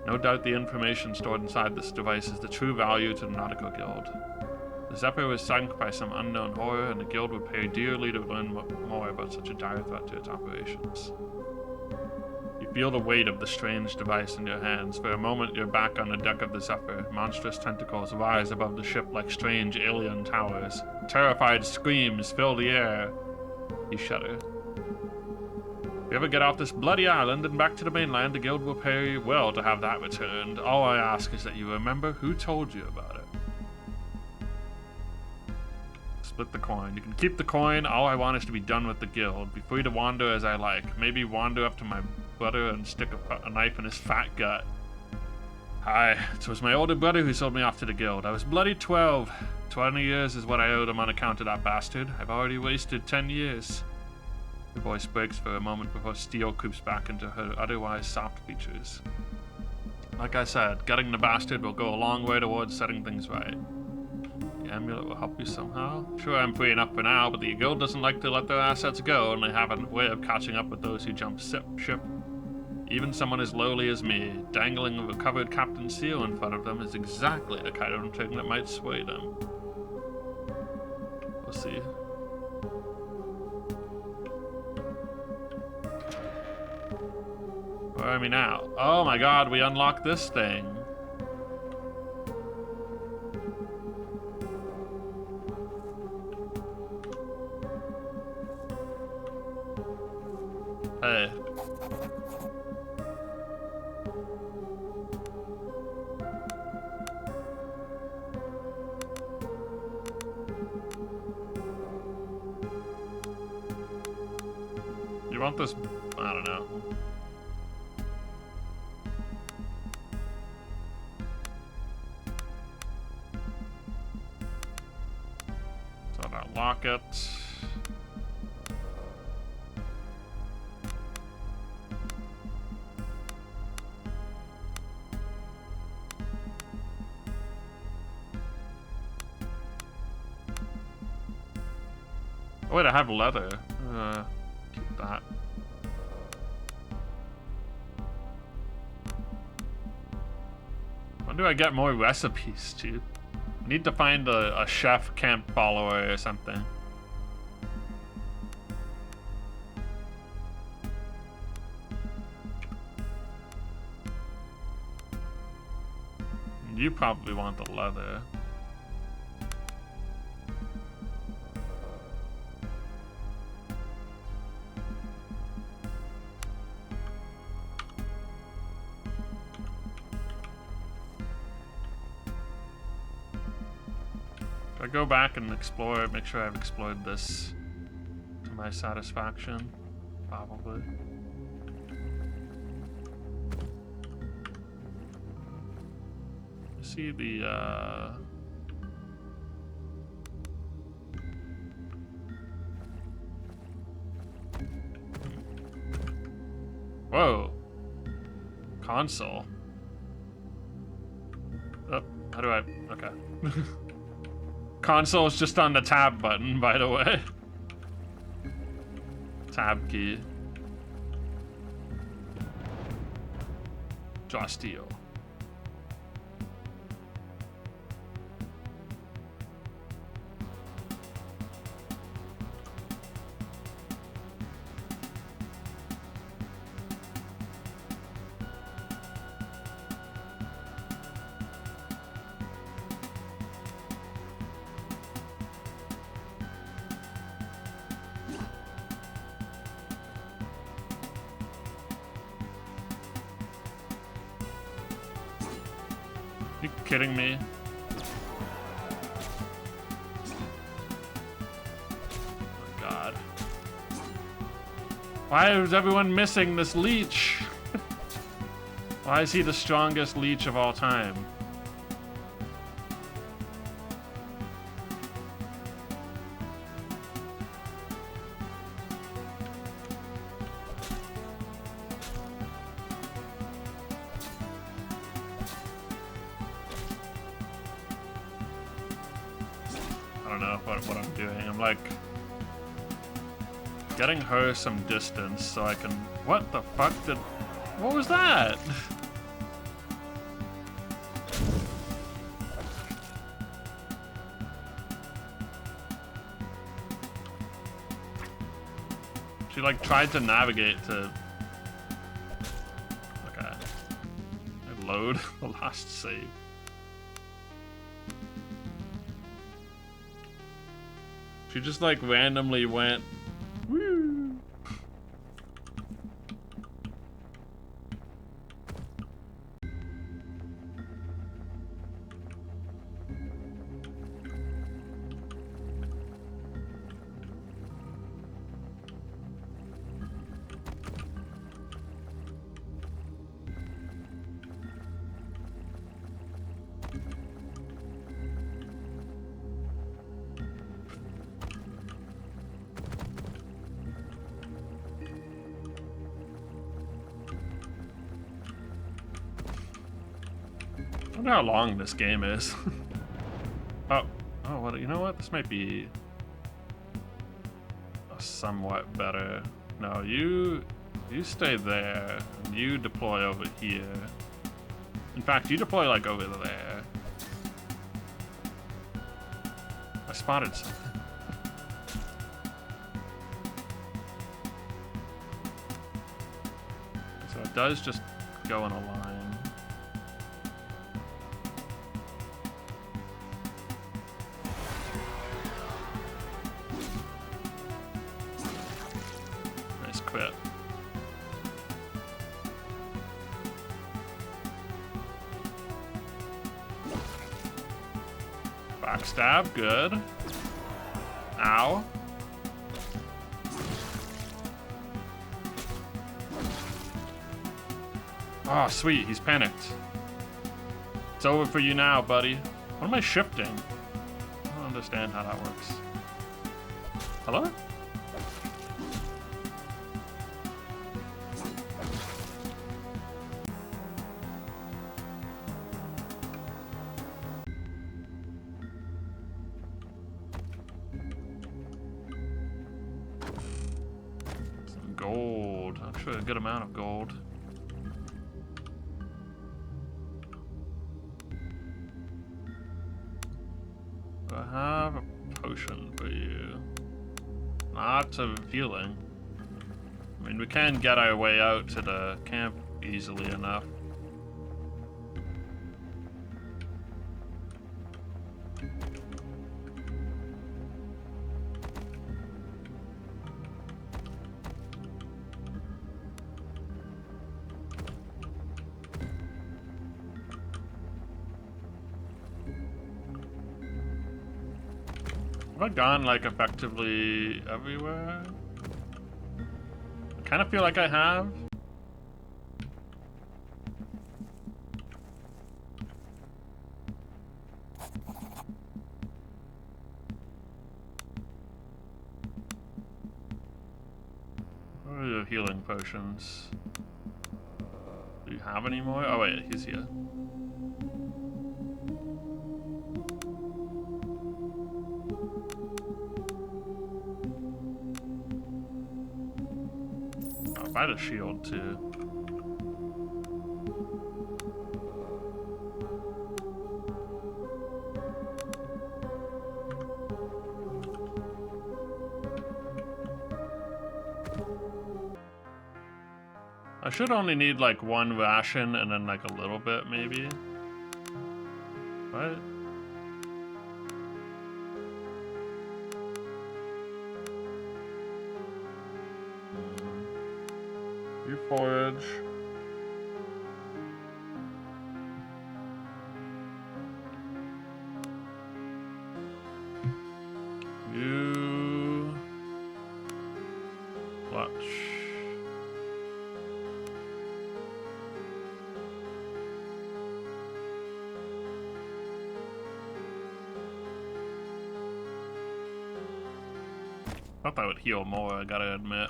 Speaker 1: No doubt the information stored inside this device is the true value to the nautical guild. The Zephyr was sunk by some unknown horror, and the guild would pay dearly to learn more about such a dire threat to its operations. You feel the weight of the strange device in your hands. For a moment, you're back on the deck of the Zephyr. Monstrous tentacles rise above the ship like strange alien towers. Terrified screams fill the air. You shudder. If you ever get off this bloody island and back to the mainland, the guild will pay you well to have that returned. All I ask is that you remember who told you about it. Split the coin. You can keep the coin. All I want is to be done with the guild. Be free to wander as I like. Maybe wander up to my brother and stick a knife in his fat gut. Hi, it was my older brother who sold me off to the guild. I was bloody 12. 20 years is what I owed him on account of that bastard. I've already wasted 10 years. Your voice breaks for a moment before steel creeps back into her otherwise soft features. Like I said, getting the bastard will go a long way towards setting things right. The amulet will help you somehow. Sure, I'm free enough for now, but the guild doesn't like to let their assets go, and they have a way of catching up with those who jump ship. Even someone as lowly as me, dangling a recovered captain's seal in front of them, is exactly the kind of thing that might sway them. We'll see. Where are we now? Oh my god, we unlocked this thing. Hey. You want this? I don't know. So that locket. Oh, wait, I have leather. Keep that. When do I get more recipes, dude? I need to find a chef camp follower or something. You probably want the leather. I go back and explore, make sure I've explored this to my satisfaction. Probably. See the whoa. Console. Oh, how do I okay. Console is just on the tab button, by the way. Tab key. Draw steel. You kidding me? Oh my god. Why is everyone missing this leech? Why is he the strongest leech of all time? I don't know what I'm doing. I'm like getting her some distance so I can. What the fuck did? What was that? She like tried to navigate to. Okay. Load the last save. She just like randomly went. Woo. I wonder how long this game is. oh, what? You know what? This might be somewhat better. No, you stay there. And you deploy over here. In fact, you deploy like over there. I spotted something. So it does just go in a line. Quit. Backstab, good. Ow. Oh, sweet, he's panicked. It's over for you now, buddy. What am I shifting? I don't understand how that works. Hello? Gold. Actually, a good amount of gold. Do I have a potion for you? Lots of healing. I mean, we can get our way out to the camp easily enough. Have I gone like effectively everywhere? I kind of feel like I have. What are your healing potions? Do you have any more? Oh wait, he's here. Buy the shield too. I should only need like one ration and then like a little bit maybe. What? You forage. Watch. Thought that would heal more, I gotta admit.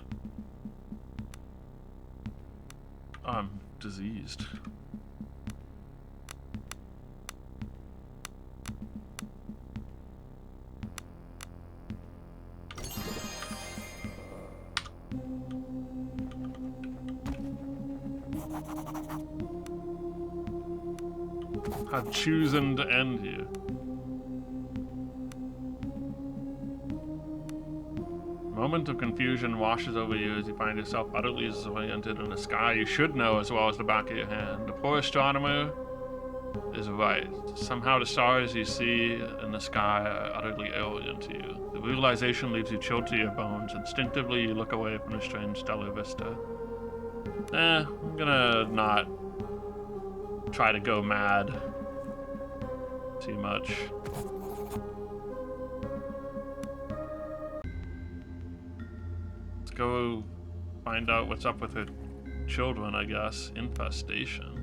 Speaker 1: Oh, I'm diseased. I've chosen to end you. A moment of confusion washes over you as you find yourself utterly disoriented in a sky you should know as well as the back of your hand. The poor astronomer is right. Somehow the stars you see in the sky are utterly alien to you. The realization leaves you chilled to your bones. Instinctively, you look away from the strange stellar vista. I'm gonna not try to go mad too much. Let's go find out what's up with her children, I guess. Infestation.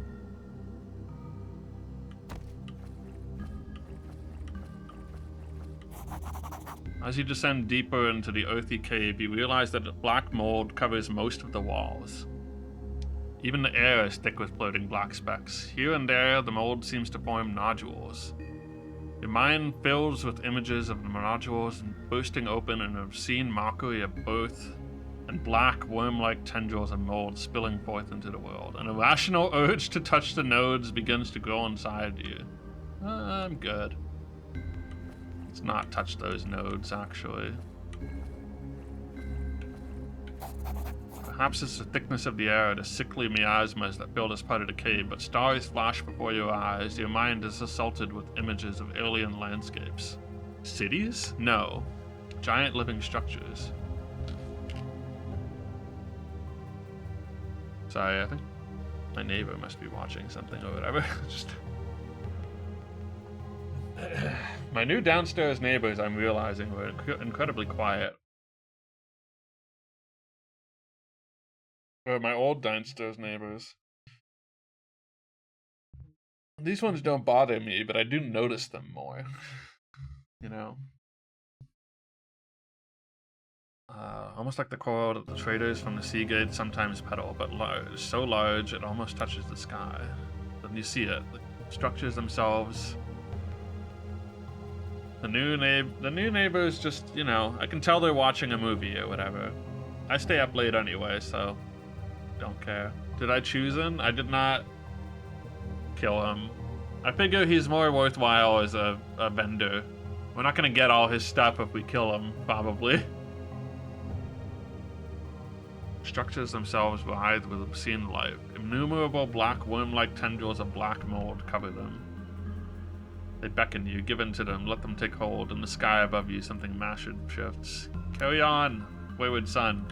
Speaker 1: As you descend deeper into the earthy cave, you realize that the black mold covers most of the walls. Even the air is thick with floating black specks. Here and there, the mold seems to form nodules. Your mind fills with images of the nodules and bursting open in an obscene mockery of birth, and black, worm-like tendrils of mold spilling forth into the world. An irrational urge to touch the nodes begins to grow inside you. I'm good. Let's not touch those nodes, actually. Perhaps it's the thickness of the air, the sickly miasmas that fill this part of the cave, but stars flash before your eyes. Your mind is assaulted with images of alien landscapes. Cities? No. Giant living structures. Sorry, I think my neighbor must be watching something or whatever. Just... My new downstairs neighbors, I'm realizing, were incredibly quiet. Or my old downstairs neighbors. These ones don't bother me, but I do notice them more. You know? Almost like the coral that the traders from the Seagate sometimes peddle, but large. So large, it almost touches the sky. Then you see it. The structures themselves. The new neighbors just, you know, I can tell they're watching a movie or whatever. I stay up late anyway, so... don't care. Did I choose him? I did not kill him. I figure he's more worthwhile as a vendor. We're not gonna get all his stuff if we kill him, probably. Structures themselves writhe with obscene life. Innumerable black worm-like tendrils of black mold cover them. They beckon you, give in to them, let them take hold. In the sky above you, something massive shifts. Carry on, wayward son.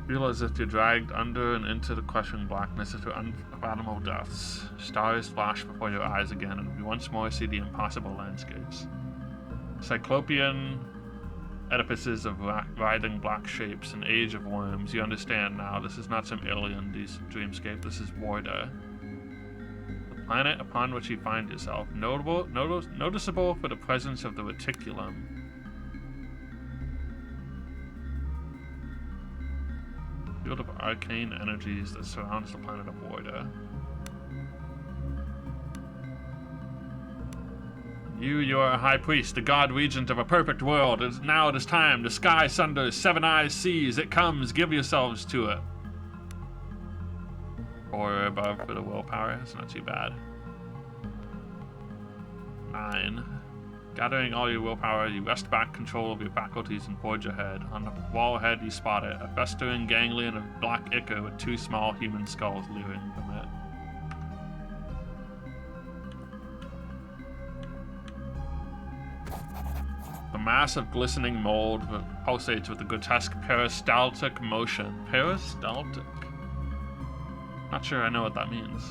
Speaker 1: Feel as if you're dragged under and into the crushing blackness into unfathomable depths. Stars flash before your eyes again, and you once more see the impossible landscapes. Cyclopean edifices of writhing black shapes, an age of worms. You understand now, this is not some alien dreamscape, this is Warda. The planet upon which you find yourself, noticeable for the presence of the reticulum. Field of arcane energies that surrounds the planet of Warda. You are a high priest, the god regent of a perfect world. Now it is time. The sky sunders, seven eyes sees. It comes. Give yourselves to it. 4 above for the willpower. It's not too bad. 9. Gathering all your willpower, you wrest back control of your faculties and forge ahead. On the wall ahead, you spot it, a festering ganglion of black ichor with 2 small human skulls leering from it. The mass of glistening mold pulsates with a grotesque peristaltic motion. Peristaltic? Not sure I know what that means.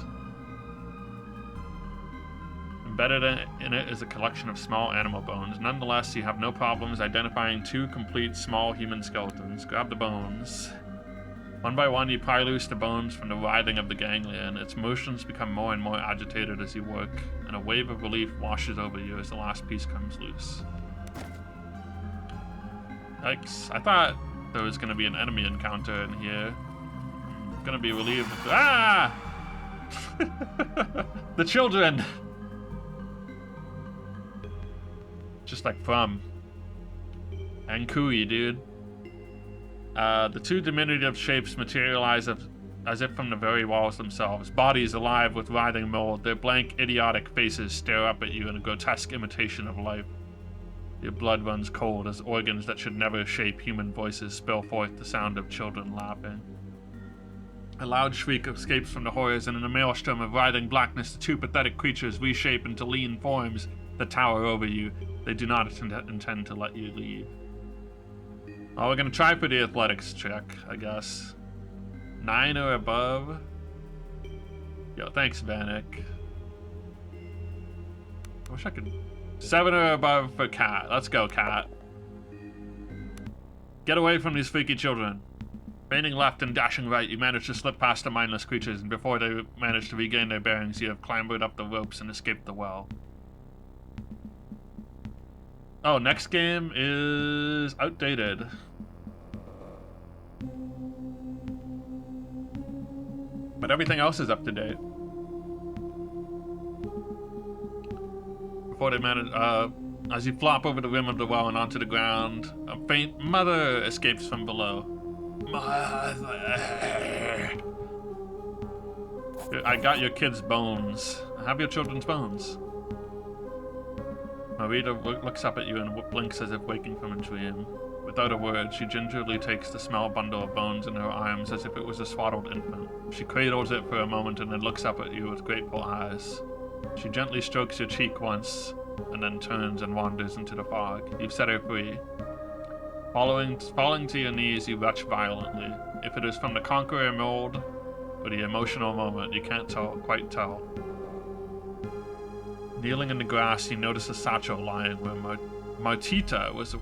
Speaker 1: Embedded in it is a collection of small animal bones. Nonetheless, you have no problems identifying 2 complete small human skeletons. Grab the bones. One by one, you pry loose the bones from the writhing of the ganglion. Its motions become more and more agitated as you work, and a wave of relief washes over you as the last piece comes loose. Yikes. I thought there was going to be an enemy encounter in here. I'm going to be relieved. Ah! The children! Just like from Ankui, dude. The 2 diminutive shapes materialize as if from the very walls themselves. Bodies alive with writhing mold. Their blank, idiotic faces stare up at you in a grotesque imitation of life. Your blood runs cold as organs that should never shape human voices spill forth the sound of children laughing. A loud shriek escapes from the horrors, and in a maelstrom of writhing blackness, the 2 pathetic creatures reshape into lean forms that tower over you. They do not intend to let you leave. Oh, we're gonna try for the athletics check, I guess. 9 or above. Yo, thanks, Vanek. I wish I could. 7 or above for Cat. Let's go, Cat. Get away from these freaky children. Feigning left and dashing right, you manage to slip past the mindless creatures, and before they manage to regain their bearings, you have clambered up the ropes and escaped the well. Oh, next game is outdated. But everything else is up to date. Before they manage, as you flop over the rim of the well and onto the ground, a faint mother escapes from below. Mother. I got your kid's bones. I have your children's bones. Marita looks up at you and blinks as if waking from a dream. Without a word, she gingerly takes the small bundle of bones in her arms as if it was a swaddled infant. She cradles it for a moment and then looks up at you with grateful eyes. She gently strokes your cheek once, and then turns and wanders into the fog. You've set her free. Falling to your knees, you retch violently. If it is from the conqueror mold or the emotional moment, you can't quite tell. Kneeling in the grass, you notice a satchel lying where Martita was it?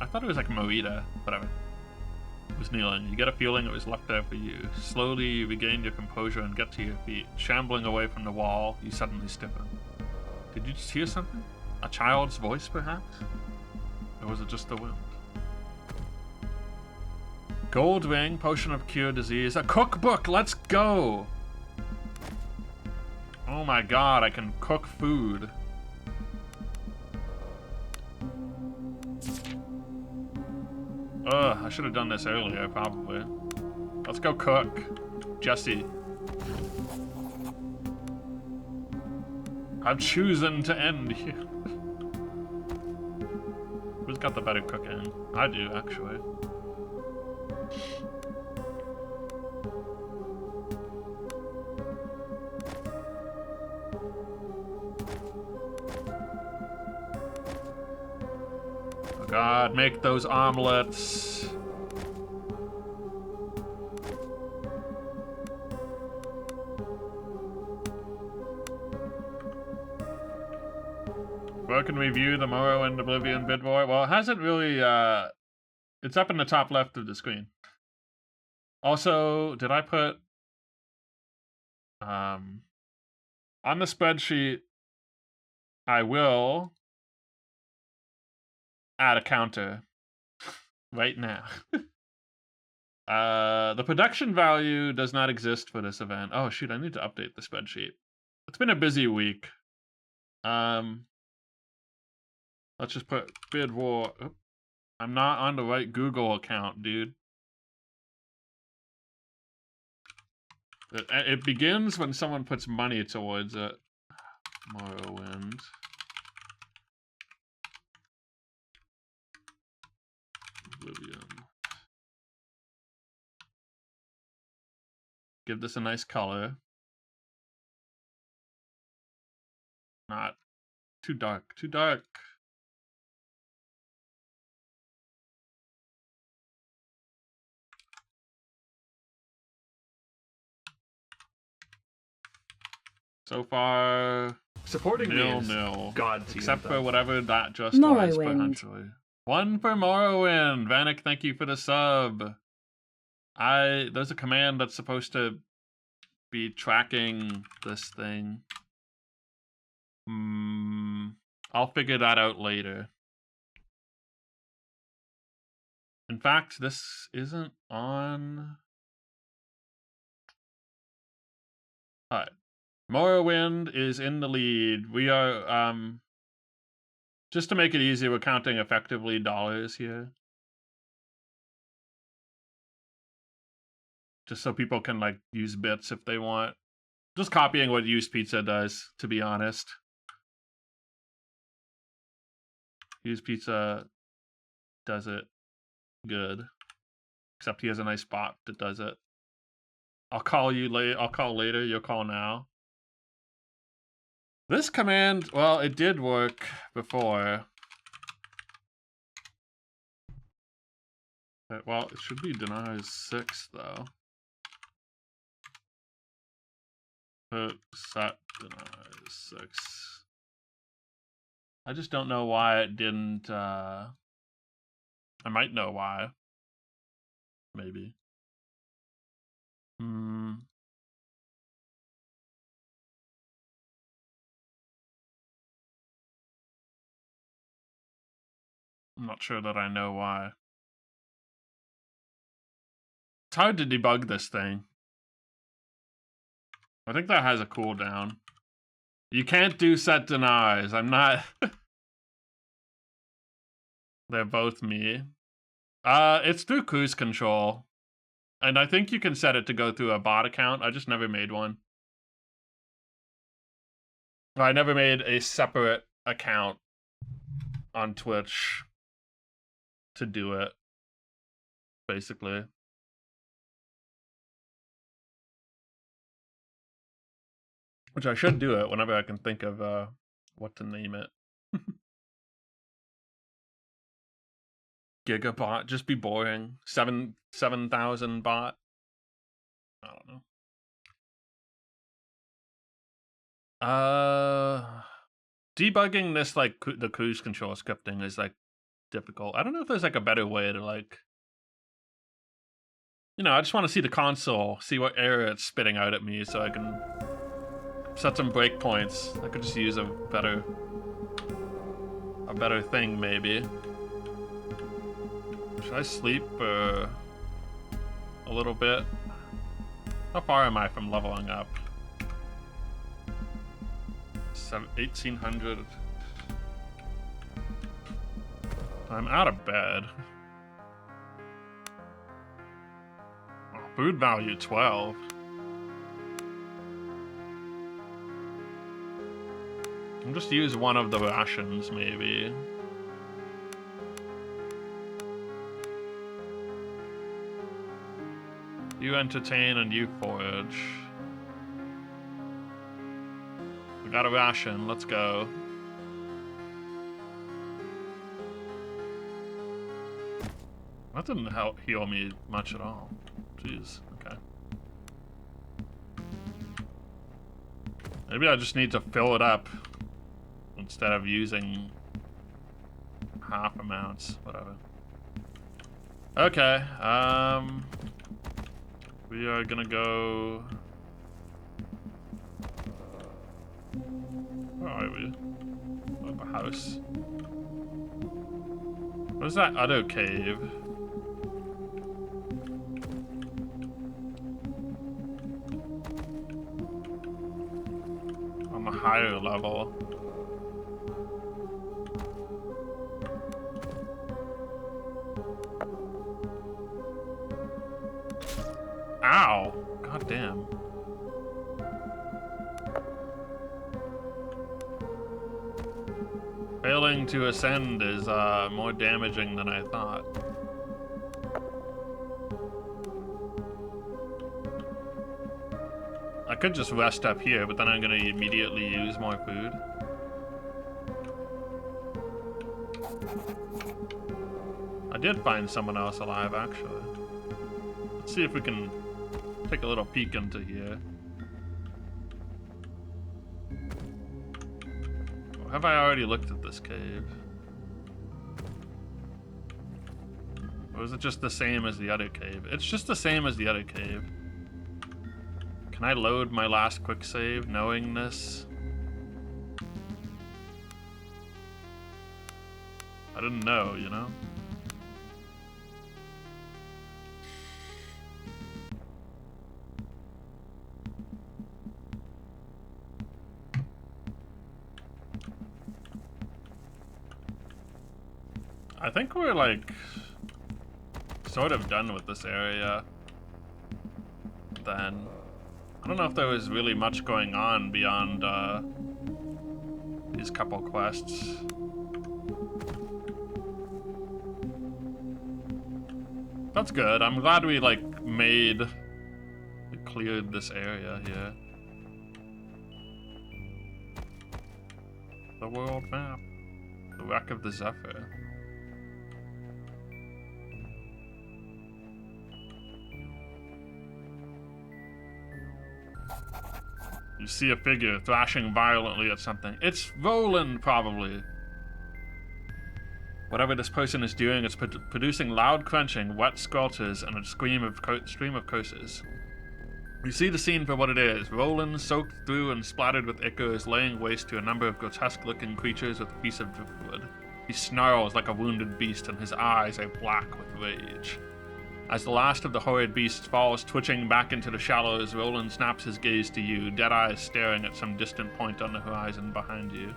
Speaker 1: I thought it was like Marita, whatever. It was kneeling. You get a feeling it was left there for you. Slowly, you regain your composure and get to your feet. Shambling away from the wall, you suddenly stiffen. Did you just hear something? A child's voice, perhaps? Or was it just the wind? Gold ring, potion of cure disease, a cookbook, let's go! Oh my god, I can cook food. Ugh, I should have done this earlier, probably. Let's go cook. Jesse. I'm choosing to end here. Who's got the better cooking? I do, actually. Oh god, make those omelets. Where can we view the Morrowind Oblivion bid war? Well, it hasn't really, it's up in the top left of the screen. Also, did I put, on the spreadsheet, I will add a counter right now. The production value does not exist for this event. Oh shoot, I need to update the spreadsheet. It's been a busy week. Let's just put bid war. Oop. I'm not on the right Google account, dude. It begins when someone puts money towards it. Morrowind. Oblivion. Give this a nice color. Not too dark, too dark. So far,
Speaker 2: Supporting me is
Speaker 1: nil.
Speaker 2: God tier.
Speaker 1: Except for
Speaker 2: though.
Speaker 1: whatever that just was,
Speaker 3: Morrowind.
Speaker 1: potentially. 1 for Morrowind. Vanek, thank you for the sub. There's a command that's supposed to be tracking this thing. I'll figure that out later. In fact, this isn't on... Alright. Morrowind is in the lead. We are, just to make it easy, we're counting effectively dollars here. Just so people can, like, use bits if they want. Just copying what Used Pizza does, to be honest. Used Pizza does it good. Except he has a nice bot that does it. I'll call you later. I'll call later. You'll call now. This command, well, it did work before. Well, it should be denies 6 though. Set denies 6. I just don't know why it didn't. I might know why. Maybe. I'm not sure that I know why. It's hard to debug this thing. I think that has a cooldown. You can't do set denies. I'm not... They're both me. It's through cruise control. And I think you can set it to go through a bot account. I just never made one. I never made a separate account on Twitch to do it, basically. Which I should do it whenever I can think of what to name it. Gigabot, just be boring. 7,000 bot. I don't know. Debugging this, like, the cruise control scripting is, like, difficult. I don't know if there's, like, a better way to, like... You know, I just want to see the console, see what error it's spitting out at me so I can set some breakpoints. I could just use a better thing, maybe. Should I sleep a little bit? How far am I from leveling up? 1,800. I'm out of bed. Oh, food value 12. I'll just use one of the rations, maybe. You entertain and you forage. We got a ration, let's go. That didn't help heal me much at all. Jeez, okay. Maybe I just need to fill it up instead of using half amounts, whatever. Okay, we are gonna go... Where are we? Oh, the house. Where's that other cave? On the higher level. Ow! God damn. Failing to ascend is more damaging than I thought. I could just rest up here, but then I'm gonna immediately use more food. I did find someone else alive, actually. Let's see if we can take a little peek into here. Have I already looked at this cave? Or is it just the same as the other cave? It's just the same as the other cave. Can I load my last quick save knowing this? I didn't know, you know? I think we're like sort of done with this area then. I don't know if there was really much going on beyond these couple quests. That's good. I'm glad we like cleared this area here. The world map. The wreck of the Zephyr. You see a figure thrashing violently at something. It's Roland, probably. Whatever this person is doing, it's producing loud crunching, wet squelches, and a stream of curses. You see the scene for what it is. Roland, soaked through and splattered with ichor, is laying waste to a number of grotesque-looking creatures with a piece of driftwood. He snarls like a wounded beast, and his eyes are black with rage. As the last of the horrid beasts falls twitching back into the shallows, Roland snaps his gaze to you, dead eyes staring at some distant point on the horizon behind you.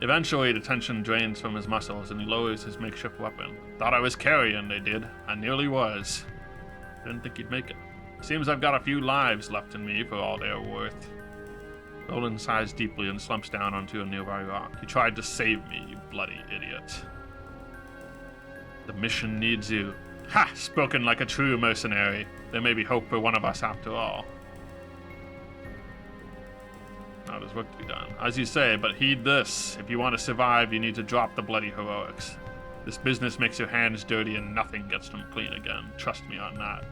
Speaker 1: Eventually, the tension drains from his muscles, and he lowers his makeshift weapon. Thought I was carrion, they did. I nearly was. Didn't think he'd make it. Seems I've got a few lives left in me for all they're worth. Roland sighs deeply and slumps down onto a nearby rock. You tried to save me, you bloody idiot. The mission needs you. Ha! Spoken like a true mercenary. There may be hope for one of us after all. Now there's work to be done. As you say, but heed this. If you want to survive, you need to drop the bloody heroics. This business makes your hands dirty and nothing gets them clean again. Trust me on that.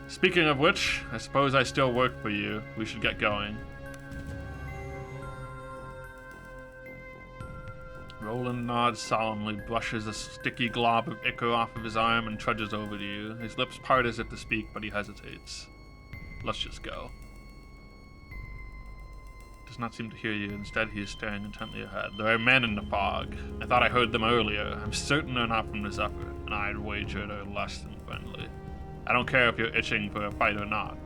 Speaker 1: Speaking of which, I suppose I still work for you. We should get going. Roland nods solemnly, brushes a sticky glob of ichor off of his arm, and trudges over to you. His lips part as if to speak, but he hesitates. Let's just go. Does not seem to hear you. Instead, he is staring intently ahead. There are men in the fog. I thought I heard them earlier. I'm certain they're not from the Zephyr, and I'd wager they're less than friendly. I don't care if you're itching for a fight or not,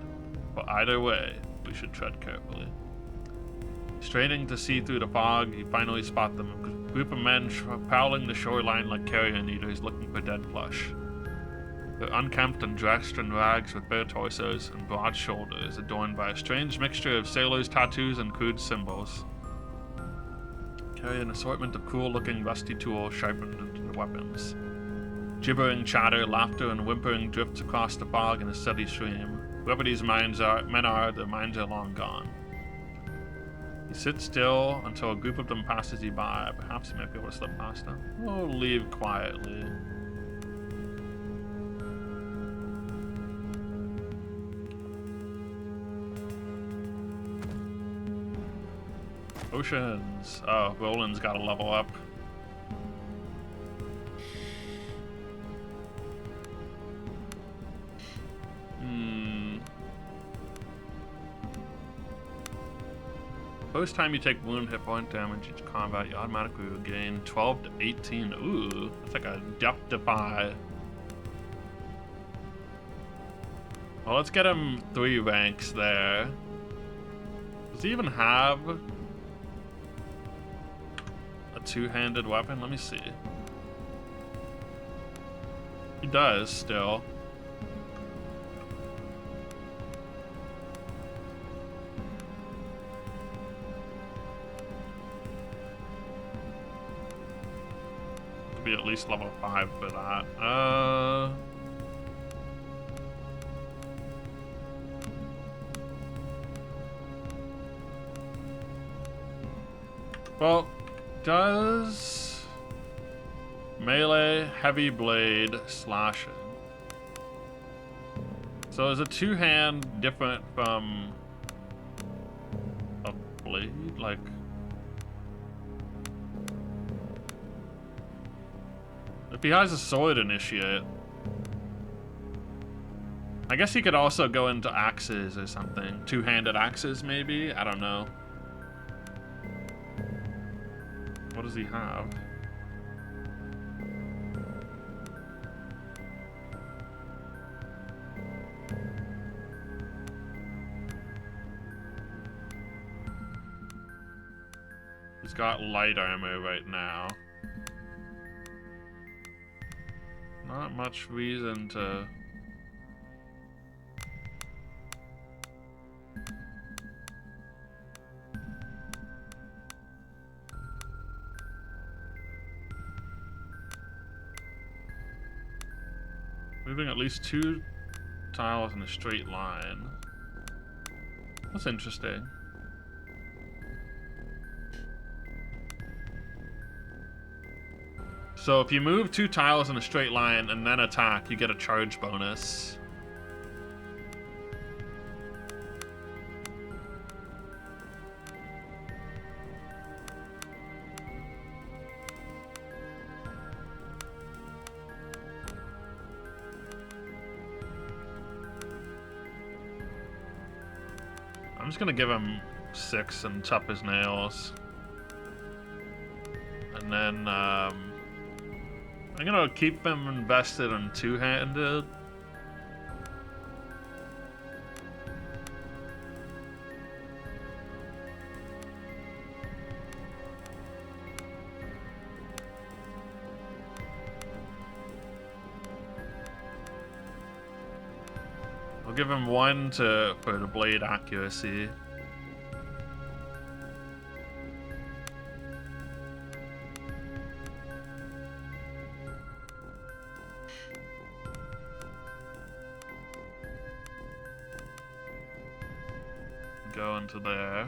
Speaker 1: but either way, we should tread carefully. Straining to see through the fog, you finally spot them. A group of men prowling the shoreline like carrion eaters looking for dead flesh. They're unkempt and dressed in rags with bare torsos and broad shoulders, adorned by a strange mixture of sailors' tattoos and crude symbols. Carry an assortment of cool-looking rusty tools sharpened into their weapons. Gibbering chatter, laughter, and whimpering drifts across the fog in a steady stream. Whoever these men are, their minds are long gone. You sit still until a group of them passes you by. Perhaps you might be able to slip past them. We'll leave quietly. Oceans. Oh, Roland's got to level up. First time you take wound hit point damage each combat, you automatically regain 12 to 18. Ooh, that's like a death defy. Well, let's get him 3 ranks there. Does he even have a two-handed weapon? Let me see. He does still. Be at least level 5 for that. Well, does melee heavy blade slashing? So is a two-hand different from a blade? Like, If he has a sword initiate. I guess he could also go into axes or something. Two-handed axes, maybe? I don't know. What does he have? He's got light armor right now. Not much reason to... Moving at least 2 tiles in a straight line. That's interesting. So if you move 2 tiles in a straight line and then attack, you get a charge bonus. I'm just gonna give him 6 and chop his nails. And then, I'm gonna keep him invested in two-handed. I'll give him 1 for the blade accuracy. Go into there.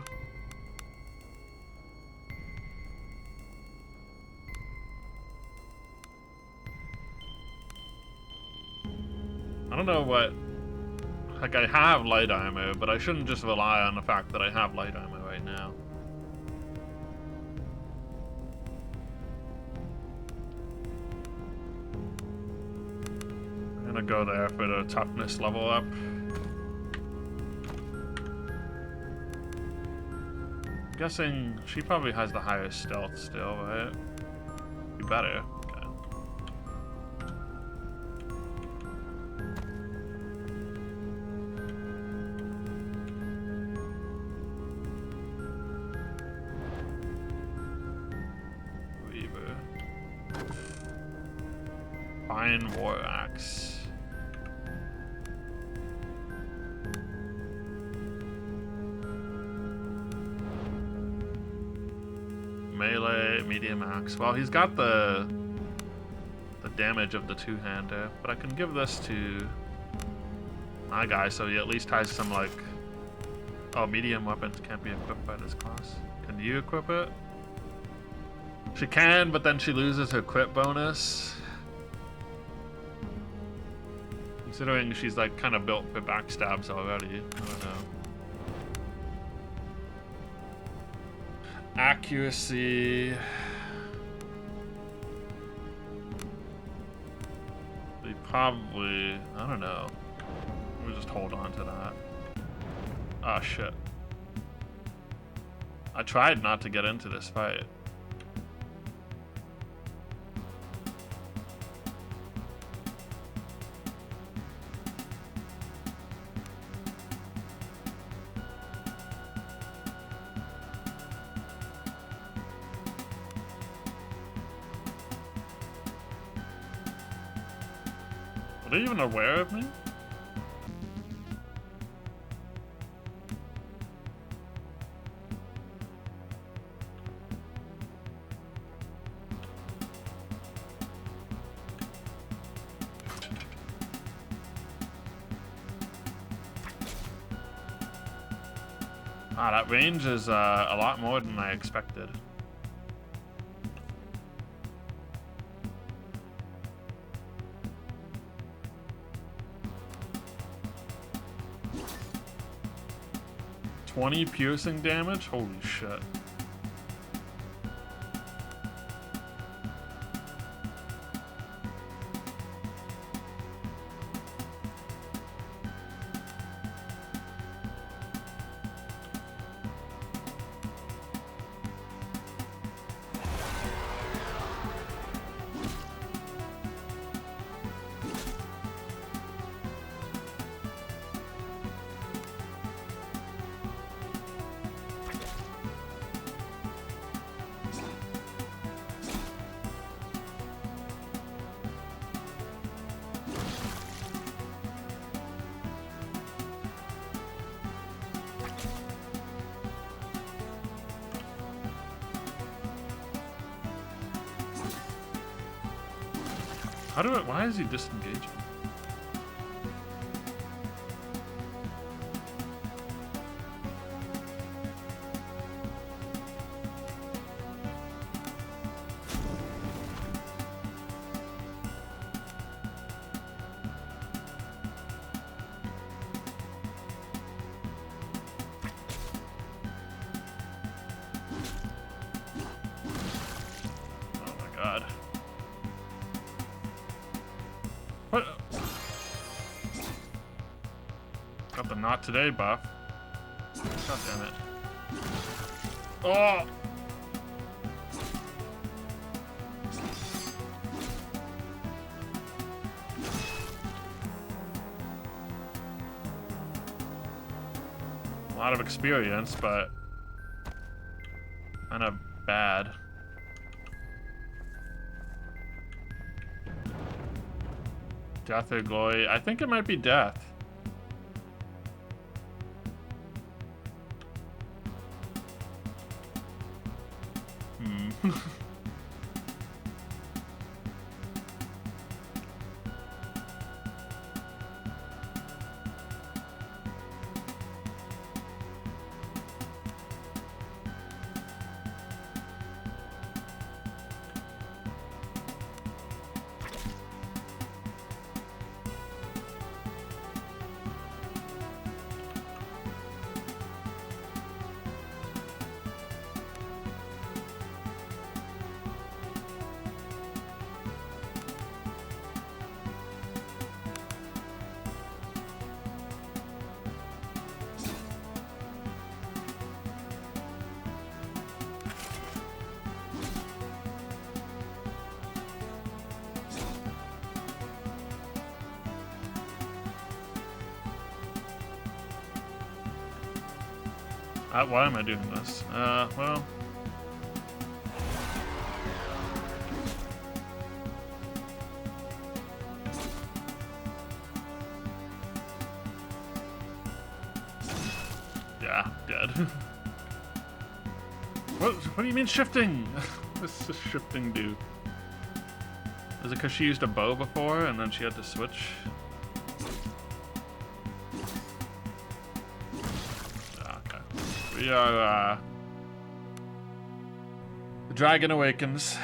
Speaker 1: I don't know what... Like, I have light armor, but I shouldn't just rely on the fact that I have light armor right now. I'm gonna go there for the toughness level up. I'm guessing she probably has the highest stealth still, right? You better. Fine war axe. Melee, medium axe. Well, he's got the damage of the two-hander, but I can give this to my guy so he at least has some, like... Oh, medium weapons can't be equipped by this class. Can you equip it? She can, but then she loses her crit bonus. Considering she's like kind of built for backstabs already. I don't know. Accuracy. We probably, I don't know. We'll just hold on to that. Oh shit. I tried not to get into this fight. Are they even aware of me? Ah, that range is a lot more than I expected. $20 piercing damage? Holy shit. Why is he disengaging? God. What? Got the not today buff. God damn it. Oh! A lot of experience, but kind of bad. Death or glory? I think it might be death. Why am I doing this? Well... yeah, dead. What do you mean shifting? What's this shifting do? Is it because she used a bow before and then she had to switch? We are, the dragon awakens.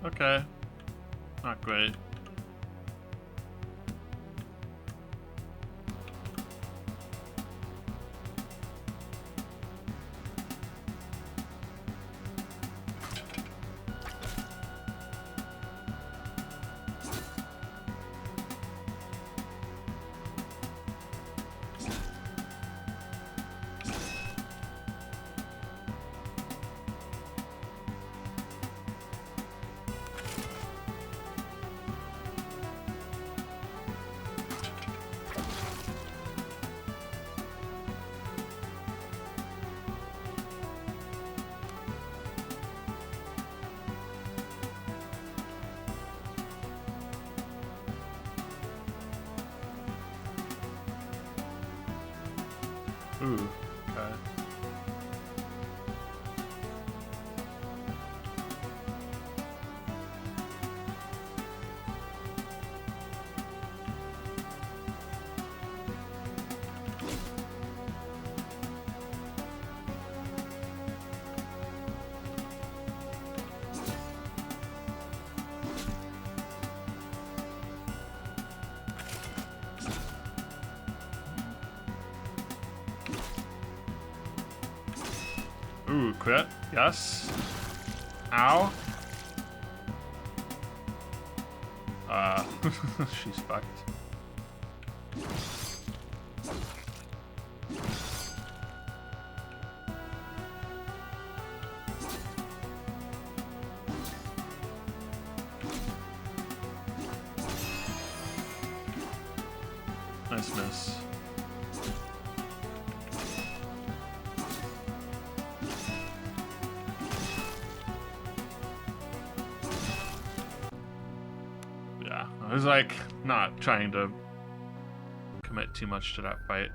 Speaker 1: Okay. Not great. Ooh, okay. Ooh, crit. Yes. Ow. She's fucked. Nice miss. I was like not trying to commit too much to that fight.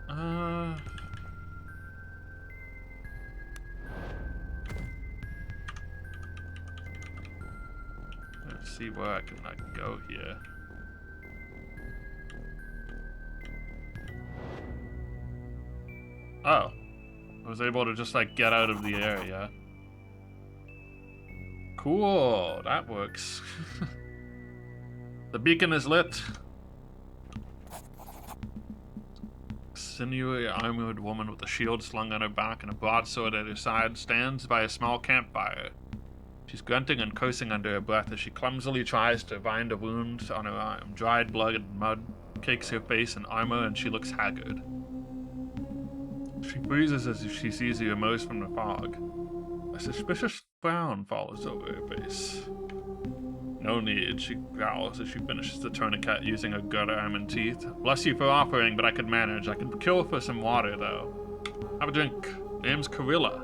Speaker 1: Let's see where I can like go here. Oh, I was able to just like get out of the area. Cool, that works. The beacon is lit. Sinewy armored woman with a shield slung on her back and a broadsword at her side stands by a small campfire. She's grunting and cursing under her breath as she clumsily tries to bind a wound on her arm. Dried blood and mud cakes her face and armor, and she looks haggard. She freezes as if she sees you emerge from the fog. A suspicious frown follows over her face. No need, she growls as she finishes the tourniquet using her gut arm and teeth. Bless you for offering, but I could manage. I could kill for some water, though. Have a drink. Name's Karilla.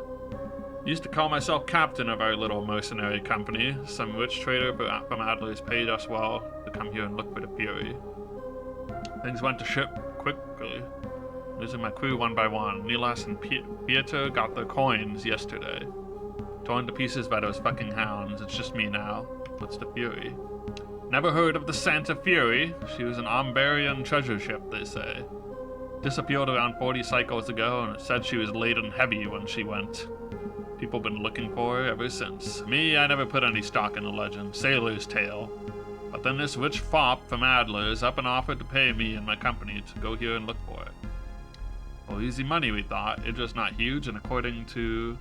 Speaker 1: Used to call myself captain of our little mercenary company. Some rich trader from Adler's paid us well to come here and look for the Priory. Things went to shit quickly, losing my crew one by one. Nilas and Pieter got their coins yesterday. Torn to pieces by those fucking hounds. It's just me now. What's the Fury? Never heard of the Santa Fury. She was an Umbarian treasure ship, they say. Disappeared around 40 cycles ago, and it said she was laden heavy when she went. People been looking for her ever since. Me, I never put any stock in the legend. Sailor's tale. But then this rich fop from Adler's up and offered to pay me and my company to go here and look for it. Well, easy money, we thought. It's just not huge, and according to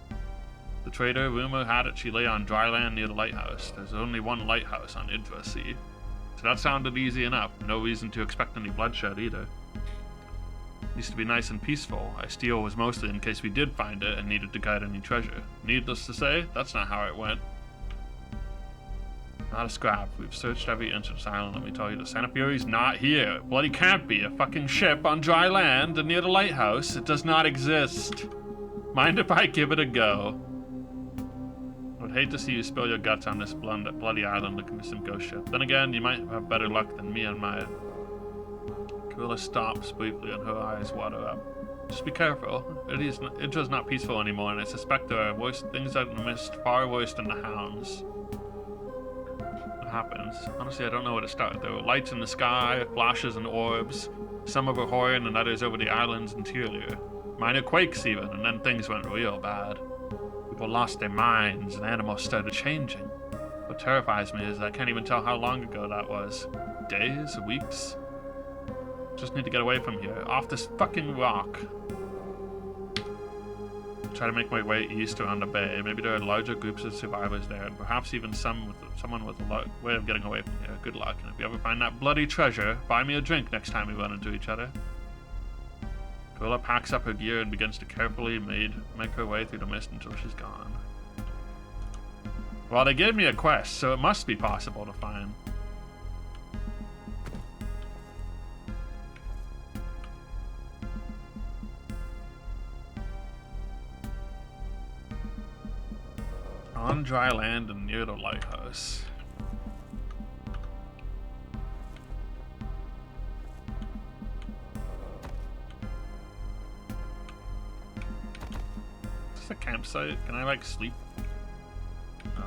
Speaker 1: the trader, rumor had it she lay on dry land near the lighthouse. There's only one lighthouse on Idra-Sea. So that sounded easy enough. No reason to expect any bloodshed either. Used to be nice and peaceful. Our steel was mostly in case we did find it and needed to guide any treasure. Needless to say, that's not how it went. Not a scrap. We've searched every inch of this island, let me tell you. The Santa Fury's not here. It bloody can't be. A fucking ship on dry land and near the lighthouse. It does not exist. Mind if I give it a go? I would hate to see you spill your guts on this bloody island looking for some ghost ship. Then again, you might have better luck than me and my... Karilla stops briefly and her eyes water up. Just be careful. Idra's not peaceful anymore, and I suspect there are worse things out in the mist, far worse than the hounds. What happens? Honestly, I don't know where to start. There were lights in the sky, flashes and orbs, some over Horian and others over the island's interior. Minor quakes even, and then things went real bad. People lost their minds, and animals started changing. What terrifies me is I can't even tell how long ago that was. Days? Weeks? Just need to get away from here. Off this fucking rock. Try to make my way east around the bay. Maybe there are larger groups of survivors there, and perhaps even someone with a way of getting away from here. Good luck, and if you ever find that bloody treasure, buy me a drink next time we run into each other. Karilla packs up her gear and begins to carefully make her way through the mist until she's gone. Well, they gave me a quest, so it must be possible to find. On dry land and near the lighthouse. Is this a campsite? Can I like sleep? No.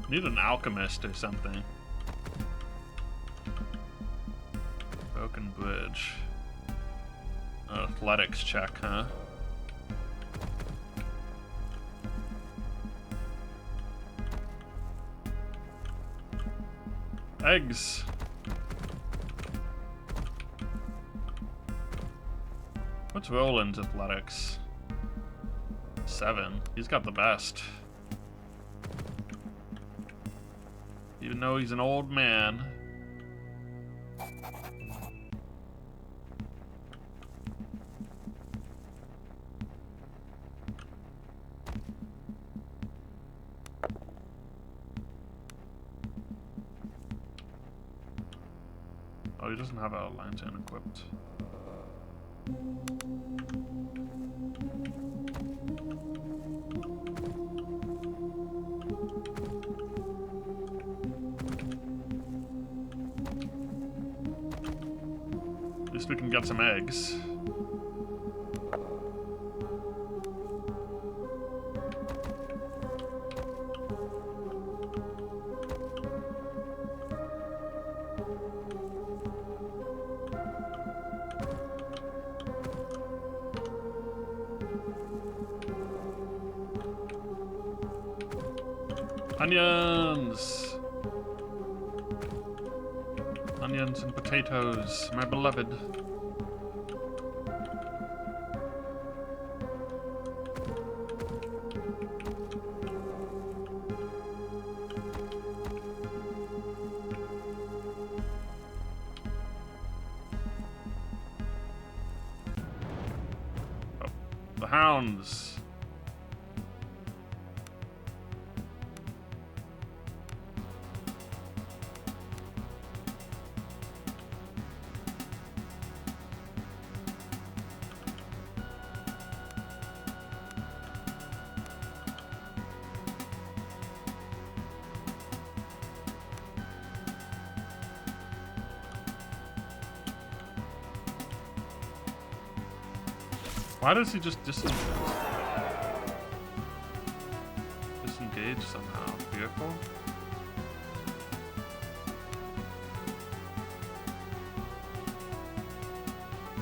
Speaker 1: Need an alchemist or something. Broken bridge. Athletics check, huh? Eggs. What's Roland's athletics? 7. He's got the best. Even though he's an old man. Oh, he doesn't have a lantern equipped. At least we can get some eggs. Onions! Onions and potatoes, my beloved. Oh, the hounds. Why does he just disengage somehow? Beautiful.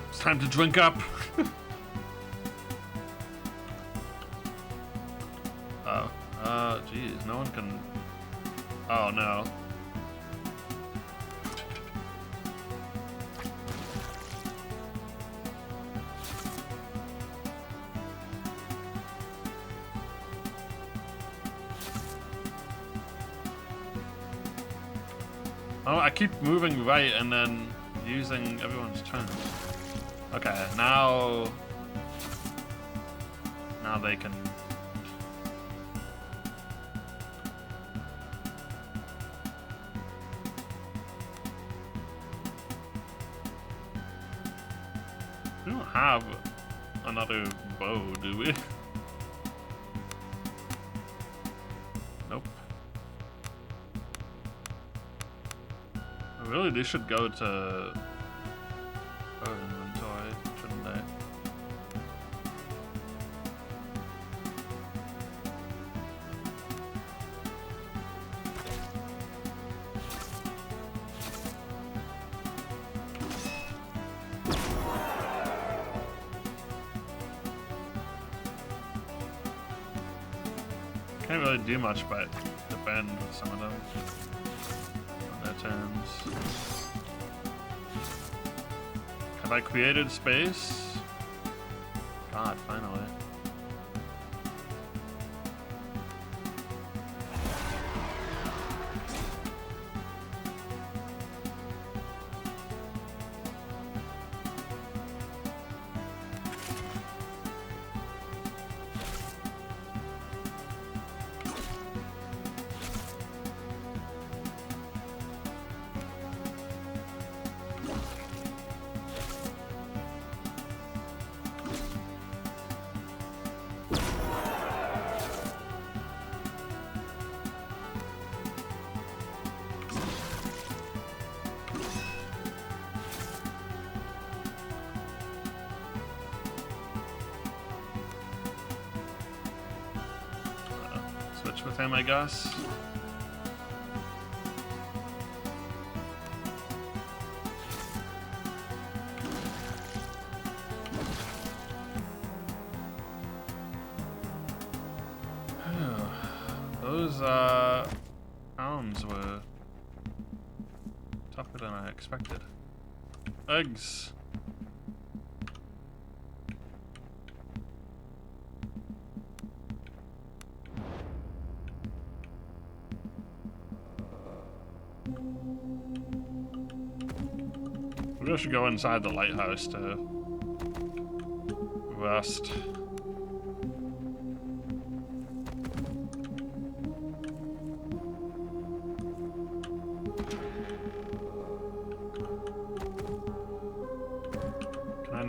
Speaker 1: It's time to drink up. Geez, no one can. Oh no. Oh, I keep moving right and then using everyone's turns. Okay, now they can. We don't have another bow, do we? Nope. Really, they should go to inventory, shouldn't they? Can't really do much but defend with some of them on their turns. Have I created space? God, finally. Switch with him, I guess. Those hounds were tougher than I expected. Eggs. Maybe I should go inside the lighthouse to rest.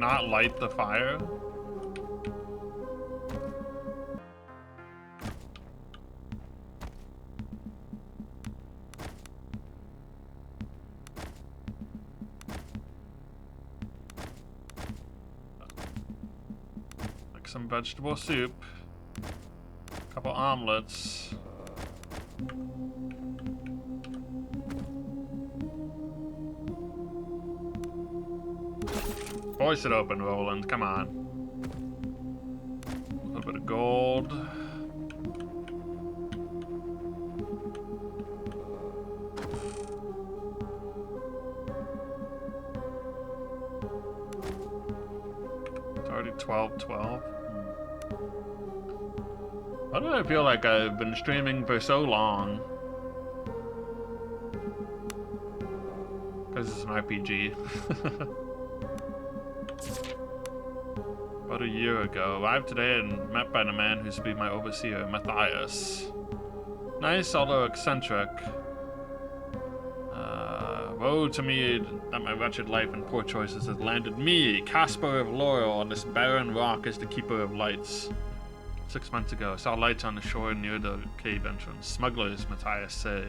Speaker 1: not light the fire? Like some vegetable soup. A couple omelets. Force it open, Roland. Come on. A little bit of gold. It's already 12:12. Why do I feel like I've been streaming for so long? Because it's an RPG. About a year ago, arrived today and met by the man who's to be my overseer, Matthias. Nice, although eccentric. Woe to me that my wretched life and poor choices has landed me, Caspar of Laurel, on this barren rock as the keeper of lights. 6 months ago, I saw lights on the shore near the cave entrance. Smugglers, Matthias say.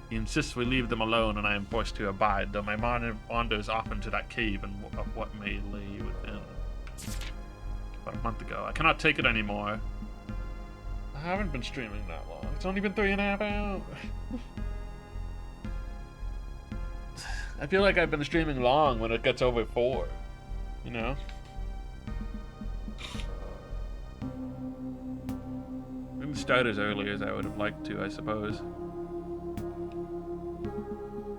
Speaker 1: He insists we leave them alone, and I am forced to abide, though my mind wanders often to that cave and of what may lay within. About a month ago. I cannot take it anymore. I haven't been streaming that long. It's only been 3.5 hours. I feel like I've been streaming long when it gets over 4. You know? Didn't start as early as I would have liked to, I suppose.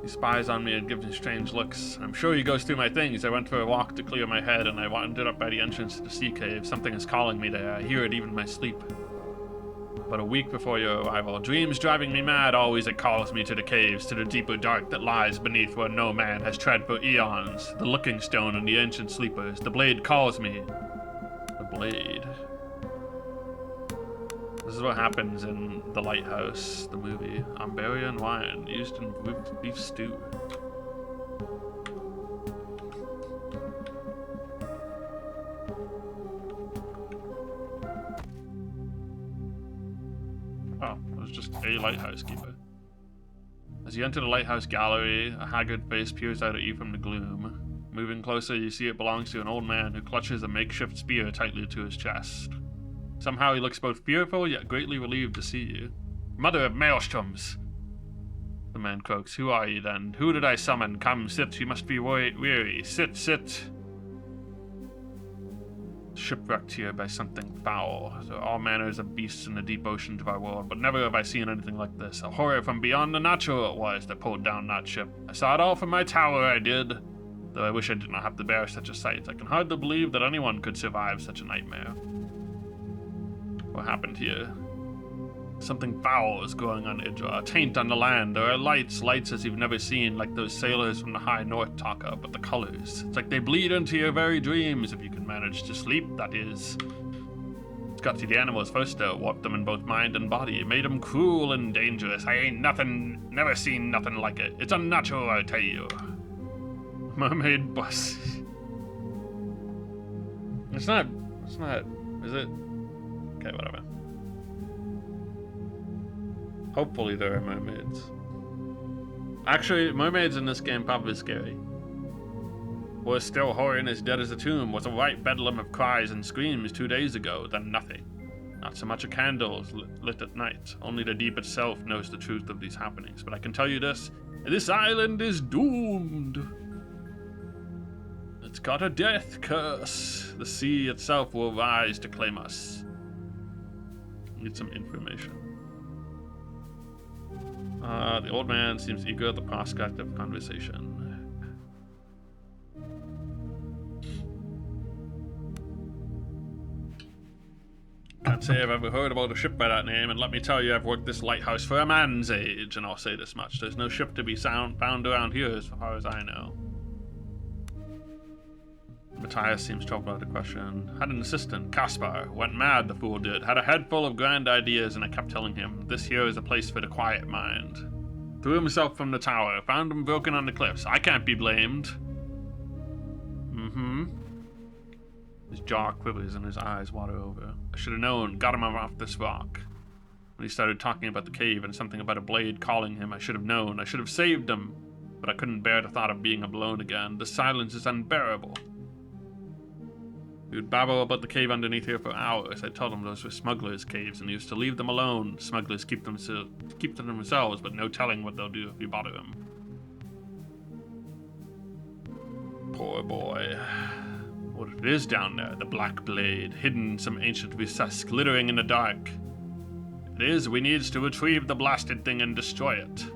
Speaker 1: He spies on me and gives me strange looks. I'm sure he goes through my things. I went for a walk to clear my head, and I ended up by the entrance to the sea cave. Something is calling me there. I hear it even in my sleep. But a week before your arrival, dreams driving me mad, always it calls me to the caves, to the deeper dark that lies beneath where no man has tread for eons. The looking stone and the ancient sleepers. The blade calls me. The blade. This is what happens in The Lighthouse, the movie. Amberia and wine, used in beef stew. Oh, it was just a lighthouse keeper. As you enter the lighthouse gallery, a haggard face peers out at you from the gloom. Moving closer, you see it belongs to an old man who clutches a makeshift spear tightly to his chest. Somehow he looks both fearful, yet greatly relieved to see you. Mother of maelstroms! The man croaks. Who are you, then? Who did I summon? Come, sit, you must be weary. Sit, sit! Shipwrecked here by something foul. There are all manners of beasts in the deep oceans of our world, but never have I seen anything like this. A horror from beyond the natural it was that pulled down that ship. I saw it all from my tower, I did. Though I wish I did not have to bear such a sight. I can hardly believe that anyone could survive such a nightmare. What happened here? Something foul is growing on Idra. A taint on the land. There are lights as you've never seen, like those sailors from the high north talk of, but the colors. It's like they bleed into your very dreams, if you can manage to sleep, that is. It's got to the animals first, though. Warped them in both mind and body. It made them cruel and dangerous. I ain't never seen nothing like it. It's unnatural, I tell you. Mermaid bus. It's not, is it? Okay, whatever. Hopefully there are mermaids. Actually, mermaids in this game probably scary. Was still whoring as dead as a tomb, was a right bedlam of cries and screams 2 days ago, then nothing. Not so much a candle lit at night. Only the deep itself knows the truth of these happenings. But I can tell you this island is doomed. It's got a death curse. The sea itself will rise to claim us. Need some information. The old man seems eager at the prospect of conversation. Can't say I've ever heard about a ship by that name, and let me tell you, I've worked this lighthouse for a man's age, and I'll say this much. There's no ship to be found around here as far as I know. Matthias seems troubled by the question. Had an assistant, Caspar. Went mad, the fool did. Had a head full of grand ideas, and I kept telling him, this here is a place for the quiet mind. Threw himself from the tower. Found him broken on the cliffs. I can't be blamed. His jaw quivers and his eyes water over. I should have known. Got him off this rock. When he started talking about the cave and something about a blade calling him, I should have known. I should have saved him. But I couldn't bear the thought of being alone again. The silence is unbearable. He would babble about the cave underneath here for hours. I told him those were smugglers' caves and he was to leave them alone. Smugglers keep them to themselves, but no telling what they'll do if you bother them. Poor boy. What it is down there, the black blade, hidden in some ancient recess, glittering in the dark. It is, we needs to retrieve the blasted thing and destroy it.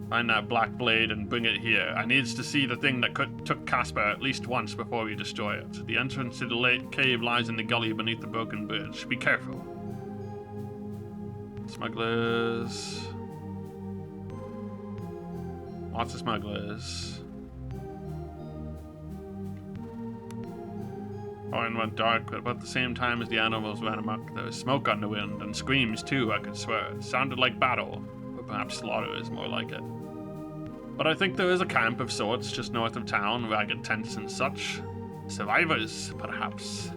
Speaker 1: Find that black blade and bring it here. I needs to see the thing that took Casper at least once before we destroy it. The entrance to the cave lies in the gully beneath the broken bridge. Be careful. Smugglers. Lots of smugglers. Owen went dark, but about the same time as the animals ran amok, there was smoke on the wind, and screams too, I could swear. It sounded like battle, or perhaps slaughter is more like it. But I think there is a camp of sorts just north of town, ragged tents and such. Survivors, perhaps.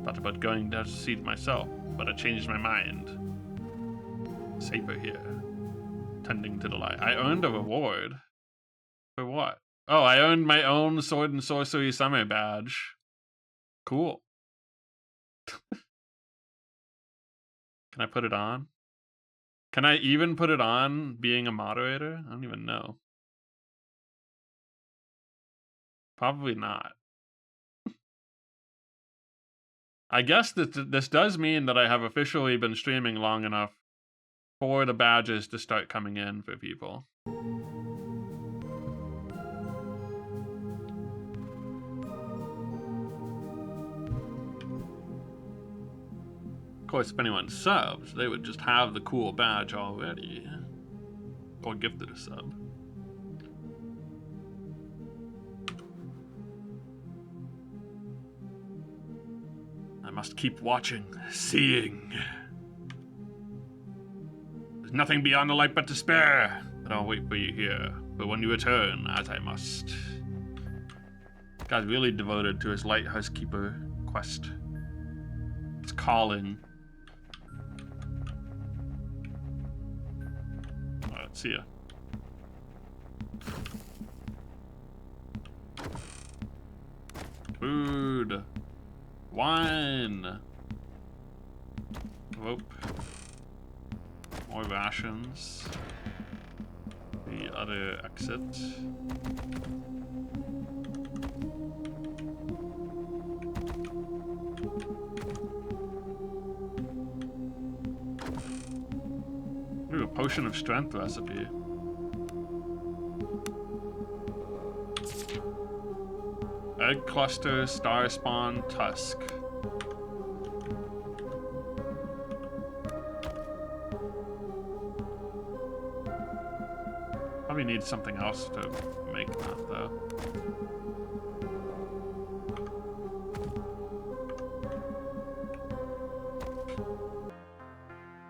Speaker 1: Thought about going there to see it myself, but I changed my mind. Safer here. Tending to the light. I earned a reward. For what? Oh, I earned my own Sword and Sorcery Summer badge. Cool. Can I put it on? Can I even put it on being a moderator? I don't even know. Probably not. I guess that this does mean that I have officially been streaming long enough for the badges to start coming in for people. Of course, if anyone subs, they would just have the cool badge already. Or gifted a sub. I must keep watching, seeing. There's nothing beyond the light but despair. But I'll wait for you here. But when you return, as I must. Guy's really devoted to his lighthouse keeper quest. It's calling. Alright, see ya. Food. Wine. Rope. More rations. The other exit. Ooh, a potion of strength recipe. Egg cluster, star spawn, tusk. Probably need something else to make that though.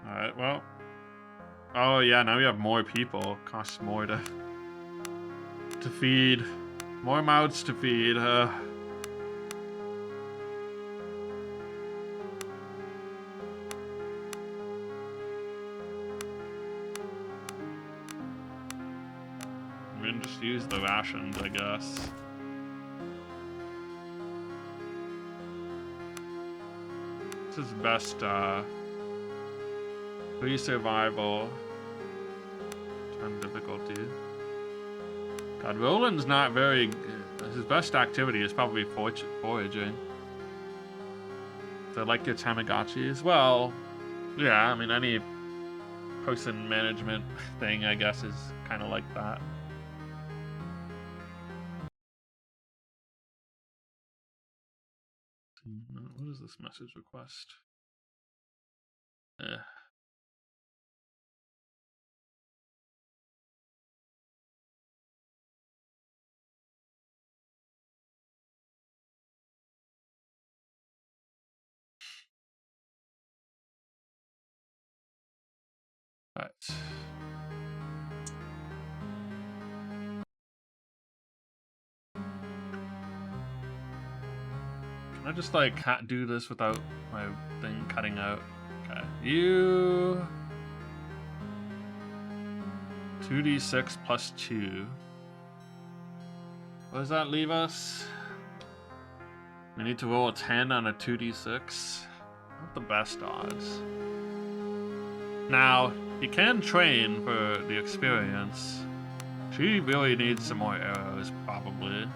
Speaker 1: Alright, well. Oh yeah, now we have more people. Costs more to feed. More mouths to feed. We can just use the rations, I guess. This is best, 3 survival. 10 difficulty. God, Roland's not very good. His best activity is probably foraging. So like your Tamagotchis? Well, yeah, I mean, any person management thing, I guess, is kind of like that. What is this message request? Right. I just like do this without my thing cutting out? Okay, you 2d6 plus 2. What does that leave us? We need to roll a 10 on a 2d6. Not the best odds. Now, you can train for the experience. She really needs some more arrows, probably.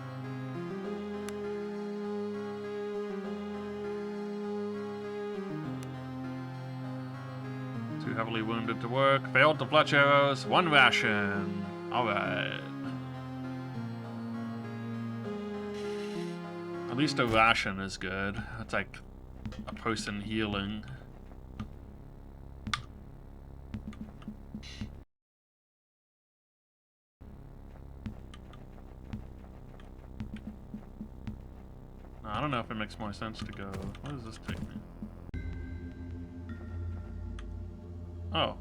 Speaker 1: Too heavily wounded to work. Failed to fletch arrows. 1 ration. Alright. At least a ration is good. That's like a person healing. I don't know if it makes more sense to go. What does this take me? Oh.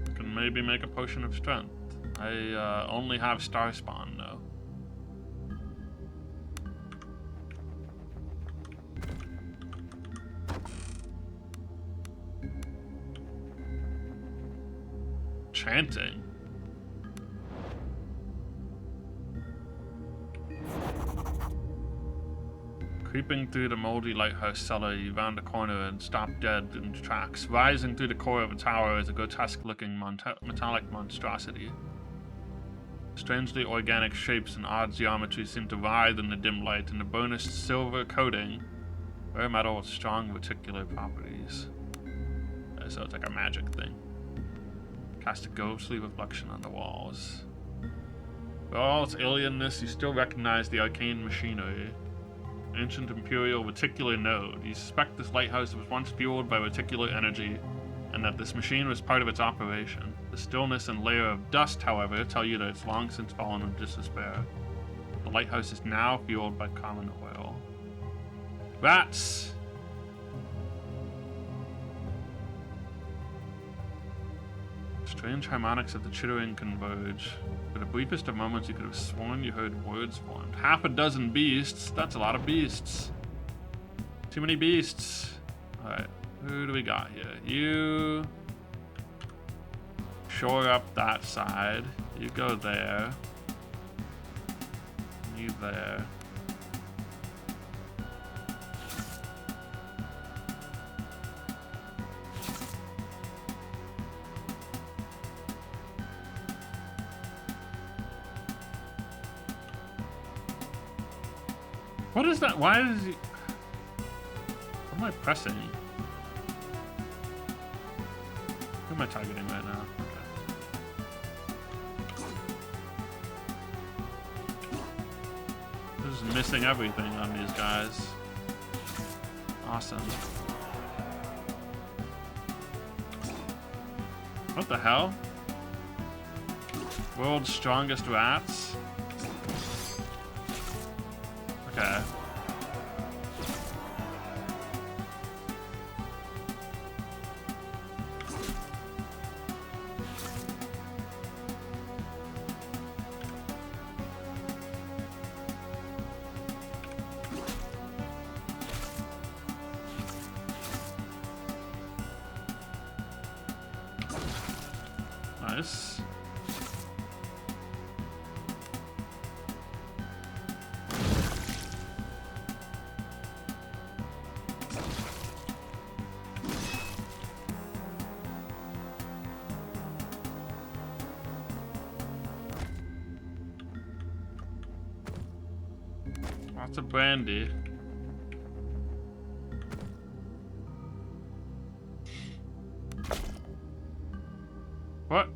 Speaker 1: I can maybe make a potion of strength. I only have star spawn though. Chanting. Creeping through the moldy lighthouse cellar, you round a corner and stop dead in tracks. Rising through the core of a tower is a grotesque-looking metallic monstrosity. Strangely organic shapes and odd geometry seem to writhe in the dim light, and the burnished silver coating, rare metal with strong reticular properties. So it's like a magic thing. Cast a ghostly reflection on the walls. For all its alienness, you still recognize the arcane machinery. Ancient Imperial reticular node. You suspect this lighthouse was once fueled by reticular energy, and that this machine was part of its operation. The stillness and layer of dust, however, tell you that it's long since fallen into despair. The lighthouse is now fueled by common oil. Rats! Strange harmonics of the chittering converge. For the briefest of moments, you could have sworn you heard words formed. 6 beasts? That's a lot of beasts. Too many beasts. Alright, who do we got here? You shore up that side. You go there. You there. What is that? Why is he... What am I pressing? Who am I targeting right now? Okay. Just missing everything on these guys. Awesome. What the hell? World's strongest rats? Okay. Nice. Lots of brandy. What?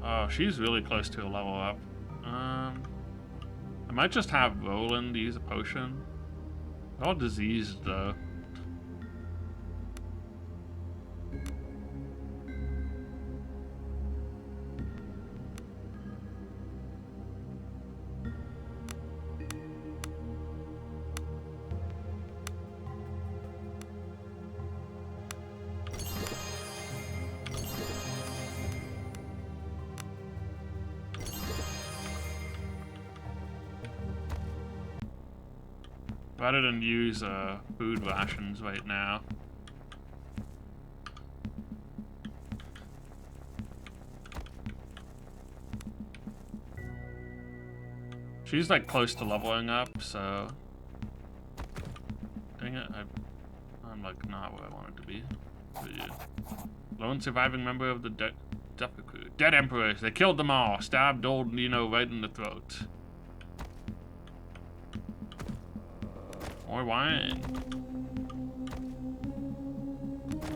Speaker 1: Oh, she's really close to a level up. I might just have Roland use a potion. They're all diseased though. Rather than use food rations right now. She's like close to leveling up, so. Dang it, I'm like not where I wanted to be. Lone surviving member of the Dead crew. Dead Emperors, they killed them all. Stabbed old Nino right in the throat. More wine.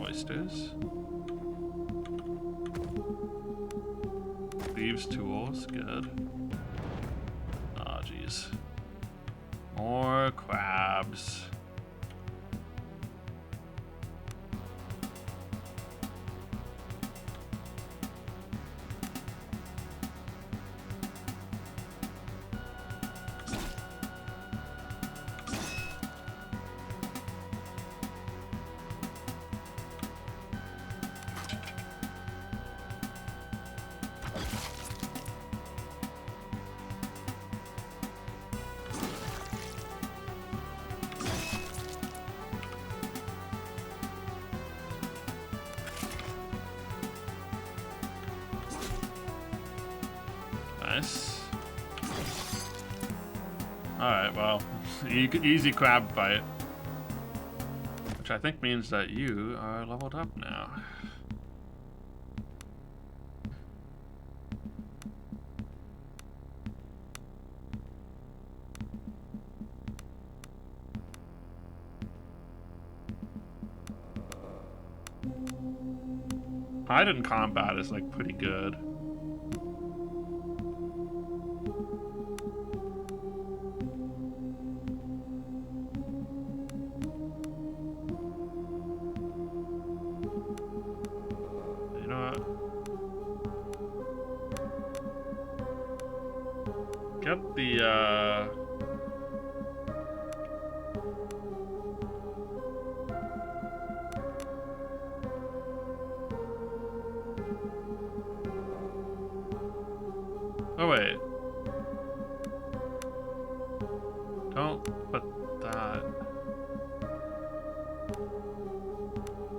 Speaker 1: Oysters. Thieves' tools, good. Oh, jeez. More crabs. Nice. Alright, well, easy crab fight. Which I think means that you are leveled up now. Hide in combat is like pretty good. Get the, oh, wait. Don't put that.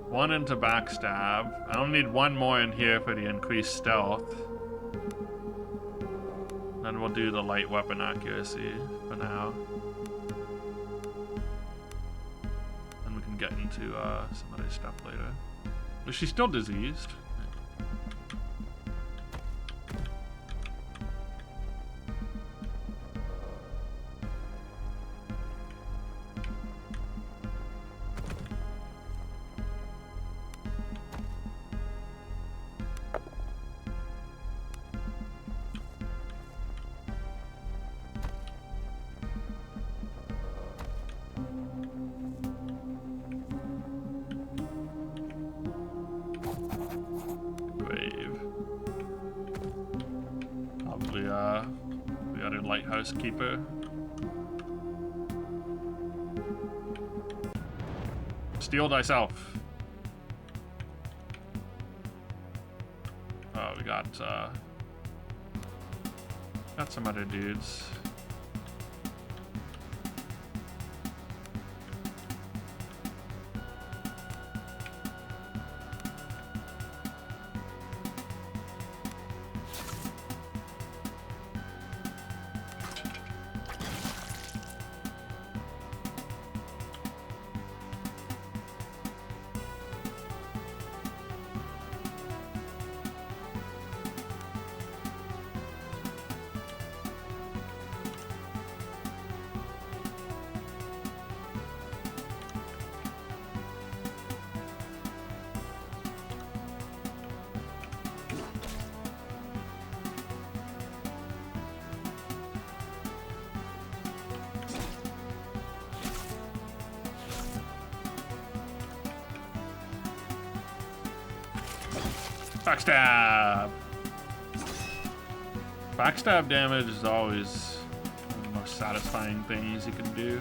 Speaker 1: One into backstab. I don't need one more in here for the increased stealth. Then we'll do the light weapon accuracy for now. And we can get into some other stuff later. Is she still diseased? The other lighthouse keeper. Steal thyself. Oh, we got some other dudes. Backstab! Backstab damage is always one of the most satisfying things you can do.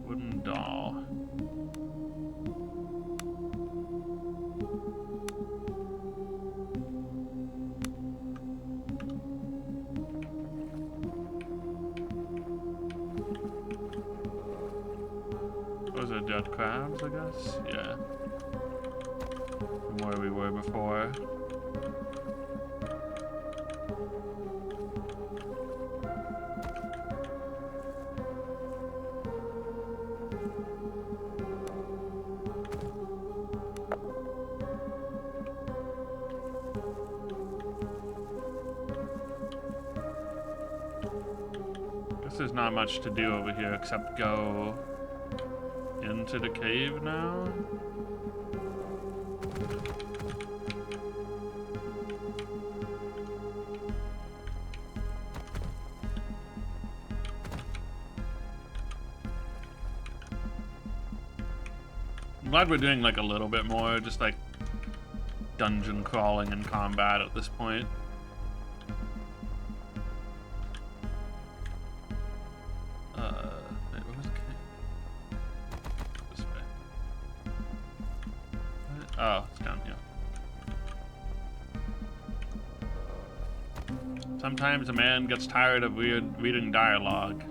Speaker 1: Wooden doll. Those are dead crabs, I guess? Yeah. From where we were before. Guess there's not much to do over here except go into the cave now. I'm glad we're doing like a little bit more, just like dungeon crawling and combat at this point. Wait, what was the cave? This way. Oh, it's down here. Sometimes a man gets tired of reading dialogue.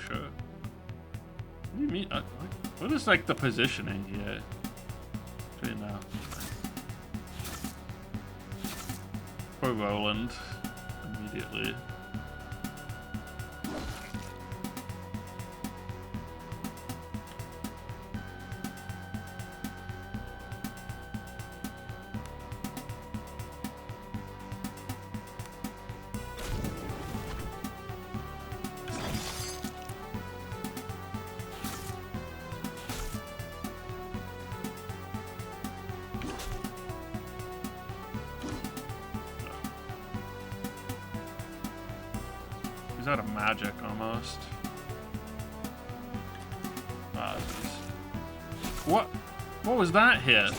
Speaker 1: Sure. What do you mean? What is like the positioning here? Between now. Poor Roland. Immediately. Out of magic almost. What was that hit?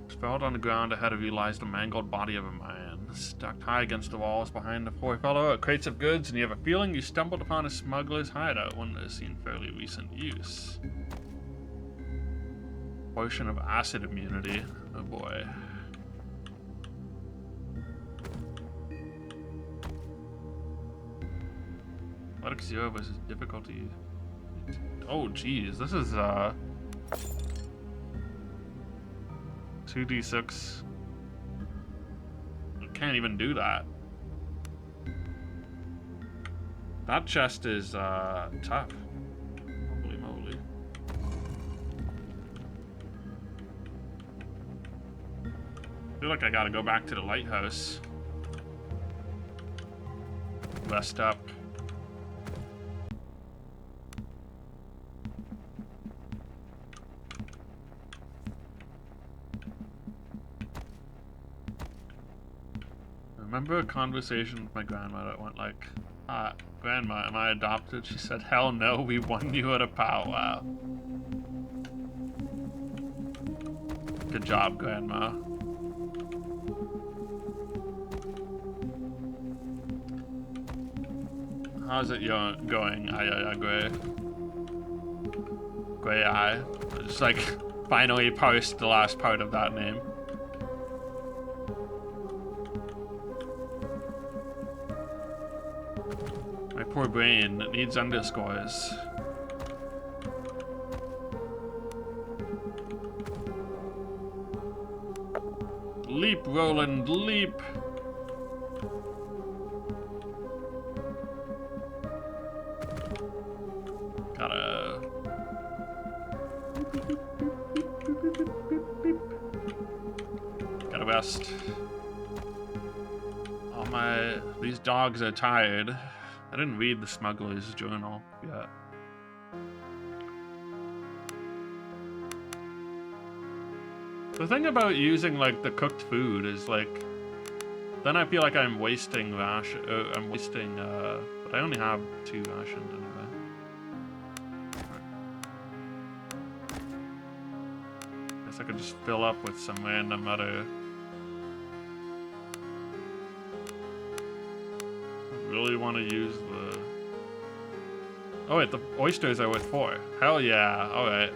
Speaker 1: Sprawled on the ground ahead of you lies the mangled body of a man, stuck high against the walls behind the poor fellow are crates of goods, and you have a feeling you stumbled upon a smuggler's hideout, one that has seen fairly recent use. Potion of acid immunity. Oh boy. Athletic 0 versus difficulty. Oh geez, this is 2d6. I can't even do that. That chest is tough. Holy moly. I feel like I gotta go back to the lighthouse. Rest up. I remember a conversation with my grandma that went like, Grandma, am I adopted? She said, hell no, we won you at a powwow. Good job, Grandma. How's it going, Gray? Gray Eye. Just like, finally parsed the last part of that name. My poor brain needs underscores. Leap, Roland, leap. Gotta... Gotta rest. These dogs are tired. I didn't read the smuggler's journal yet. The thing about using like the cooked food is like, then I feel like I'm wasting ration. But I only have 2 rations anyway. Guess I could just fill up with some random other. Really want to use the... Oh wait, the oysters are worth 4. Hell yeah, alright.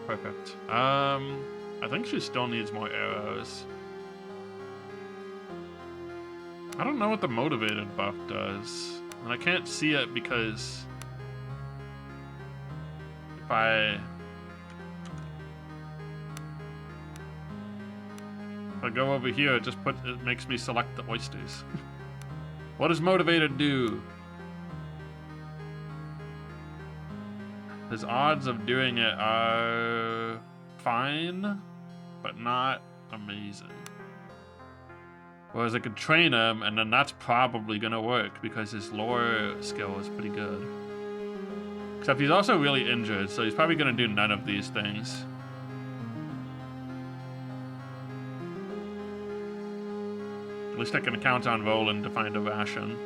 Speaker 1: Perfect. I think she still needs more arrows. I don't know what the motivated buff does. And I can't see it because... If I go over here, it makes me select the oysters. What does motivated do? His odds of doing it are fine, but not amazing. Whereas I could train him, and then that's probably gonna work because his lore skill is pretty good. Except he's also really injured, so he's probably gonna do none of these things. At least I can count on Roland to find a ration.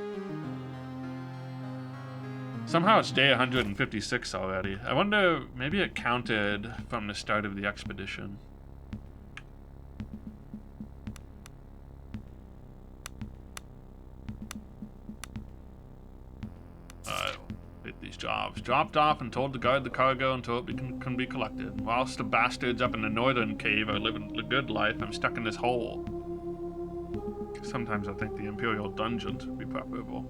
Speaker 1: Somehow it's day 156 already. I wonder, maybe it counted from the start of the expedition. Hit these jobs. Dropped off and told to guard the cargo until it can be collected. Whilst the bastards up in the northern cave are living a good life, I'm stuck in this hole. Sometimes I think the Imperial dungeons would be preferable.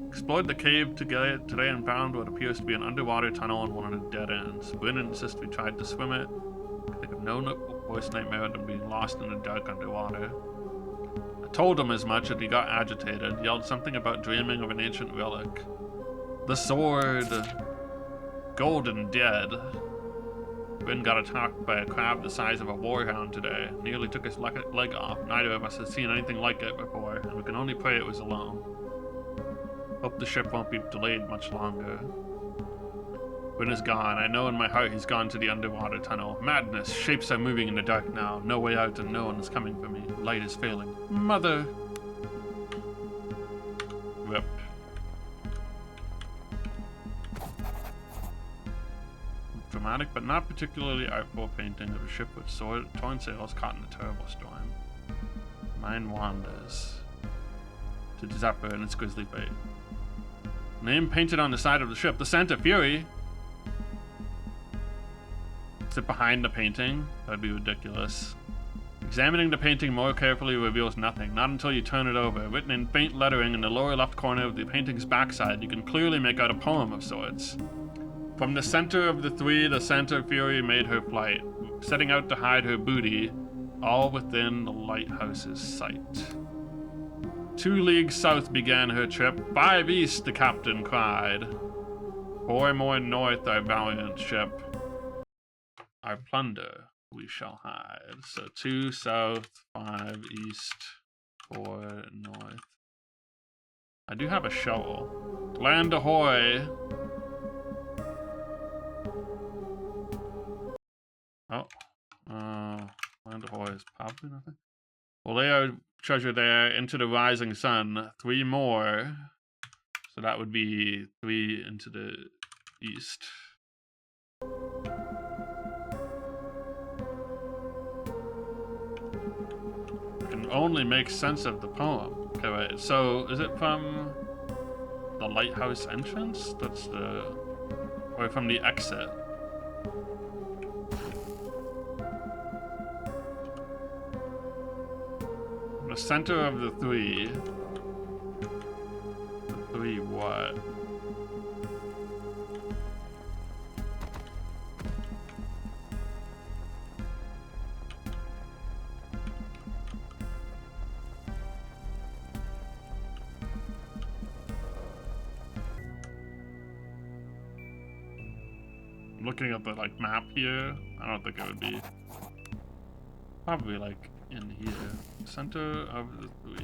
Speaker 1: Explored the cave today and found what appears to be an underwater tunnel and one of the dead ends. Bryn insists we tried to swim it. I think of no worse nightmare than being lost in the dark underwater. I told him as much and he got agitated, yelled something about dreaming of an ancient relic. The sword. Golden dead. Bryn got attacked by a crab the size of a warhound today. Nearly took his leg off. Neither of us has seen anything like it before, and we can only pray it was alone. Hope the ship won't be delayed much longer. Bryn is gone. I know in my heart he's gone to the underwater tunnel. Madness. Shapes are moving in the dark now. No way out and no one is coming for me. Light is failing. Mother! Rip. Dramatic but not particularly artful painting of a ship with torn sails caught in a terrible storm. Mine wanders to Zephyr and its grisly fate. Name painted on the side of the ship, the Santa Fury. Is it behind the painting? That'd be ridiculous. Examining the painting more carefully reveals nothing, not until you turn it over. Written in faint lettering in the lower left corner of the painting's backside, you can clearly make out a poem of sorts. From the center of the 3, the Santa Fury made her flight, setting out to hide her booty, all within the lighthouse's sight. 2 leagues south began her trip, 5 east, the captain cried. 4 more north, our valiant ship. Our plunder we shall hide. So 2 south, 5 east, 4 north. I do have a shovel. Land ahoy! Oh, land ahoy is probably nothing. We'll lay our treasure there into the rising sun. 3 more. So that would be 3 into the east. I can only make sense of the poem. Okay, wait. So is it from the lighthouse entrance? That's the... Or from the exit? The center of the 3. The 3 what? I'm looking at the like map here. I don't think it would be. Probably like in here. Center of the 3.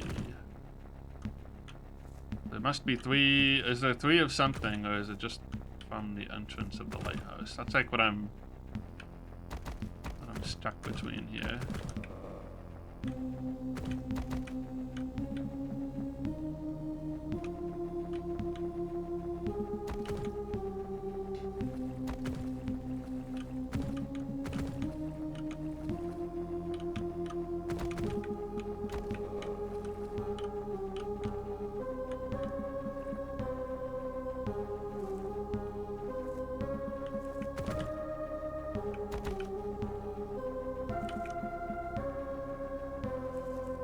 Speaker 1: There must be 3. Is there 3 of something, or is it just from the entrance of the lighthouse? That's like what I'm stuck between here.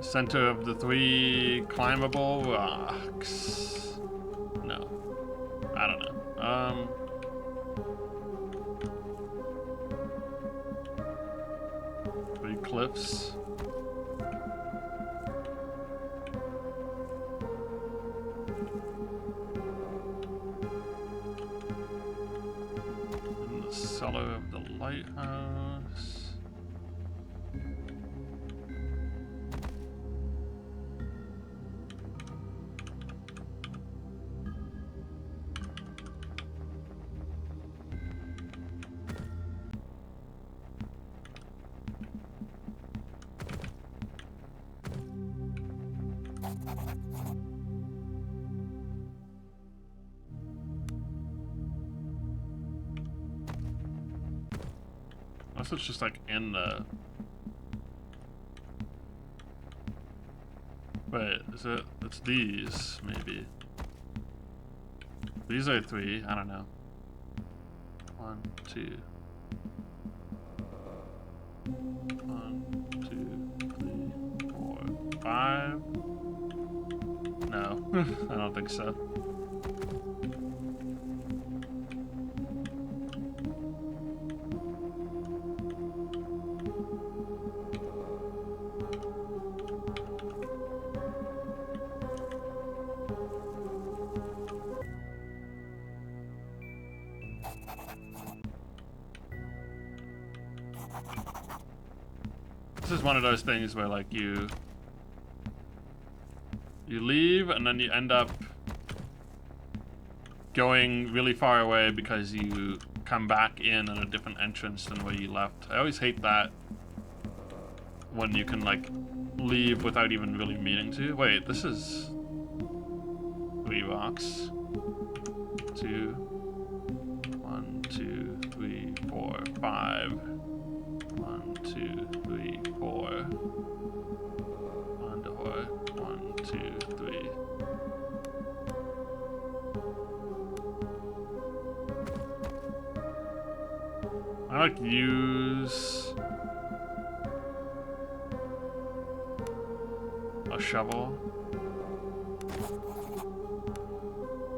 Speaker 1: Center of the 3 climbable rocks. No. I don't know. 3 cliffs. In the cellar of the lighthouse. Unless it's just like in the... Wait, is it? It's these, maybe. These are 3, I don't know. 1, 2. 1, 2, 3, 4, 5. No, I don't think so. This is one of those things where like you leave and then you end up going really far away because you come back in at a different entrance than where you left. I always hate that when you can like leave without even really meaning to. Wait, this is 3 rocks. 2, 1, 2, 3, 4, 5. 1, 2, 3, 4. 1 door. 1, 2, 3. I like to use a shovel.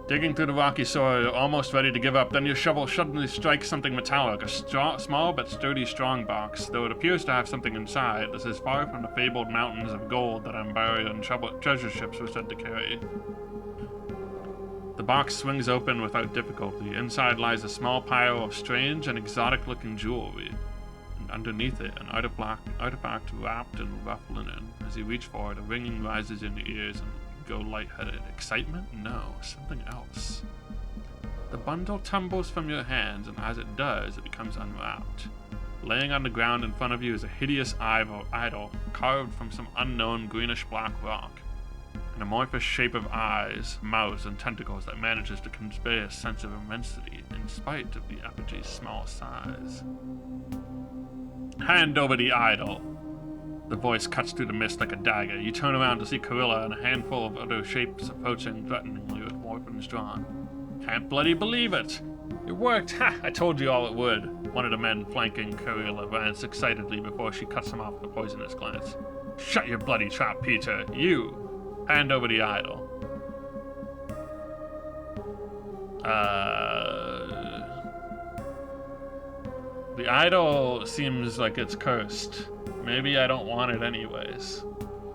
Speaker 1: Digging through the rocky soil, you're almost ready to give up. Then your shovel suddenly strikes something metallic, a small but sturdy strong box. Though it appears to have something inside, this is far from the fabled mountains of gold that Ambarian treasure ships were said to carry. The box swings open without difficulty. Inside lies a small pile of strange and exotic-looking jewelry. And underneath it, an artifact wrapped in rough linen. As you reach for it, a ringing rises in your ears and go lightheaded. Excitement? No, something else. The bundle tumbles from your hands, and as it does, it becomes unwrapped. Laying on the ground in front of you is a hideous idol carved from some unknown greenish-black rock. An amorphous shape of eyes, mouths, and tentacles that manages to convey a sense of immensity in spite of the effigy's small size. Hand over the idol! The voice cuts through the mist like a dagger. You turn around to see Corilla and a handful of other shapes approaching threateningly with weapons drawn. Can't bloody believe it! It worked! Ha! I told you all it would. One of the men flanking Corilla rants excitedly before she cuts him off with a poisonous glance. Shut your bloody trap, Peter! You! Hand over the idol. The idol seems like it's cursed. Maybe I don't want it anyways.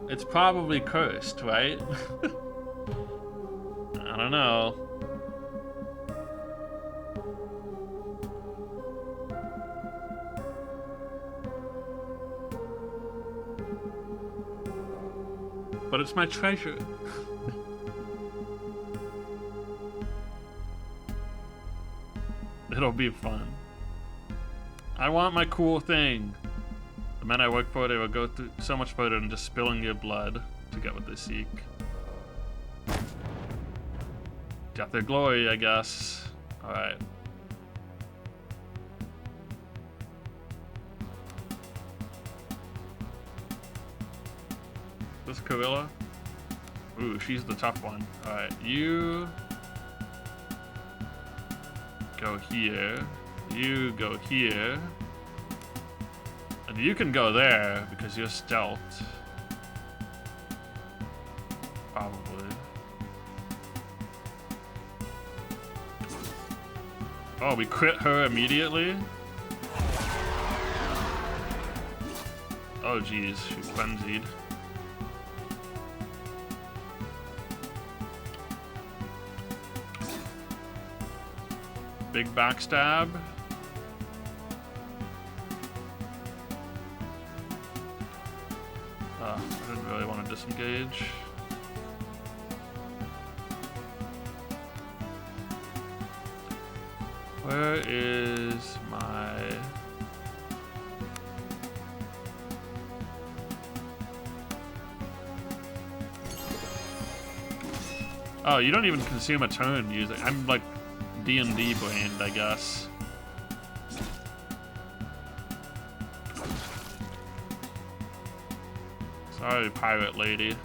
Speaker 1: It's probably cursed, right? I don't know. but it's my treasure. It'll be fun. I want my cool thing. The men I work for, they will go through so much further than just spilling your blood to get what they seek. Got their glory, I guess. Alright. This gorilla? Ooh, she's the tough one. Alright, you go here. You go here. And you can go there because you're stealthed. Probably. Oh, we crit her immediately? Oh geez, she's frenzied. Big backstab. I didn't really want to disengage. Where is my... Oh, you don't even consume a turn using... I'm like D&D brained, I guess. Sorry, pirate lady.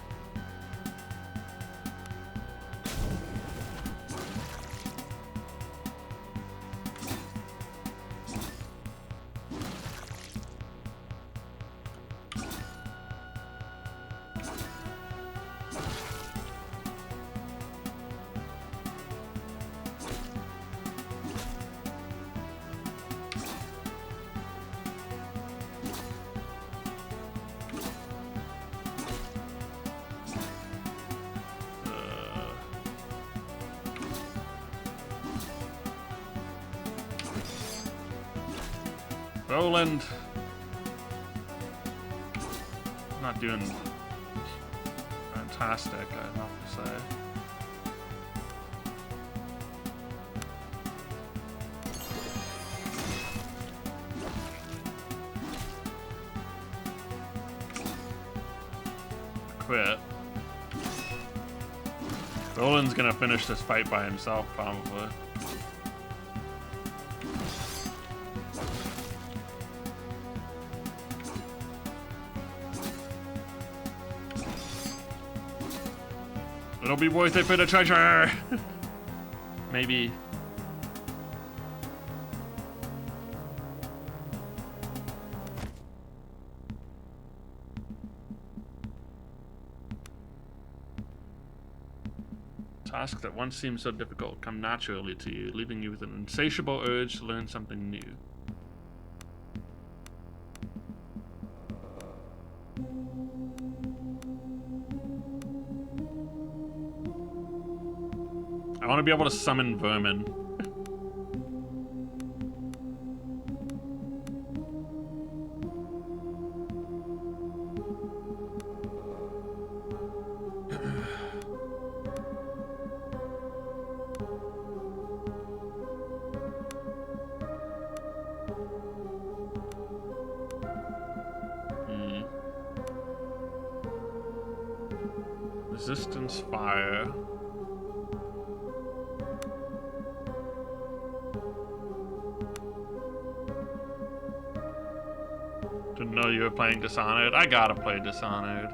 Speaker 1: Roland. Not doing fantastic, I'd have to say. Quit. Roland's gonna finish this fight by himself, probably. It'll be worth it for the treasure! Maybe. Tasks that once seemed so difficult come naturally to you, leaving you with an insatiable urge to learn something new. I want to be able to summon vermin. Resistance fire. Didn't know you were playing Dishonored. I gotta play Dishonored.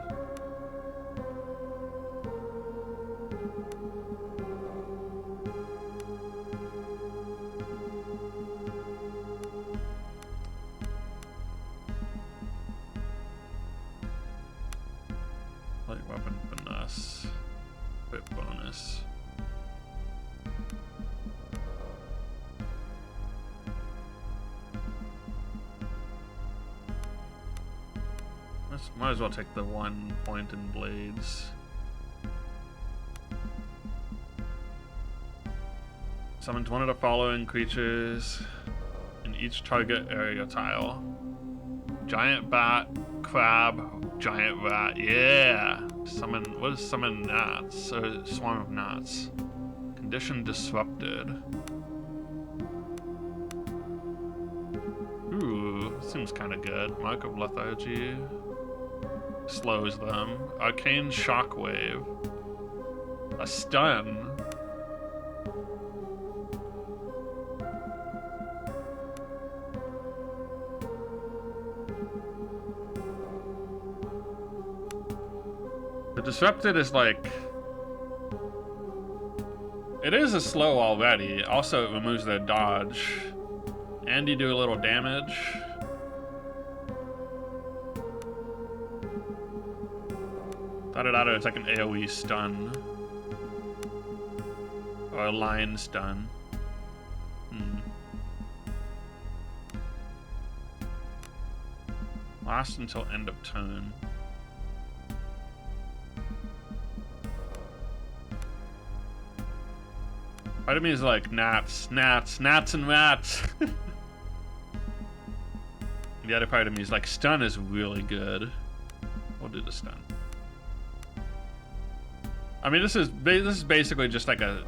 Speaker 1: Light weapon finesse. Whip bonus. Might as well take the 1 point in blades. Summons one of the following creatures in each target area tile. Giant bat, crab, giant rat. Yeah! Summon, what is summon gnats? Or swarm of gnats. Condition disrupted. Ooh, seems kind of good. Mark of lethargy. Slows them. Arcane shockwave. A stun. The disrupted is like... It is a slow already. Also, it removes their dodge. And you do a little damage. Thought it out as like an AoE stun. Or a line stun. Last until end of turn. Part of me is like, gnats, gnats, gnats and rats. The other part of me is like, stun is really good. We'll do the stun. I mean, this is basically just like a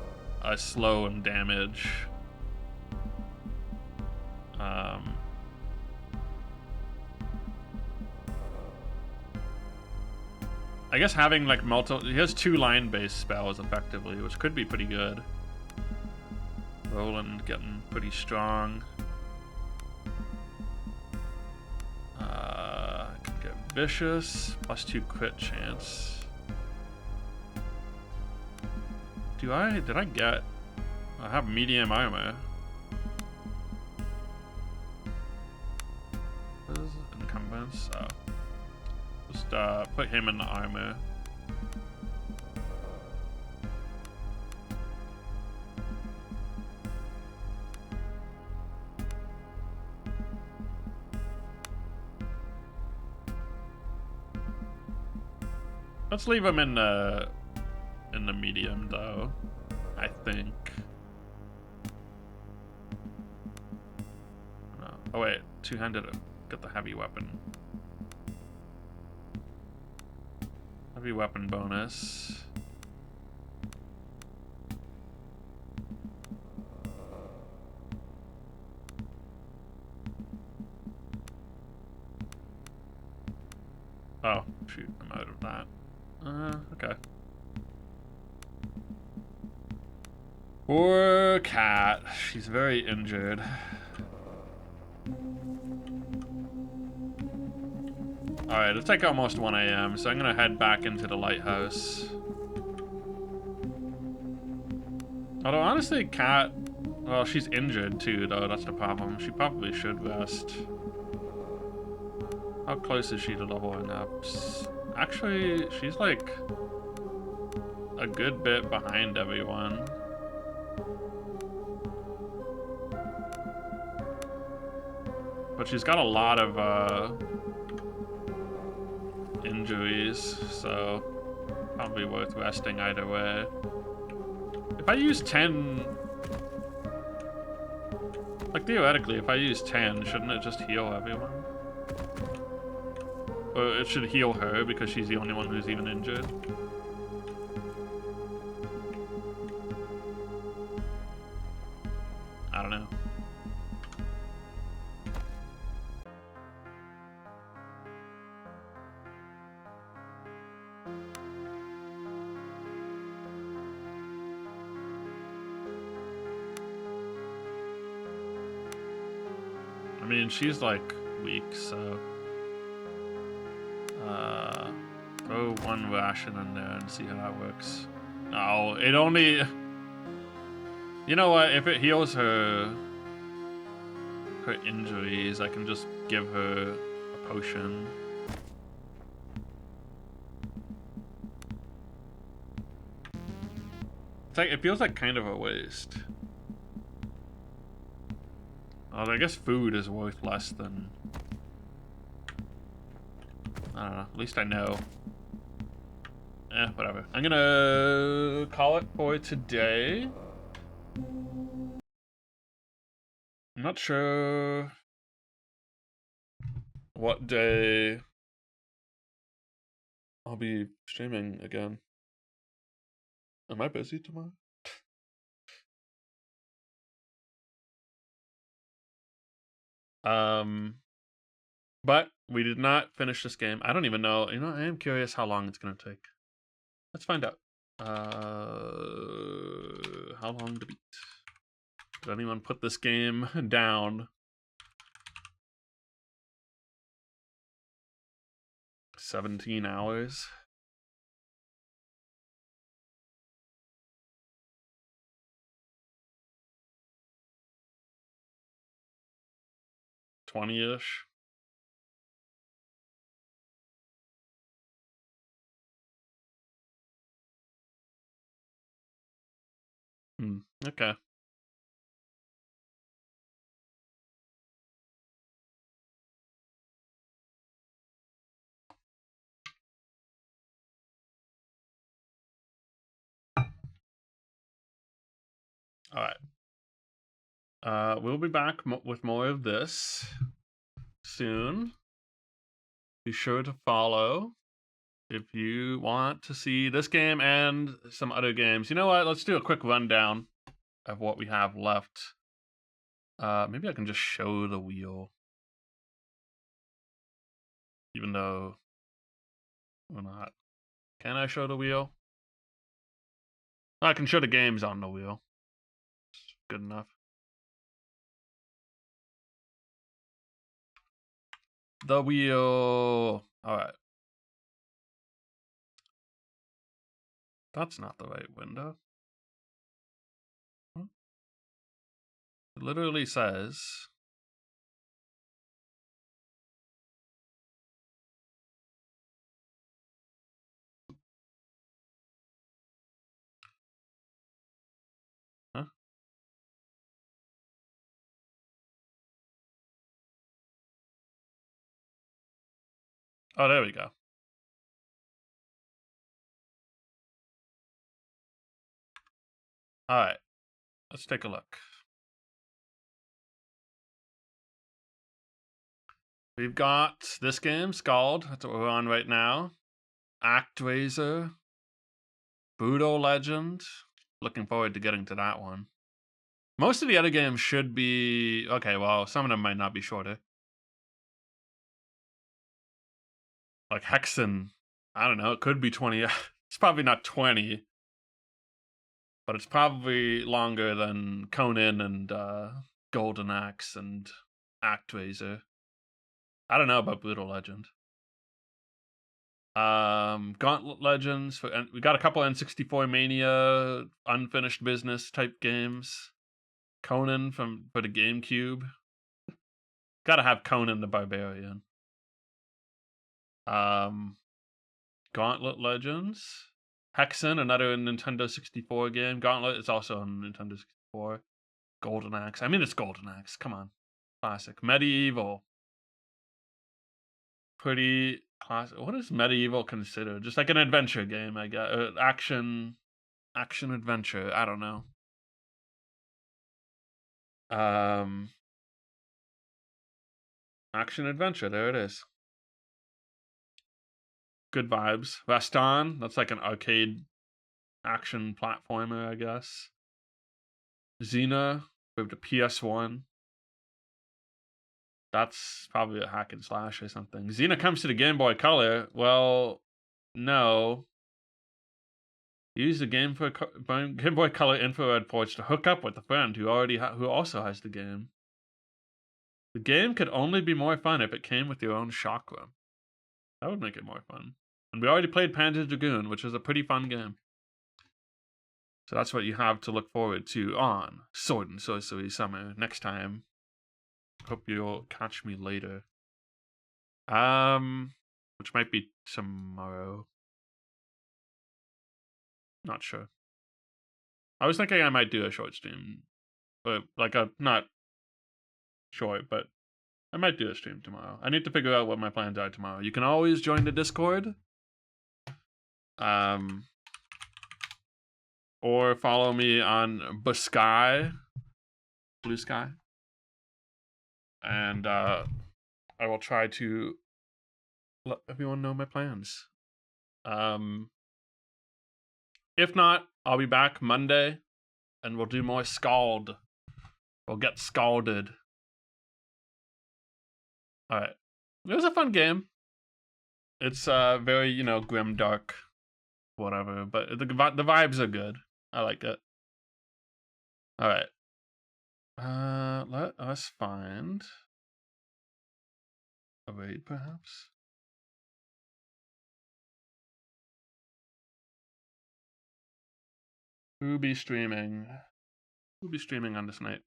Speaker 1: slow and damage. I guess having like he has 2 line-based spells effectively, which could be pretty good. Roland getting pretty strong. I can get vicious, +2 crit chance. Did I get? I have medium armor. What is it? Encumbrance? Oh. Just put him in the armor. Let's leave him in the medium though, I think. Oh wait, two-handed. Get the heavy weapon. Heavy weapon bonus. Oh, shoot, I'm out of that. Okay. Poor cat. She's very injured. Alright, it's like almost 1 AM, so I'm gonna head back into the lighthouse. Although, honestly, cat... Well, she's injured too, though. That's the problem. She probably should rest. How close is she to leveling up? Actually, she's like a good bit behind everyone. But she's got a lot of injuries, so probably worth resting either way. If I use 10... Like, theoretically, if I use 10, shouldn't it just heal everyone? Or it should heal her because she's the only one who's even injured. I don't know. I mean, she's like weak, so throw 1 ration in there and see how that works. No, it only... You know what? If it heals her injuries, I can just give her a potion. It's like, it feels like kind of a waste. I guess food is worth less than... I don't know. At least I know. Whatever. I'm gonna call it for today. I'm not sure what day I'll be streaming again. Am I busy tomorrow? But we did not finish this game. I don't even know. You know, I am curious how long it's gonna take. Let's find out. How long to beat? Did anyone put this game down? 17 hours. 20-ish. Okay. All right. We'll be back with more of this soon. Be sure to follow if you want to see this game and some other games. You know what? Let's do a quick rundown of what we have left. Maybe I can just show the wheel. Even though we're not. Can I show the wheel? I can show the games on the wheel. Good enough. The wheel. Alright. That's not the right window. It literally says... Huh? Oh, there we go. Alright. Let's take a look. We've got this game, SKALD. That's what we're on right now. ActRaiser. Budo Legend. Looking forward to getting to that one. Most of the other games should be... Okay, well, some of them might not be shorter. Like Hexen. I don't know, it could be 20. It's probably not 20. But it's probably longer than Conan and Golden Axe and ActRaiser. I don't know about Budo Legend. Gauntlet Legends. We got a couple N64 Mania unfinished business type games. Conan for the GameCube. Gotta have Conan the Barbarian. Gauntlet Legends. Hexen, another Nintendo 64 game. Gauntlet is also on Nintendo 64. Golden Axe. I mean, it's Golden Axe. Come on. Classic. Medieval. Pretty classic. What is Medieval considered? Just like an adventure game, I guess. Action adventure. I don't know. Action adventure. There it is. Good vibes. Rastan. That's like an arcade action platformer, I guess. Xena. We have the PS1. That's probably a hack and slash or something. Xena comes to the Game Boy Color. Well, no. Use the Game Boy Color infrared ports to hook up with a friend who also has the game. The game could only be more fun if it came with your own chakra. That would make it more fun. And we already played Panzer Dragoon, which was a pretty fun game. So that's what you have to look forward to on Sword and Sorcery Summer next time. Hope you'll catch me later. Which might be tomorrow. Not sure. I was thinking I might do a short stream. But like not short, but I might do a stream tomorrow. I need to figure out what my plans are tomorrow. You can always join the Discord. Or follow me on Blue Sky. And I will try to let everyone know my plans. If not, I'll be back Monday, and we'll do more SKALD. We'll get scalded. All right. It was a fun game. It's very, you know, grim, dark, whatever. But the vibes are good. I like it. All right. Let us find a raid, perhaps. Who be streaming? Who be streaming on this night?